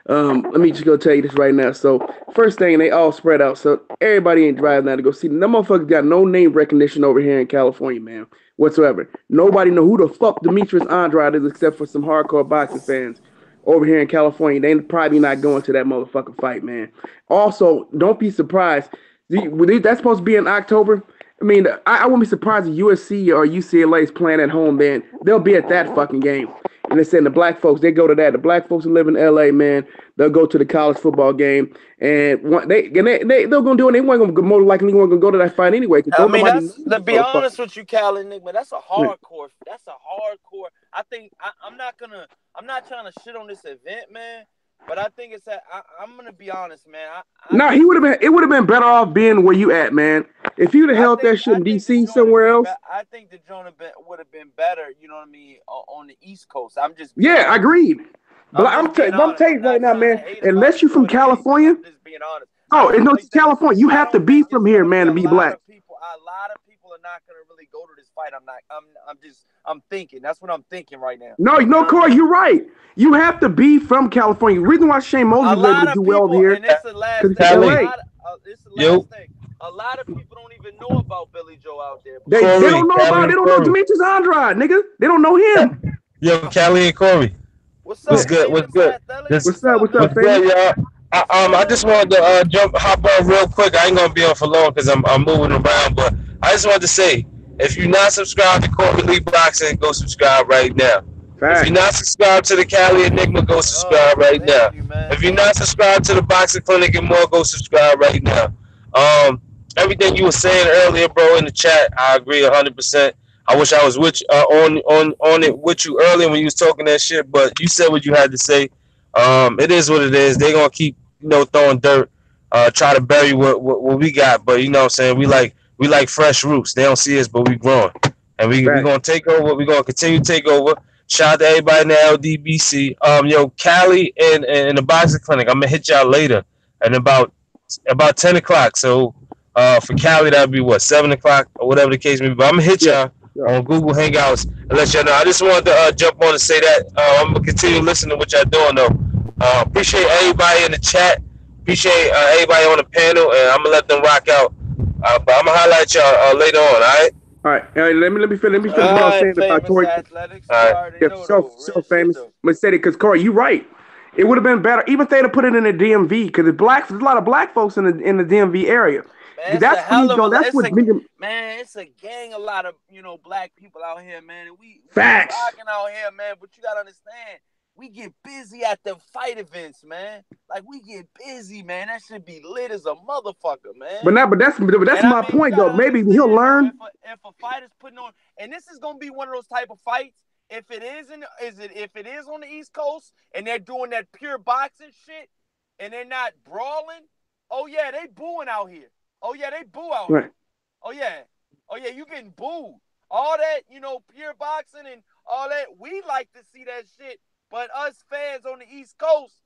S3: Let me just go tell you this right now. So, first thing, they all spread out. So, everybody ain't driving now to go see them. Them motherfuckers got no name recognition over here in California, man, whatsoever. Nobody know who the fuck Demetrius Andrade is except for some hardcore boxing fans over here in California. They probably not going to that motherfucking fight, man. Also, don't be surprised. That's supposed to be in October. I mean, I wouldn't be surprised if USC or UCLA is playing at home, man. They'll be at that fucking game. And they're saying the black folks, they go to that. The black folks who live in LA, man, they'll go to the college football game. And they're gonna do it. They weren't gonna more likely go to that fight anyway.
S2: I mean,
S3: Nobody
S2: that's to be honest with you, Cal and Nick, man. That's a hardcore. I think I'm not trying to shit on this event, man. But I think it's that I'm gonna be honest, man.
S3: No, he would have been. It would have been better off being where you at, man. If you'd have held that shit in DC somewhere else.
S2: I think the joint would have been better. You know what I mean? On the East Coast, I'm just
S3: I agreed. But I'm telling you right now, man. Unless you're from California,
S2: I'm just being honest.
S3: Oh, it's not California. You have to be from here, man, to be black.
S2: A lot of people are not gonna really go to this fight. I'm thinking. That's what I'm thinking right now.
S3: No, Corey, you're right. You have to be from California. The reason why Shane Moses is able to do well here.
S2: And it's the last thing. A lot of people don't even know about Billy Joe out there.
S3: They don't know Demetrius Andrade, nigga. They don't know him.
S4: Yo, Callie and Corey.
S2: What's up?
S4: What's good? What's good?
S3: What's up,
S4: y'all? I just wanted to hop on real quick. I ain't gonna be on for long because I'm moving around, but I just wanted to say, if you're not subscribed to Corey Lee Boxing, go subscribe right now. If you're not subscribed to the Cali Enigma, go subscribe right now. If you're not subscribed to the Boxing Clinic and more, go subscribe right now. Everything you were saying earlier, bro, in the chat, I agree 100%. I wish I was with you, on it with you earlier when you was talking that shit, but you said what you had to say. It is what it is. They're gonna keep, throwing dirt, try to bury what we got, but you know what I'm saying, we like fresh roots. They don't see us, but we growing. And we gonna take over, we're gonna continue to take over. Shout out to everybody in the LDBC. Cali and the Boxing Clinic, I'm gonna hit y'all later at about 10 o'clock. So for Cali, that'd be 7 o'clock or whatever the case may be. But I'm gonna hit y'all on Google Hangouts and let y'all know. I just wanted to jump on and say that. I'm gonna continue listening to what y'all doing though. Appreciate everybody in the chat. Appreciate everybody on the panel, and I'm gonna let them rock out. But I'm gonna highlight y'all later on. All right. Let me finish what I was saying about Corey. So famous. I'm gonna say it because Corey, you're right. It would have been better even if they'd have put it in the DMV because there's a lot of black folks in the DMV area.
S2: Man, it's a gang, a lot of black people out here, man. And we rocking out here, man. But you gotta understand, we get busy at the fight events, man. Like we get busy, man. That should be lit as a motherfucker, man. But that's my point, though. Maybe he'll learn. If a fighter's putting on, and this is gonna be one of those type of fights. If it is on the East Coast and they're doing that pure boxing shit and they're not brawling, oh yeah, they booing out here. Oh yeah, they boo out here. Oh yeah, you getting booed. All that, pure boxing and all that. We like to see that shit, but us fans on the East Coast,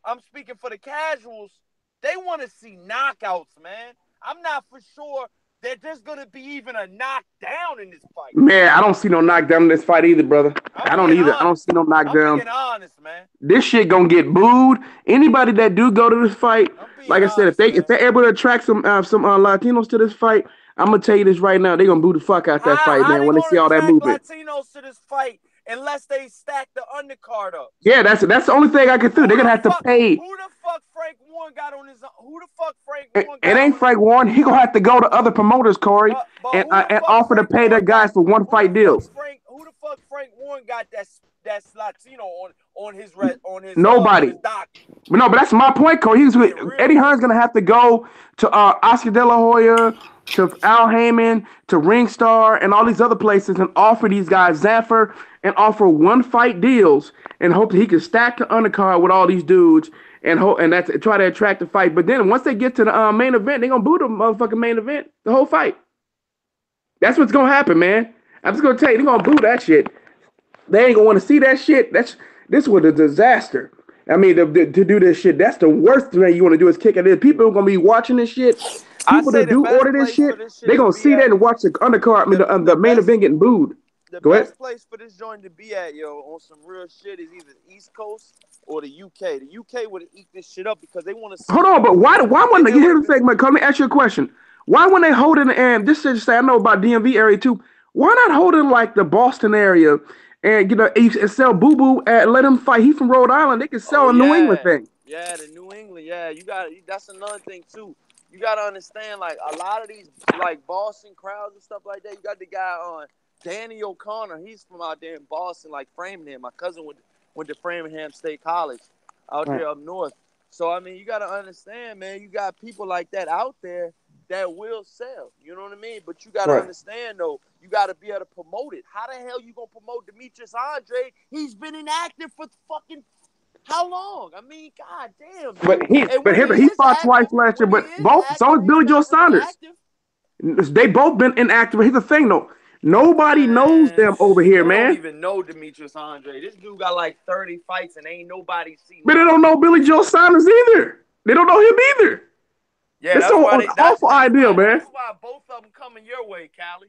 S2: I'm speaking for the casuals. They want to see knockouts, man. I'm not for sure that there's gonna be even a knockdown in this fight. Man, I don't see no knockdown in this fight either, brother. I don't either. I don't see no knockdown. I'm being honest, man. This shit gonna get booed. Anybody that do go to this fight, like I said, if they're able to attract some Latinos to this fight, I'm gonna tell you this right now, they're gonna boo the fuck out that fight, man. When they see all that movement. Latinos to this fight unless they stack the undercard up. Yeah, that's the only thing I can do. They're gonna have to pay. Who the fuck Frank Warren got on his? Who the fuck Frank Warren? It ain't Frank Warren. He gonna have to go to other promoters, Corey, and offer to pay their guys for one fight deals. Who the fuck Frank Warren got that's Latino on his nobody. But that's my point, Corey. Eddie Hearn's gonna have to go to Oscar De La Hoya, to Al Heyman, to Ringstar, and all these other places, and offer these guys Zaffer and offer one fight deals, and hope that he can stack the undercard with all these dudes, and that's try to attract the fight. But then once they get to the main event, they're gonna boo the motherfucking main event, the whole fight. That's what's gonna happen, man. I'm just gonna tell you, they're gonna boo that shit. They ain't gonna want to see that shit. This was a disaster. I mean, to do this shit, that's the worst thing you want to do is kick it in. People are gonna be watching this shit. People that do order this shit, they're gonna see that and watch the undercard. The main event getting booed. The best place for this joint to be at, on some real shit, is either the East Coast or the UK. The UK would eat this shit up because they want to see. Hold on, but why wouldn't they hear the segment? Let me ask you a question. Why wouldn't they hold it and this is say I know about DMV area too. Why not hold it like the Boston area and and sell Boo Boo and let him fight? He from Rhode Island. They can sell a New England thing. Yeah, the New England. Yeah, that's another thing too. You gotta understand, like a lot of these like Boston crowds and stuff like that. You got the guy on Danny O'Connor, he's from out there in Boston, like Framingham. My cousin went to Framingham State College out there up north. So, I mean, you got to understand, man, you got people like that out there that will sell. You know what I mean? But you got to understand, though, you got to be able to promote it. How the hell you going to promote Demetrius Andrade? He's been inactive for fucking how long? I mean, god damn.
S3: But he fought twice last year, but so is Billy Joe Saunders. They both been inactive. Here's the thing, though. Nobody knows them over here, man.
S2: They don't even know Demetrius Andrade. This dude got like 30 fights and ain't nobody seen him.
S3: But they don't know Billy Joe Saunders either. They don't know him either.
S2: Yeah,
S3: that's an awful idea, man.
S2: That's why both of them coming your way, Callie.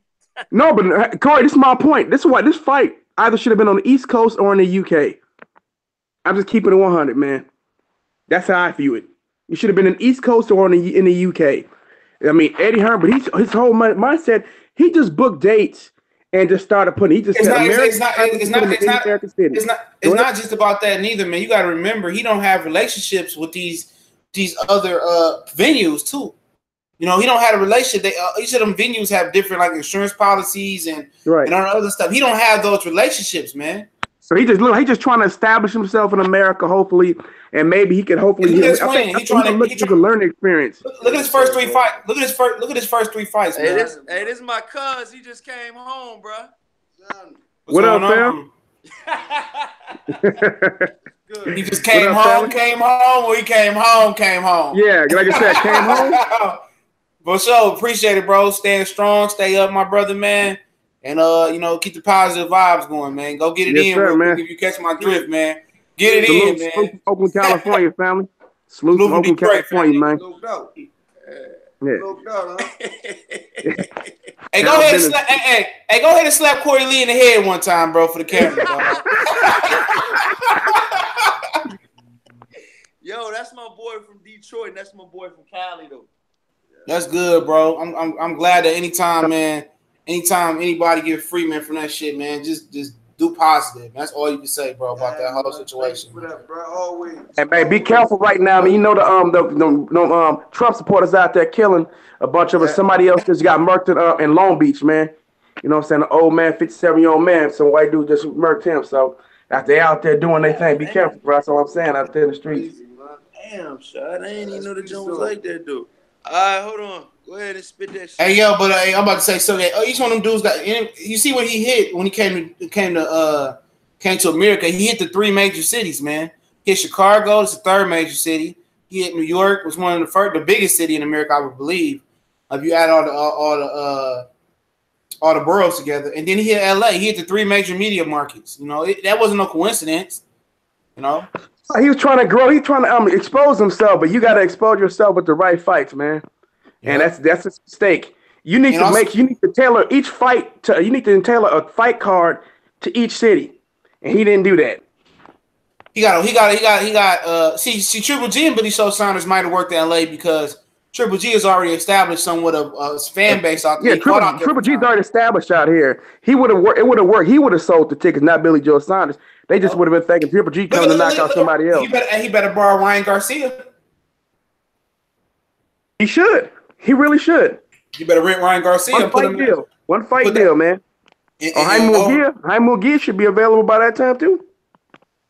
S3: No, but Corey, this is my point. This is why this fight either should have been on the East Coast or in the UK. I'm just keeping it 100, man. That's how I view it. You should have been in the East Coast or in the UK. I mean, Eddie Hearn, but his whole mindset, he just booked dates and just started putting. He just
S1: it's not just about that neither, man. You got to remember, he don't have relationships with these other venues too. You know, he don't have a relationship. Each of them venues have different like insurance policies and all other stuff. He don't have those relationships, man.
S3: So he just trying to establish himself in America, hopefully, and maybe he can hopefully.
S1: He's trying to look
S3: at the learning experience.
S1: Look at his first 3 fights. Look at his first 3 fights, man.
S2: This is my cuz. He just came home, bro.
S3: What up, fam?
S1: He just came home, or he came home.
S3: Yeah, like I said, came home.
S1: For sure, appreciate it, bro. Staying strong, stay up, my brother, man. And keep the positive vibes going, man. Go get it in,
S3: sir, man.
S1: If you catch my drift, man. Get it in, man.
S3: Salute from Oakland, California, family. Salute from Oakland, California, man.
S1: Yeah. Hey, go ahead and slap Corey Lee in the head one time, bro, for the camera, dog.
S2: Yo, that's my boy from Detroit, and that's my boy from Cali, though.
S1: That's good, bro. I'm glad that anytime anybody get free, man, from that shit, man, just do positive. That's all you can say, bro, about that whole situation.
S2: For that, bro. Always.
S3: And man, be careful right now. I mean, you know the Trump supporters out there killing a bunch of us. Somebody else just got murked in Long Beach, man. You know what I'm saying? An old man, 57-year-old man, some white dude just murked him. So they out there doing their thing. Be careful, bro. That's all I'm saying out there in the streets.
S2: Damn, shot. I ain't even know the joint was like that, dude. All right, hold on. Go ahead and spit that shit.
S1: Hey, yo, but I'm about to say so that each one of them dudes got. You see what he hit when he came to America? He hit the 3 major cities, man. He hit Chicago. It's the 3rd major city. He hit New York, was one of the biggest city in America, I would believe. If you add all the boroughs together, and then he hit LA. He hit the 3 major media markets. You know, that wasn't no coincidence. You know.
S3: He was trying to grow. He's trying to expose himself, but you got to expose yourself with the right fights, man. Yeah. And that's a mistake. You need to tailor each fight you need to tailor a fight card to each city, and he didn't do that.
S1: He got see Triple G and Billy Joe Saunders might have worked in LA because Triple G has already established somewhat of a fan base out there.
S3: Yeah, Triple G's already established out here. He would have worked. It would have worked. He would have sold the tickets, not Billy Joe Saunders. They just would have been thinking Triple G coming to knock out somebody else.
S1: He better borrow Ryan Garcia.
S3: He should. He really should.
S1: You better rent Ryan Garcia.
S3: One fight deal, man. Jaime Munguia should be available by that time too.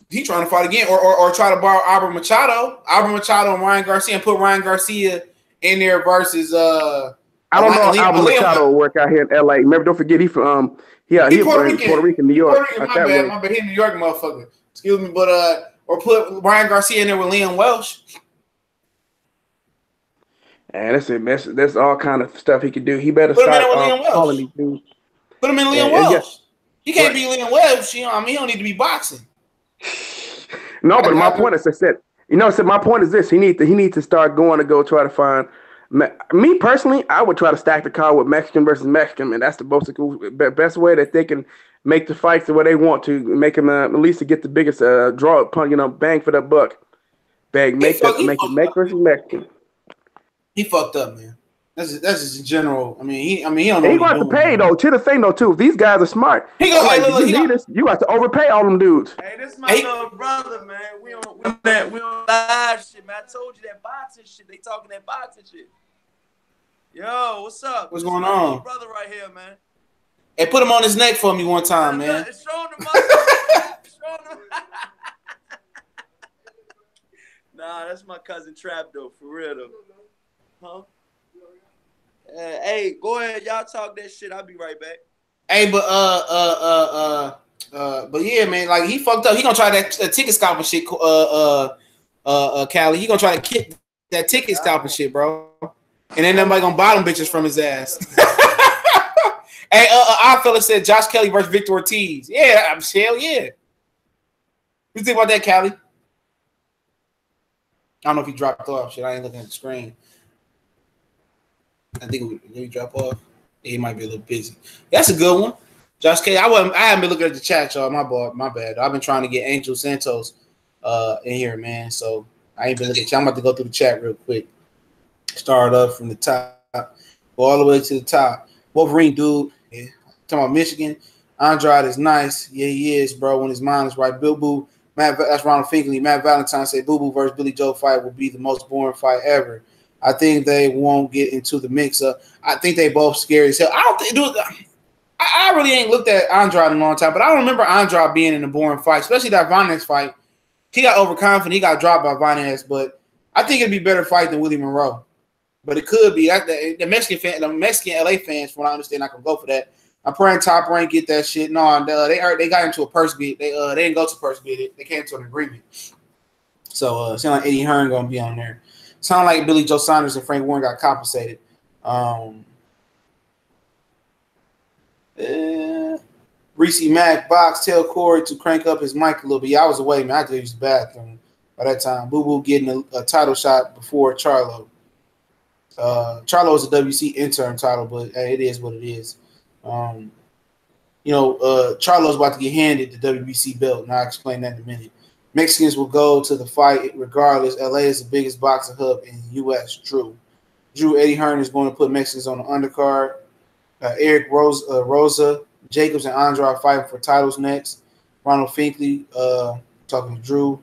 S1: He trying to fight again, or try to borrow Albert Machado and Ryan Garcia, and put Ryan Garcia in there versus. I
S3: don't know how Albert Machado will work out here in LA. Remember, don't forget he from Puerto Rican, New York.
S1: My bad, he New York motherfucker. Excuse me, but or put Ryan Garcia in there with Liam Welsh.
S3: And that's all kind of stuff he could do. He better start calling these dudes.
S1: Put him in Liam Welsh. Yeah. He can't be Liam Welsh. You know, I mean, he don't need to be boxing.
S3: No, but my point is, my point is this: he needs to start going to go try to find. Me personally, I would try to stack the card with Mexican versus Mexican, and that's the best way that they can make the fights the way they want to make them at least to get the biggest draw, bang for the buck. Make it versus Mexican.
S1: He fucked up, man. That's just in general. I mean, he don't know.
S3: He going to pay though. To the thing though, too. If these guys are smart, you got to overpay all them dudes.
S2: Hey, this is my little brother, man. We on live shit, man. I told you that boxing shit. They talking that boxing shit. Yo, what's up?
S1: What's going on?
S2: Brother right here, man.
S1: Hey, put him on his neck for me one time, man.
S2: Show him the muscle. Nah, that's my cousin Trap though, for real though. Huh? Hey, go ahead, y'all talk that shit. I'll be right back.
S1: Hey, but yeah, man, like he fucked up. He gonna try that ticket scalping shit. Cali, he gonna try to kick that ticket scalping shit, bro. And then nobody gonna buy them bitches from his ass. Hey, our fella said Josh Kelly versus Victor Ortiz. Yeah, I'm hell yeah. What you think about that, Cali? I don't know if he dropped off. Shit, I ain't looking at the screen. I think he drop off. Yeah, he might be a little busy. That's a good one. Josh Kelly. I haven't been looking at the chat, y'all. My bad. I've been trying to get Angel Santos in here, man. So I ain't been looking at the chat. I'm about to go through the chat real quick. Start up from the top. Go all the way to the top. Wolverine dude. Yeah. Talking about Michigan. Andrade is nice. Yeah, he is, bro. When his mind is right. Bill Boo. That's Ronald Finkley. Matt Valentine said Boo Boo versus Billy Joe fight will be the most boring fight ever. I think they won't get into the mix-up. I think they both scary as hell. I don't think, dude. I really ain't looked at Andrade in a long time, but I don't remember Andrade being in a boring fight, especially that Vanez fight. He got overconfident. He got dropped by Vanez, but I think it'd be a better fight than Willie Monroe. But it could be. The Mexican LA fans, from what I understand, I can go for that. I'm praying Top Rank get that shit. No, they got into a purse bid. They didn't go to purse bid. They came to an agreement. So sound like Eddie Hearn gonna be on there. Sound like Billy Joe Saunders and Frank Warren got compensated. Reese Mack box tell Corey to crank up his mic a little bit. Yeah, I was away, man. I had to use the bathroom by that time. Boo Boo getting a title shot before Charlo. Charlo is a WC intern title, but hey, it is what it is. Charlo's about to get handed the WBC belt, and I'll explain that in a minute. Mexicans will go to the fight regardless. LA is the biggest boxing hub in the U.S. Drew Eddie Hearn is going to put Mexicans on the undercard. Eric Rosa, Jacobs, and Andrade fighting for titles next. Ronald Finkley talking to Drew.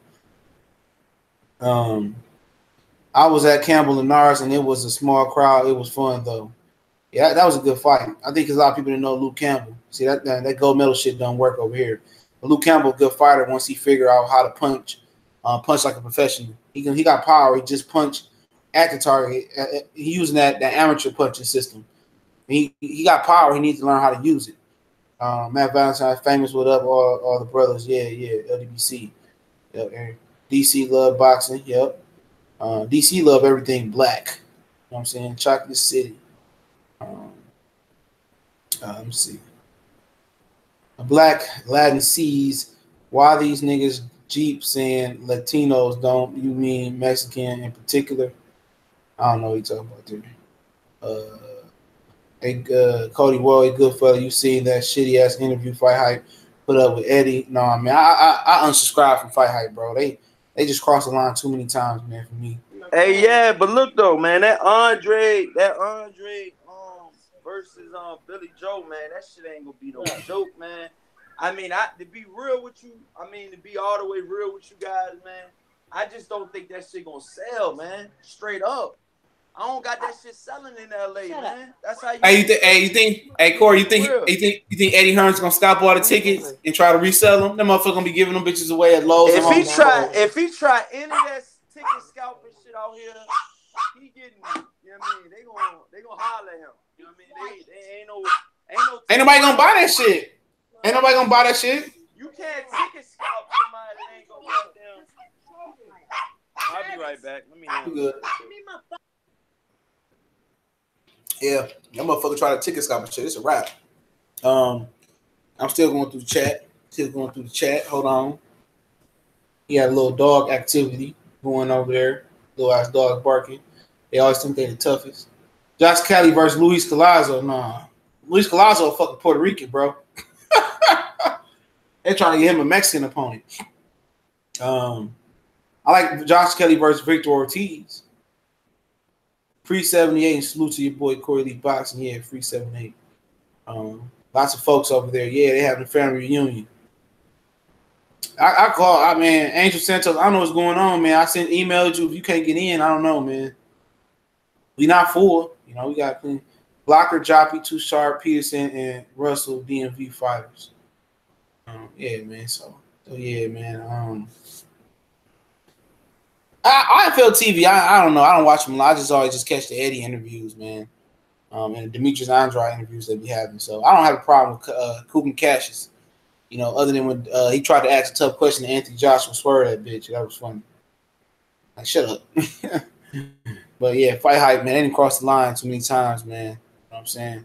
S1: I was at Campbell Linares, and it was a small crowd. It was fun, though. Yeah, that was a good fight. I think a lot of people didn't know Luke Campbell. See, that gold medal shit don't work over here. But Luke Campbell, a good fighter, once he figured out how to punch like a professional. He got power. He just punched at the target. He using that amateur punching system. He got power. He needs to learn how to use it. Matt Valentine, famous with up all the brothers. Yeah, LDBC. Yep, DC love boxing. Yep. DC love everything black. You know what I'm saying? Chocolate City. Let me see. A black Latin sees why these niggas Jeep saying Latinos don't you mean Mexican in particular? I don't know what you talking about there. Cody Roy, good fella. You seen that shitty ass interview Fight Hype put up with Eddie? No, man, I unsubscribed from Fight Hype, bro. They just crossed the line too many times, man, for me.
S2: Hey, yeah, but look though, man, that Andre versus Billy Joe, man, that shit ain't gonna be no joke, man. I mean, to be real with you, to be all the way real with you guys, man, I just don't think that shit gonna sell, man. Straight up. I don't got that shit selling in LA, man. That's how you.
S1: Corey, you think Eddie Hearn's gonna stop all the tickets and try to resell them? That motherfucker gonna be giving them bitches away at Lowe's.
S2: If he try any of that ticket scalping shit out here, he getting, you know what I mean? They gonna holler at him. You know what I mean? They
S1: ain't nobody gonna buy that shit. Ain't nobody gonna buy that shit.
S2: You can't ticket scalp somebody that ain't gonna let them. I'll be right back. Let me know.
S1: Good. Yeah, that motherfucker try to ticket scalp and shit. It's a wrap. I'm still going through the chat. Hold on. He had a little dog activity going over there. Little ass dog barking. They always think they're the toughest. Josh Kelly versus Luis Collazo. Nah. Luis Collazo a fucking Puerto Rican, bro. They're trying to get him a Mexican opponent. I like Josh Kelly versus Victor Ortiz. Free 78 and salute to your boy Corey Lee Boxing. Yeah, free 78. Lots of folks over there. Yeah, they having a family reunion. I call, man, Angel Santos. I don't know what's going on, man. I sent emailed you. If you can't get in, I don't know, man. We not full. You know, we got plenty. Blocker, Joppy, Too Sharp, Peterson, and Russell DMV fighters. Yeah, man. So yeah, man. IFL TV. I don't know. I don't watch them a lot. I just always just catch the Eddie interviews, man. And the Demetrius Andrade interviews they be having. So I don't have a problem with Coogan Cassius. You know, other than when he tried to ask a tough question to Anthony Joshua, swear that bitch. That was funny. Like, shut up. But yeah, fight hype, man. They didn't cross the line too many times, man. You know what I'm saying?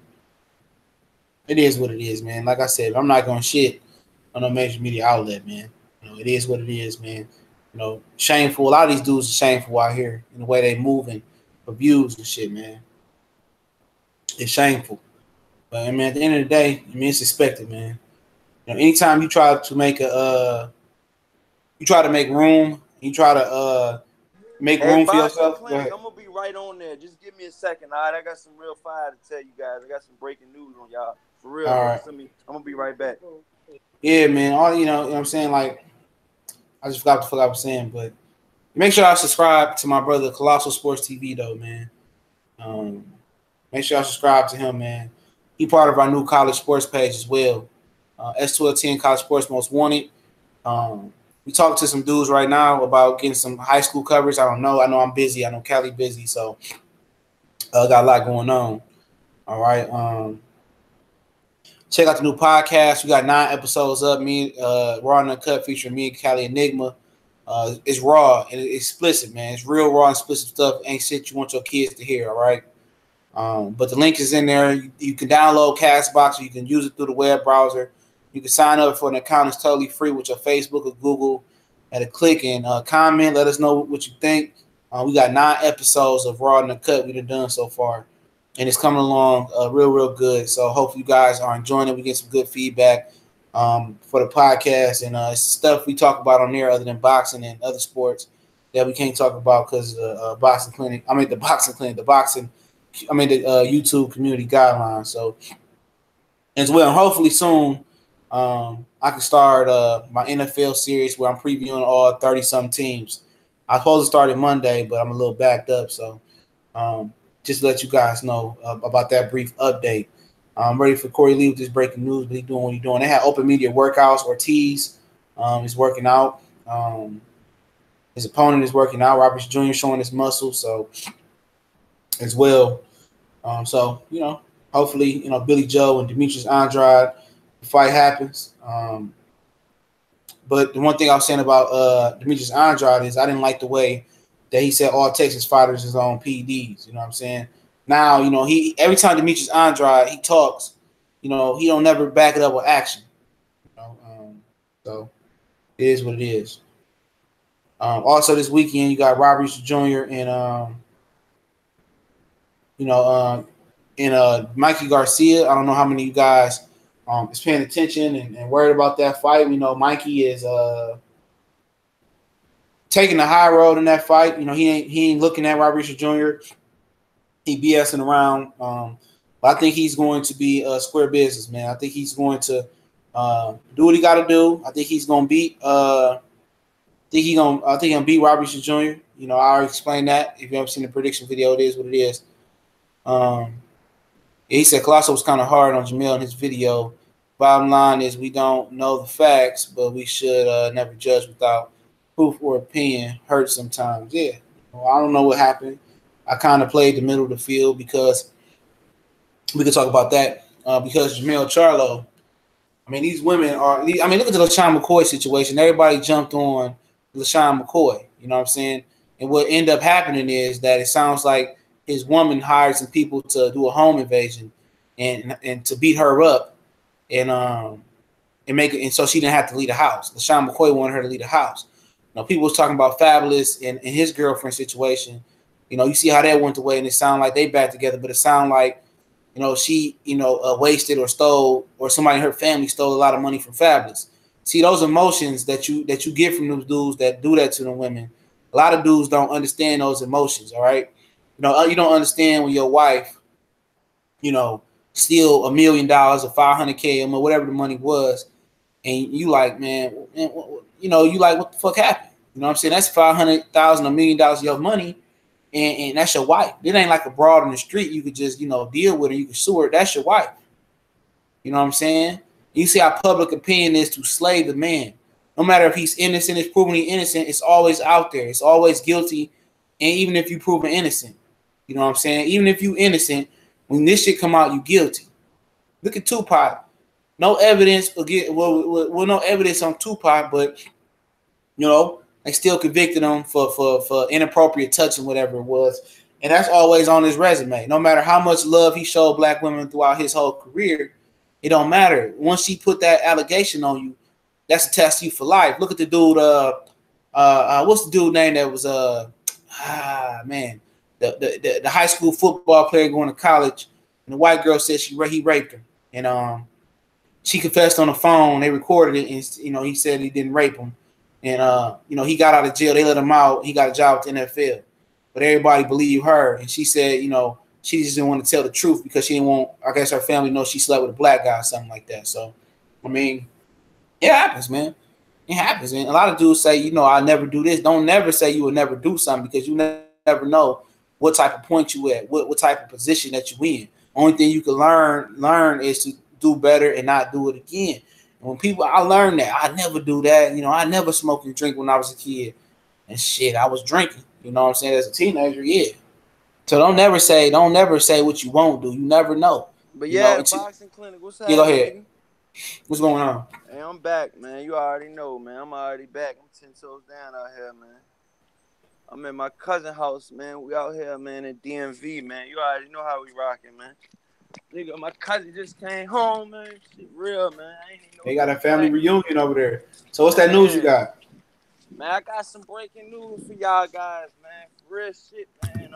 S1: It is what it is, man. Like I said, I'm not gonna shit on no major media outlet, man. You know, it is what it is, man. You know, shameful. A lot of these dudes are shameful out here in the way they moving for views and shit, man. It's shameful. But I mean, at the end of the day, I mean, it's expected, man. You know, anytime you try to make room, you try to make room for yourself.
S2: Clinic, I'm gonna be right on there. Just give me a second, all right? I got some real fire to tell you guys. I got some breaking news on y'all. For real.
S1: All right.
S2: I'm gonna be right back.
S1: Yeah, man. All you know what I'm saying? Like, I just forgot what the fuck I was saying, but make sure I subscribe to my brother Colossal Sports TV though, man. Make sure I subscribe to him, man. He part of our new college sports page as well. S1210 College Sports Most Wanted. We talked to some dudes right now about getting some high school coverage. I don't know. I know I'm busy. I know Cali busy, so got a lot going on. All right. Check out the new podcast. We got 9 episodes up. Me, Raw and Uncut, featuring me and Cali Enigma. It's raw and it's explicit, man. It's real raw and explicit stuff. Ain't shit you want your kids to hear. All right. But the link is in there. You can download Castbox, or you can use it through the web browser. You can sign up for an account. It's totally free with your Facebook or Google. At a click and comment. Let us know what you think. We got 9 episodes of Raw and the Cut we've done so far. And it's coming along real good. So hopefully you guys are enjoying it. We get some good feedback for the podcast. And it's stuff we talk about on there other than boxing and other sports that we can't talk about because of the YouTube community guidelines. So as well, hopefully soon I can start my NFL series where I'm previewing all 30-some teams. I was supposed to start it Monday, but I'm a little backed up. So just to let you guys know about that brief update. I'm ready for Corey Lee with this breaking news, but he's doing what he's doing. They had open media workouts. Ortiz is working out. His opponent is working out. Roberts Jr. showing his muscle, so as well. So, you know, hopefully, you know, Billy Joe and Demetrius Andrade, the fight happens. But the one thing I was saying about Demetrius Andrade is I didn't like the way that he said all Texas fighters is on PDs. You know what I'm saying? Now, you know, every time Demetrius Andrade he talks, you know, he don't never back it up with action. You know, so it is what it is. Also this weekend you got Roberts Jr. and Mikey Garcia. I don't know how many of you guys is paying attention and worried about that fight. You know, Mikey is taking the high road in that fight. You know, he ain't looking at Roberts Jr. He BSing around. But I think he's going to be a square business, man. I think he's going to do what he got to do. I think he's going to beat. I think he's gonna beat Roberts Jr. You know, I already explained that. If you haven't seen the prediction video, it is what it is. He said Colosso was kind of hard on Jamil in his video. Bottom line is we don't know the facts, but we should never judge without proof or opinion. Hurts sometimes. Yeah, well, I don't know what happened. I kind of played the middle of the field because we could talk about that because Jamil Charlo. I mean, these women are. I mean, look at the LaShawn McCoy situation. Everybody jumped on LaShawn McCoy. You know what I'm saying? And what ended up happening is that it sounds like his woman hired some people to do a home invasion and to beat her up and make it, and so she didn't have to leave the house. LaShawn McCoy wanted her to leave the house. You know, people was talking about Fabulous and his girlfriend situation. You know, you see how that went away, and it sounded like they back together, but it sounded like, you know, she, you know, wasted or stole, or somebody in her family stole a lot of money from Fabulous. See, those emotions that you get from those dudes that do that to the women, a lot of dudes don't understand those emotions, all right? You know, you don't understand when your wife, you know, steal $1 million or $500K or whatever the money was, and you like, man, you know, you like, what the fuck happened? You know what I'm saying? That's $500,000, $1 million of your money, and that's your wife. It ain't like a broad in the street you could just, deal with her, you can sue her. That's your wife. You know what I'm saying? You see how public opinion is to slay the man. No matter if he's innocent, it's proven he's innocent, it's always out there. It's always guilty. And even if you proven innocent, you know what I'm saying? Even if you innocent, when this shit come out, you guilty. Look at Tupac. No evidence no evidence on Tupac, but they still convicted him for inappropriate touching, whatever it was. And that's always on his resume. No matter how much love he showed black women throughout his whole career, it don't matter. Once she put that allegation on you, that's a test you for life. Look at the dude, what's the dude name that was the high school football player going to college, and the white girl said he raped her. And she confessed on the phone, they recorded it, and he said he didn't rape him. And he got out of jail, they let him out, he got a job with the NFL. But everybody believed her, and she said, she just didn't want to tell the truth because she didn't want, I guess, her family knows she slept with a black guy or something like that. So, I mean, it happens, man. It happens, man. A lot of dudes say, I'll never do this. Don't never say you will never do something because you never know what type of point you at, what type of position that you in. Only thing you can learn is to do better and not do it again. And when I learned that, I never do that. I never smoked and drink when I was a kid. And shit, I was drinking. You know what I'm saying? As a teenager, yeah. So don't never say what you won't do. You never know.
S2: But yeah, the boxing clinic. What's happening?
S1: Yeah, go ahead. What's going on?
S2: Hey, I'm back, man. You already know, man. I'm already back. I'm 10 toes down out here, man. I'm in my cousin's house, man. We out here, man, in DMV, man. You already know how we rocking, man. Nigga, my cousin just came home, man. Shit real, man. I ain't even know
S1: they got a family reunion over there. So what's that news you got?
S2: Man, I got some breaking news for y'all guys, man. Real shit, man.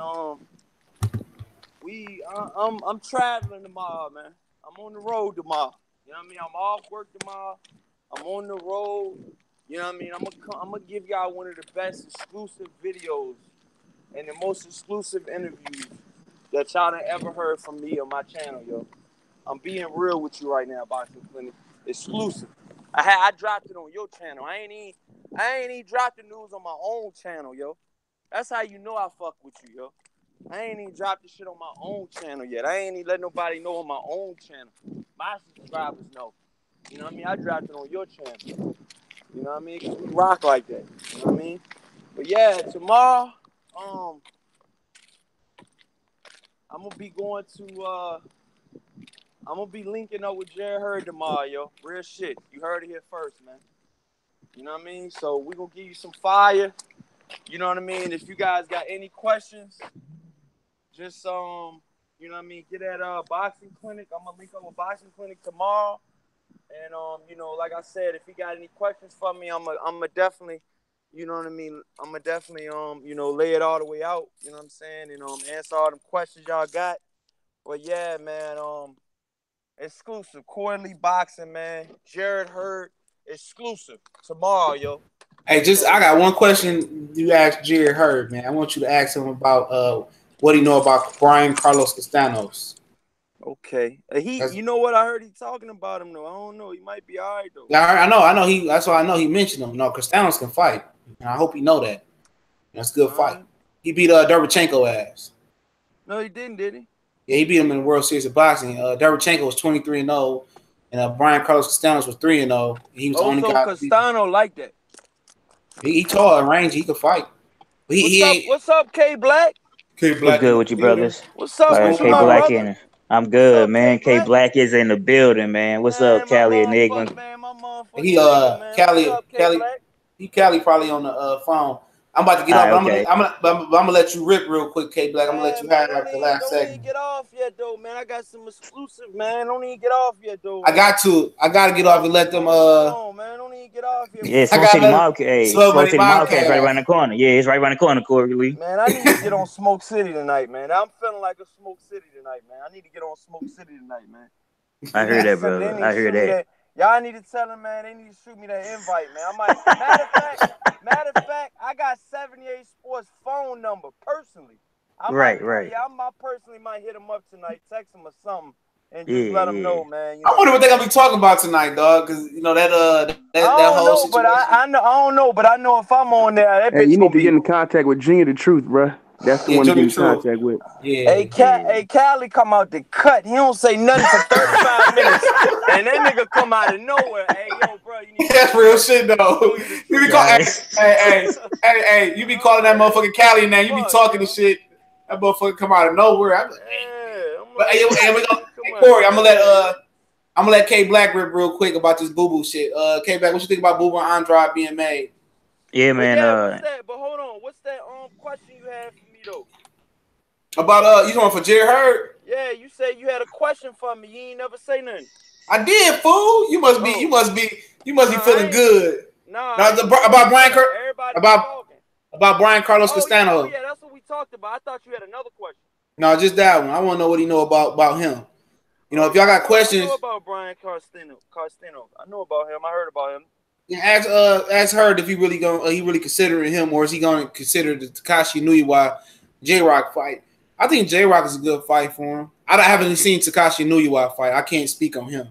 S2: I'm traveling tomorrow, man. I'm on the road tomorrow. You know what I mean? I'm off work tomorrow. I'm on the road. You know what I mean? I'm gonna give y'all one of the best exclusive videos and the most exclusive interviews that y'all done ever heard from me on my channel, yo. I'm being real with you right now, Boxing Clinic. Exclusive. I dropped it on your channel. I ain't even dropped the news on my own channel, yo. That's how you know I fuck with you, yo. I ain't even dropped the shit on my own channel yet. I ain't even let nobody know on my own channel. My subscribers know. You know what I mean? I dropped it on your channel. You know what I mean? 'Cause we rock like that. You know what I mean? But yeah, tomorrow, I'm gonna be going to I'm gonna be linking up with Jared Hurd tomorrow, yo. Real shit. You heard it here first, man. You know what I mean? So we gonna give you some fire. You know what I mean? If you guys got any questions, just you know what I mean, get at Boxing Clinic. I'm gonna link up with Boxing Clinic tomorrow. And like I said, if you got any questions for me, I'm a definitely, you know what I mean, I'm gonna definitely lay it all the way out, you know what I'm saying, and answer all them questions y'all got. But yeah, man, exclusive quarterly boxing, man. Jared Hurd exclusive tomorrow, yo.
S1: Hey, I got one question you asked Jared Hurd, man. I want you to ask him about what he know about Brian Carlos Castanos.
S2: Okay, you know what I heard he talking about him though. I don't know. He might be all right though.
S1: Yeah, I know. That's why I know he mentioned him. No, Castanos can fight, and I hope he know that. That's a good fight. He beat Derevchenko ass.
S2: No, he didn't, did he?
S1: Yeah, he beat him in the World Series of Boxing. Derevchenko was 23-0, and Brian Carlos Castanos was 3-0. He was the only guy.
S2: Castano like that.
S1: He tall and rangy. He could fight.
S2: What's up, K Black?
S1: K Black.
S5: What's good with you, brothers?
S2: What's up with you,
S5: K
S2: my
S5: Black
S2: brother?
S5: I'm good,
S2: up,
S5: man. K Black is in the building, man. What's up, Cali Enigma?
S1: Cali probably on the phone. I'm about to get off.
S5: Okay.
S1: I'm gonna let you rip real quick, K Black. I'm gonna let you have like the last segment.
S2: Don't even get off yet, though, man. I got some exclusive, man. Don't even get off yet, though.
S1: I gotta get off and let them.
S2: No, man. Don't even get off yet.
S5: Yeah, Smoke City Mobcats right around the corner. Yeah, it's right around the corner, Corey.
S2: Man, I need to get on Smoke City tonight, man. I'm feeling like a Smoke City tonight, man. I need to get on Smoke City tonight, man.
S5: I heard that, brother. I heard that.
S2: Y'all need to tell them, man. They need to shoot me that invite, man. I might. Matter of fact, I got 78 Sports phone number personally.
S5: Right.
S2: Yeah, I personally might hit them up tonight, text them or something, and just let them know, man.
S1: I wonder what they're gonna be talking about tonight, dog. Because that whole situation.
S2: I don't know, but I know if I'm on there,
S3: you need to get in contact with Junior the Truth, bro. That's the one to get in contact with.
S1: Yeah.
S2: Hey, Cali come out the cut. He don't say nothing for 35 minutes, and that nigga come out of nowhere. Hey, yo, bro, you need
S1: that's real shit though. You be calling, hey, you be calling that motherfucking Cali now. You be talking to shit. That motherfucker come out of nowhere. I'm like, but hey, Corey, I'm gonna let K Black rip real quick about this boo boo shit. K Black, what you think about boo boo and Andrade being made?
S5: Yeah, man.
S2: What's that? But hold on, what's that question you had for me though?
S1: About you going for Jerry Hurd?
S2: Yeah, you said you had a question for me. You ain't never say nothing.
S1: I did, fool. You must be feeling good. About Brian Carlos Castano.
S2: Yeah, that's what we talked about. I thought you had another question.
S1: No, just that one. I want to know what he know about him. You know, if y'all got questions.
S2: I know about Brian Carsteno. I know about him. I heard about him.
S1: Yeah, ask Hurd if he really considering him, or is he going to consider the Tekashi Inouye J-Rock fight? I think J-Rock is a good fight for him. I haven't seen Tekashi Inouye fight. I can't speak on him.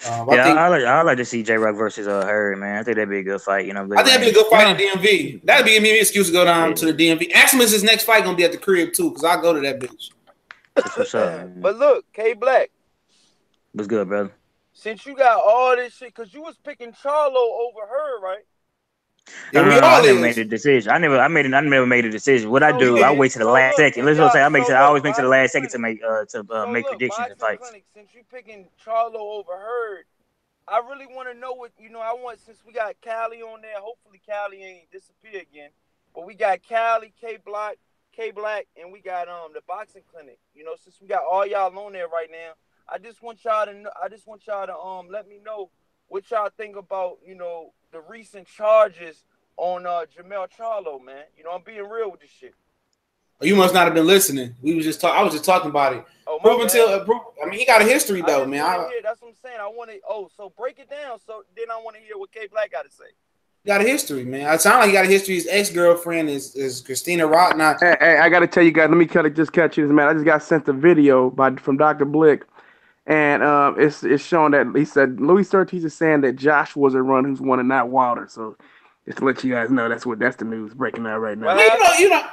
S5: I like to see J-Rock versus Hurd, man. I think that'd be a good fight. You know,
S1: I think that'd be a good fight in DMV. That'd be an excuse to go down to the DMV. Ask him, is his next fight gonna be at the crib too? Because I'll go to that bitch.
S5: That's what's up, man.
S2: But look, K Black.
S5: What's good, brother?
S2: Since you got all this shit, because you was picking Charlo over her, right?
S5: Yeah, I never made a decision. I never made a decision. What I do, I wait to the last second. Let's just say I always make to the last second to make predictions and fights.
S2: Clinic, since you picking Charlo over Hurd, I really want to know what since we got Cali on there. Hopefully Cali ain't disappear again. But we got Cali, K Black, and we got the boxing clinic. You know, since we got all y'all on there right now, I just want y'all to let me know what y'all think about, you know, the recent charges on Jamel Charlo, man. You know, I'm being real with this shit.
S1: Oh, you must not have been listening. I was just talking about it. I mean, he got a history though, man.
S2: That's what I'm saying. I want to. So break it down. So then I want to hear what K Black got to say.
S1: He got a history, man. It sounds like he got a history. His ex-girlfriend is Christina Rock.
S3: Hey, I got to tell you guys. Let me just catch you this, man. I just got sent a video from Dr. Blick. And it's showing that he said Luis Ortiz is saying that Josh was a run who's won and not Wilder. So just to let you guys know, that's the news breaking out right now.
S1: You know that.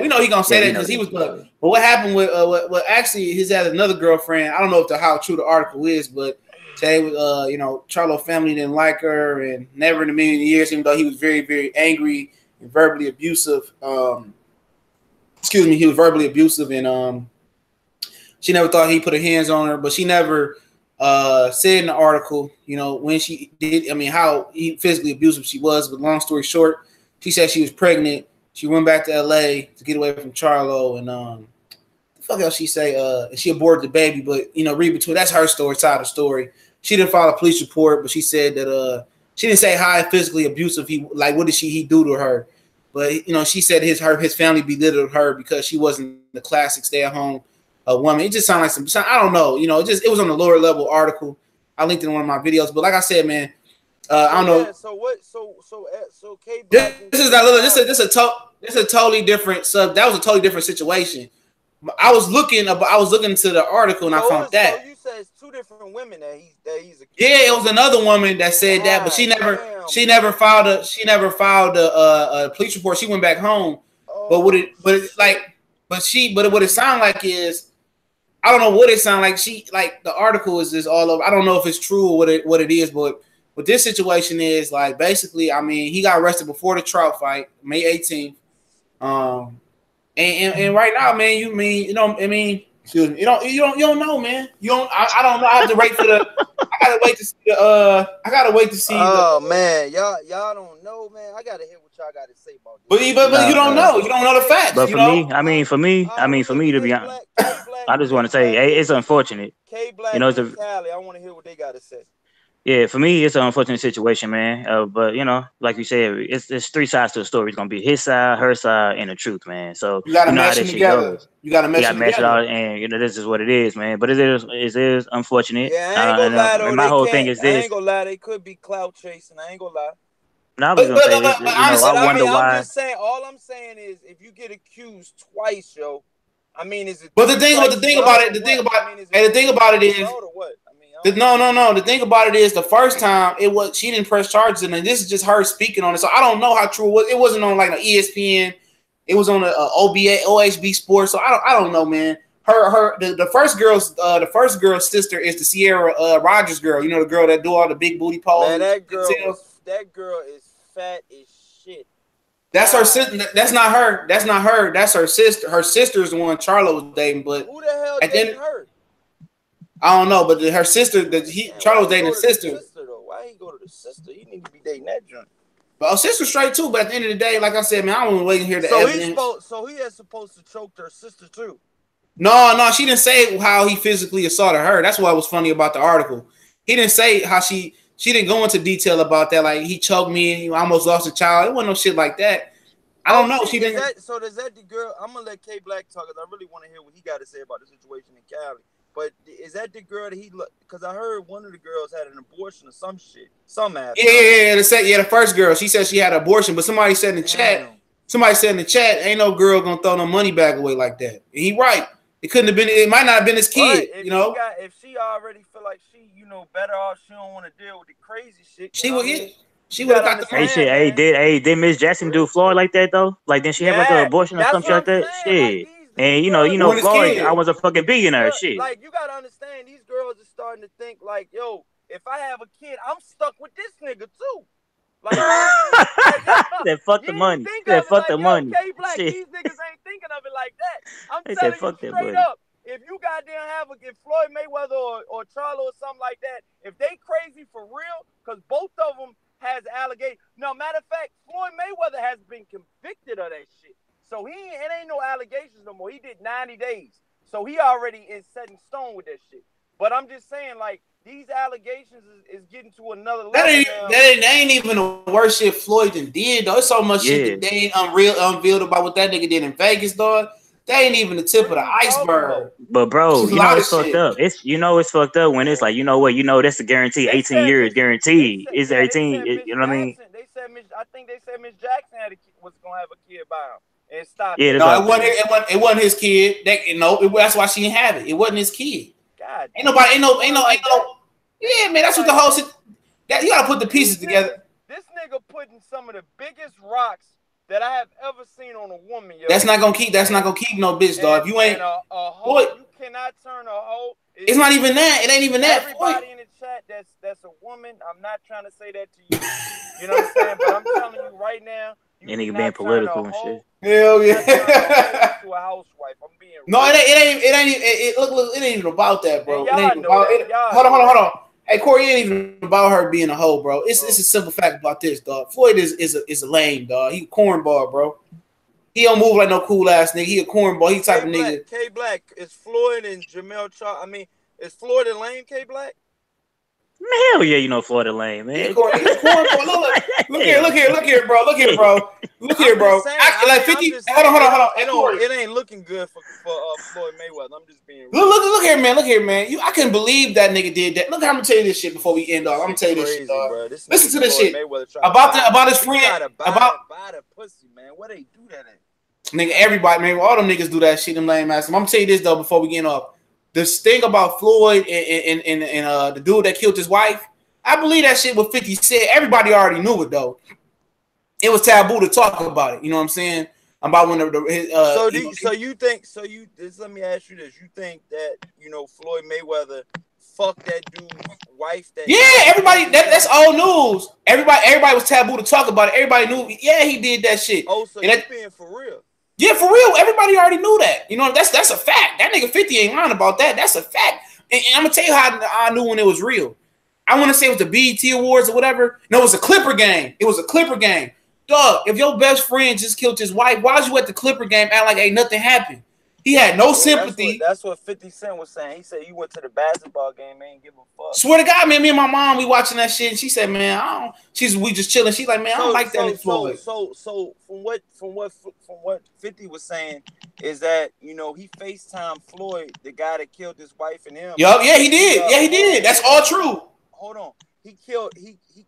S1: We know he gonna say that because he was. But what happened with what actually he's had another girlfriend. I don't know how true the article is, but say Charlo family didn't like her and never in a million years, even though he was very, very angry and verbally abusive. He was verbally abusive and she never thought he put her hands on her, but she never said in the article, when she did, how physically abusive she was. But long story short, she said she was pregnant. She went back to LA to get away from Charlo. And the fuck else she say? She aborted the baby, but, read between. That's her story, side of the story. She didn't file a police report, but she said that she didn't say how physically abusive what did he do to her. But, she said his family belittled her because she wasn't the classic stay-at-home woman. It just sounded like some. I don't know. It was on the lower level article. I linked it in one of my videos. But like I said, man, I don't know.
S2: So what? So K.
S1: This is a totally different sub. That was a totally different situation. I was looking into the article and I found that.
S2: So you said it's two different women that he's accused.
S1: Yeah, it was another woman that said that, but she never filed a police report. She went back home. But what it sounded like is. I don't know what it sounds like. The article is just all over. I don't know if it's true or what it is, but what this situation is basically, he got arrested before the Trout fight, May 18th. And right now, man, excuse me, you don't know, man. I don't know. I have to wait for I gotta wait to see.
S2: Oh man, y'all don't know, man. I gotta hear what y'all got to say about this.
S1: But you don't know. You don't know the facts.
S5: But for me, to be honest, I just want to say, it's unfortunate.
S2: K Black and Cali, I want to hear what they got to say.
S5: Yeah, for me, it's an unfortunate situation, man. But like you said, it's three sides to the story. It's gonna be his side, her side, and the truth, man. So
S1: you gotta mesh it together. You gotta mesh it
S5: all, and this is what it is, man. But it is unfortunate.
S2: Yeah, I ain't gonna lie though.
S5: My whole thing is this.
S2: I ain't gonna lie. They could be clout chasing. I ain't gonna lie.
S5: No, I was gonna say this. I wonder why.
S2: I'm just saying. All I'm saying is, if you get accused twice, yo, is it?
S1: But the thing about it is. No. The thing about it is, the first time she didn't press charges, and this is just her speaking on it. So I don't know how true it was. It wasn't on like an ESPN It was on OBA, OHB Sports. So I don't know, man. The first girl's sister is the Sierra Rogers girl. You know, the girl that do all the big booty poses.
S2: Man, that girl is fat as shit.
S1: That's her sister. That's not her. That's not her. That's her sister. Her sister is the one Charlo was dating. But
S2: who the hell dated her?
S1: I don't know. But her sister, Charlo was dating his sister.
S2: Why he go to the sister? He need to be dating that joint.
S1: But her sister straight too. But at the end of the day, like I said, man, I don't want to wait and hear the evidence.
S2: So he is supposed to choke her sister too.
S1: No, she didn't say how he physically assaulted her. That's what was funny about the article. He didn't say how she didn't go into detail about that. Like he choked me and I almost lost a child. It wasn't no shit like that. I don't know. She didn't.
S2: So does that the girl? I'm gonna let K Black talk because I really want to hear what he got to say about the situation in Cali. But is that the girl that he looked? Because I heard one of the girls had an abortion or some shit.
S1: Yeah. The first girl. She said she had an abortion, but somebody said in the chat. Somebody said in the chat, ain't no girl gonna throw no money bag away like that. And he right. It couldn't have been. It might not have been his kid.
S2: If
S1: you know.
S2: If she already feel like she, better off, she don't want to deal with the crazy shit.
S1: She would. She would have got the
S5: hey shit. Did Miss Jackson do Floyd like that though? Like then she have like an abortion or something like that? Shit. And you know, Floyd, I was a fucking billionaire. Shit.
S2: Like you gotta understand, these girls are starting to think like, yo, if I have a kid, I'm stuck with this nigga too. Like,
S5: that fuck the money. That fuck the money.
S2: K-Black, these niggas ain't thinking of it like that. I'm telling you straight up. If you goddamn if Floyd Mayweather or Charlo or something like that, if they crazy for real, because both of them has allegations. No, matter of fact, Floyd Mayweather has been convicted of that shit. So it ain't no allegations no more. He did 90 days. So he already is set in stone with that shit. But I'm just saying, like, these allegations is getting to another level.
S1: That ain't even the worst shit Floyd did, though. It's so much shit that they ain't unveiled about what that nigga did in Vegas, dog. That ain't even the tip of the iceberg.
S5: But bro, it's fucked up. It's fucked up when it's like, you know what, that's a guarantee, 18 years guaranteed. It's 18, you know what I mean?
S2: I think they said Miss Jackson was gonna have a kid by him and stop.
S5: Yeah,
S1: no, it wasn't his kid. That's why she didn't have it. It wasn't his kid.
S2: God,
S1: ain't no. Yeah, man, that's what the whole shit. You gotta put the pieces together.
S2: This nigga putting some of the biggest rocks that I have ever seen on a woman. Yo.
S1: That's not gonna keep no bitch, dog. If you ain't
S2: a hoe, you cannot turn a hoe.
S1: It's not even that. It ain't even that.
S2: Everybody in the chat that's a woman. I'm not trying to say that to you. You know what I'm saying? But I'm telling you right now. You
S5: nigga being political and shit.
S1: Hell yeah.
S2: To a housewife. I'm being.
S1: No, it ain't even about that, bro. Hold on. Hey, Corey, it ain't even about her being a hoe, bro. It's a simple fact about this, dog. Floyd is a lame, dog. He a cornball, bro. He don't move like no cool ass nigga. He a cornball. He type of nigga.
S2: K Black is Floyd and Jamel Charles. I mean, is Floyd a lame, K Black?
S5: Hell yeah, Floyd a lame, man.
S1: Look here, bro. Look here, bro. Like 50. Hold on.
S2: It ain't looking good for Floyd Mayweather. I'm just being.
S1: Look here, man. I couldn't believe that nigga did that. Look, I'm gonna tell you this shit before we end off. I'm gonna tell you this shit, dog. Listen to this shit about his friend. About
S2: the pussy, man. What they do that at?
S1: Nigga, everybody, man. All them niggas do that shit. Them lame ass. I'm gonna tell you this though before we get off. This thing about Floyd and the dude that killed his wife, I believe that shit what 50 said. Everybody already knew it though. It was taboo to talk about it. You know what I'm saying? About when let me ask you this. You think that Floyd Mayweather fucked that dude's wife? Everybody that's old news. Everybody was taboo to talk about it. Everybody knew. Yeah, he did that shit.
S2: Oh, so you being for real?
S1: Yeah, for real. Everybody already knew that. That's a fact. That nigga 50 ain't lying about that. That's a fact. And I'm gonna tell you how I knew when it was real. I want to say it was the BET Awards or whatever. No, it was a Clipper game. Dog, if your best friend just killed his wife, why was you at the Clipper game acting like ain't nothing happened? He had no sympathy.
S2: That's what 50 Cent was saying. He said you went to the basketball game, man, give a fuck.
S1: Swear to God, man, me and my mom, we watching that shit, and she said, man, we just chilling. She's like, man, I don't like that Floyd.
S2: So from what 50 was saying is that he FaceTime Floyd, the guy that killed his wife and him.
S1: Yeah, he did. He did. That's all true.
S2: Hold on. He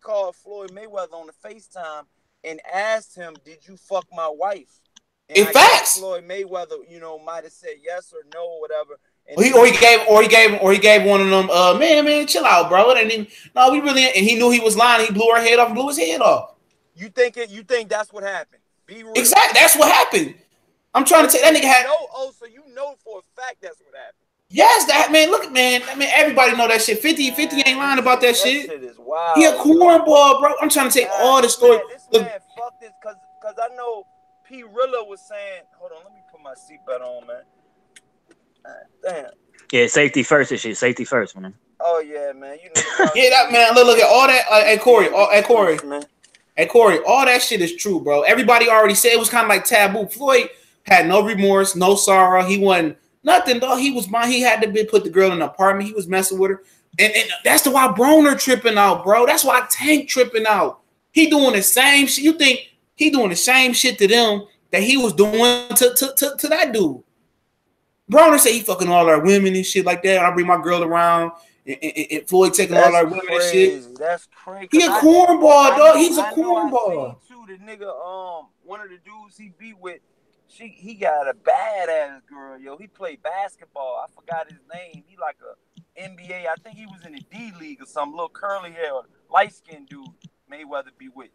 S2: called Floyd Mayweather on the FaceTime and asked him, "Did you fuck my wife?"
S1: In fact,
S2: Floyd Mayweather, might have said yes or no or whatever. And
S1: he gave one of them. Man, chill out, bro. It ain't even. No, we really. And he knew he was lying. He blew his head off.
S2: You think that's what happened? Be real.
S1: Exactly. That's what happened. I'm trying to tell that nigga had.
S2: So you know for a fact that's what happened.
S1: Yes, that man. Look, man. I mean, everybody know that shit. 50 ain't lying about that shit.
S2: That shit is wild.
S1: He a cornball, bro. I'm trying to take all the story.
S2: This man, fuck this, cause I know P. Rilla was saying. Hold on, let me put my seatbelt on, man. Damn.
S5: Yeah, safety first and shit. Safety first, man.
S2: Oh yeah, man. You know.
S1: Yeah, that man. Look at all that. Hey Corey, all that shit is true, bro. Everybody already said it was kind of like taboo. Floyd had no remorse, no sorrow. He wasn't nothing, dog. He was mine. He had to put the girl in an apartment. He was messing with her, and that's the why Broner tripping out, bro. That's why Tank tripping out. He doing the same shit. You think he doing the same shit to them that he was doing to that dude? Broner said he fucking all our women and shit like that. I bring my girl around. And Floyd taking all our women and shit.
S2: That's crazy.
S1: He a cornball, dog. He's a cornball.
S2: Too, the nigga, one of the dudes he beat with, he got a badass girl, yo. He played basketball. I forgot his name. He like a NBA. I think he was in the D League or some little curly hair, light skinned dude. Mayweather be with.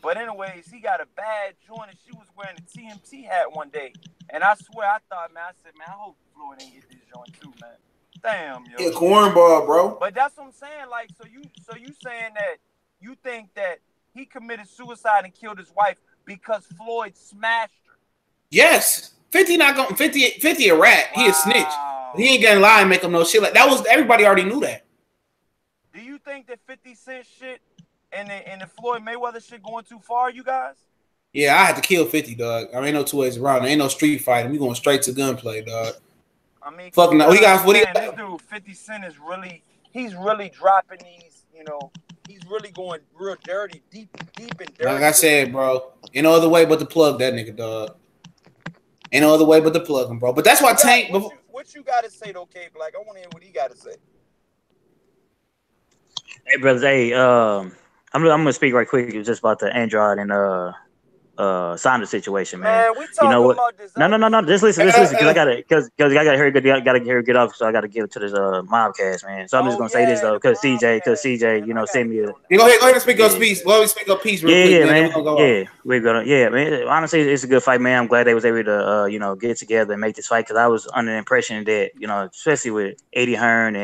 S2: But anyways, he got a bad joint, and she was wearing a TMT hat one day. And I swear, I said, man, I hope Floyd ain't get this joint too, man. Damn, yo.
S1: He a cornball, bro.
S2: But that's what I'm saying. Like, so you saying that you think that he committed suicide and killed his wife because Floyd smashed her?
S1: Yes. 50 not going 50 a rat. Wow. He a snitch. He ain't gonna lie and make him no shit like that. Was everybody already knew that.
S2: Do you think that 50 Cent shit and the Floyd Mayweather shit going too far, you guys?
S1: Yeah, I had to kill 50, dog. I mean, ain't no two ways around. There ain't no street fighting. We going straight to gunplay, dog.
S2: I mean,
S1: fuck no. What do you got?
S2: This dude, 50 Cent is he's really dropping these, you know, he's really going real dirty, deep and dirty.
S1: Like I said, bro, ain't no other way but to plug that nigga, dog. Ain't no other way but to plug him, bro. But that's why Tank.
S2: What you got to say, though, K Black? I want to hear what he got to say.
S5: Hey, brothers. Hey, I'm gonna speak right quick. It was just about the Andrade and Saunders situation, man.
S2: We talking about this.
S5: No. Just listen, because I gotta hear get off, so I gotta give it to this mobcast, man. So I'm just gonna say this though, because CJ, you know, send me.
S1: You go ahead and speak up peace. Go ahead and speak up peace, real quick,
S5: man. Yeah, man. Honestly, it's a good fight, man. I'm glad they was able to, you know, get together and make this fight, because I was under the impression that, you know, especially with Eddie Hearn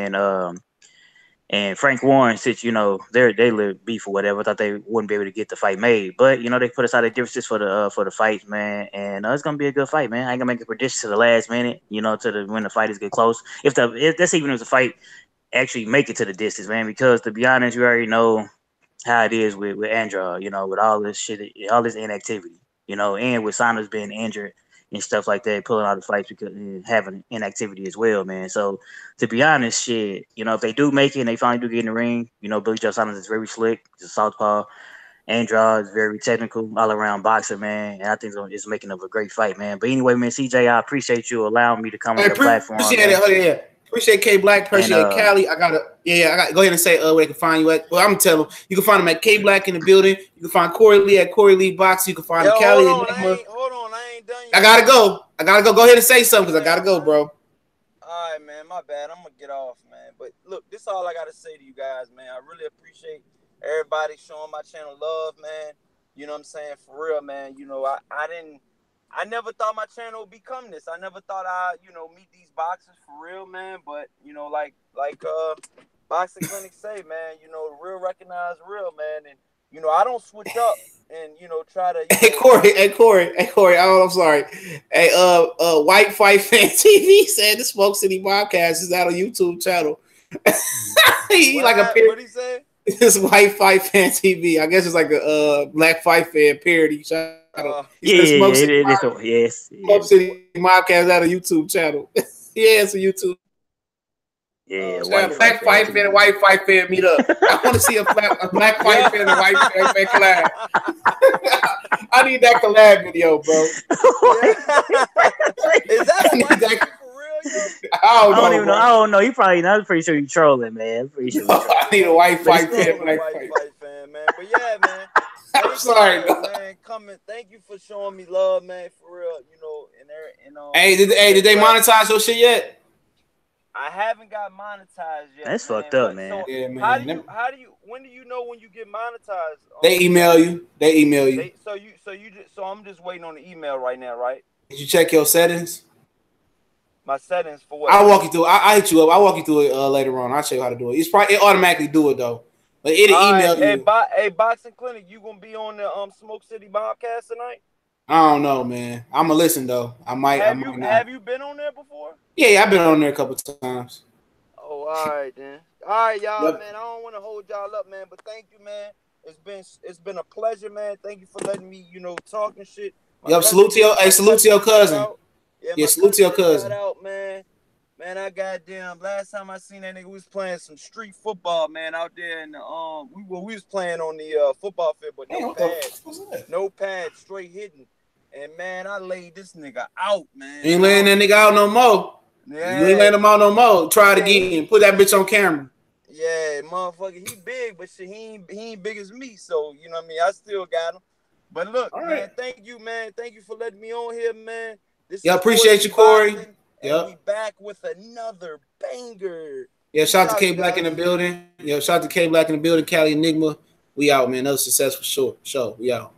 S5: and Frank Warren, since, you know, they live beef or whatever, thought they wouldn't be able to get the fight made. But, you know, they put aside the differences for the fight, man. And it's gonna be a good fight, man. I ain't gonna make a prediction to the last minute, you know, when the fighters get close. If that's even if the fight actually make it to the distance, man. Because to be honest, you already know how it is with Andrade, you know, with all this shit, all this inactivity, you know, and with Saunders being injured and stuff like that, pulling out the fights because having inactivity as well, man. So to be honest, shit, you know, if they do make it and they finally do get in the ring, you know, Billy Joe Saunders is very slick, he's a southpaw. Andrade is very technical, all around boxer, man. And I think it's making of a great fight, man. But anyway, man, CJ, I appreciate you allowing me to come on your platform.
S1: Appreciate it. Appreciate K Black, appreciate Cali. I gotta go ahead and say where they can find you at. Well, I'm gonna tell them you can find them at K Black in the building. You can find Corey Lee at Corey Lee Box. You can find Cali.
S2: Hold on, I ain't done yet.
S1: I gotta go. Go ahead and say something, because I gotta go, bro.
S2: All right, man. My bad. I'm gonna get off, man. But look, this is all I gotta say to you guys, man. I really appreciate everybody showing my channel love, man. You know what I'm saying? For real, man. You know, I never thought my channel would become this. I never thought I'd, you know, meet these boxers for real, man. But, you know, like Boxing Clinic say, man, you know, real recognize real, man. And, you know, I don't switch up and, you know, try to.
S1: Hey, Corey. Oh, I'm sorry. Hey, White Fight Fan TV said the Smoke City Podcast is out on YouTube channel.
S2: What he say?
S1: This White Fight Fan TV. I guess it's like a Black Fight Fan parody channel.
S5: Smoke City
S1: Mobcast out of YouTube channel. Yeah, it's a YouTube.
S5: Yeah,
S1: Black Fight Fan and White Fight Fan meet up. I want to see a Black Fight Fan and White Fight Fan collab. I need that collab video, bro.
S2: Is that for real?
S5: I don't even know. I don't know. You probably not. I'm pretty sure you're trolling, man. I'm pretty sure.
S1: I need a White Fight Fan,
S2: Black Fight Fan, man. But yeah, man.
S1: I'm sorry,
S2: man. Thank you for showing me love, man. For real, you know.
S1: Hey, did they monetize your shit yet?
S2: I haven't got monetized yet.
S5: That's fucked up, man.
S2: So
S1: yeah, man.
S2: When do you know when you get monetized?
S1: They email you.
S2: So I'm just waiting on the email right now, right?
S1: Did you check your settings?
S2: My settings for what?
S1: I'll walk you through. I hit you up. I'll walk you through it later on. I'll show you how to do it. It automatically do it though, but it'll email you.
S2: Hey, Boxing Clinic, you gonna be on the Smoke City Bobcast tonight?
S1: I don't know, man. I'm gonna listen though. I might.
S2: Have you been on there before?
S1: Yeah, I've been on there a couple times.
S2: Oh, all right then. All right, y'all,
S1: Yep.
S2: man. I don't want to hold y'all up, man, but thank you, man. It's been a pleasure, man. Thank you for letting me, talk and shit.
S1: Salute to your cousin. Yeah, salute to your cousin.
S2: Out, man. Man, I goddamn. Last time I seen that nigga, we was playing some street football, man, out there in the we was playing on the football field, but no pads, straight hitting. And man, I laid this nigga out, man.
S1: You ain't laying that nigga out no more. Yeah. You ain't laying him out no more. Try it again. Put that bitch on camera.
S2: Yeah, motherfucker, he big, but shit, he ain't big as me. So you know what I mean. I still got him. But look, all man, right. Thank you, man. Thank you for letting me on here, man.
S1: Yeah, appreciate you, Corey.
S2: Yep. We back with another banger.
S1: Yeah, shout out to K Black in the building. Shout out to K Black in the building. Cali Enigma. We out, man. Another successful show. We out.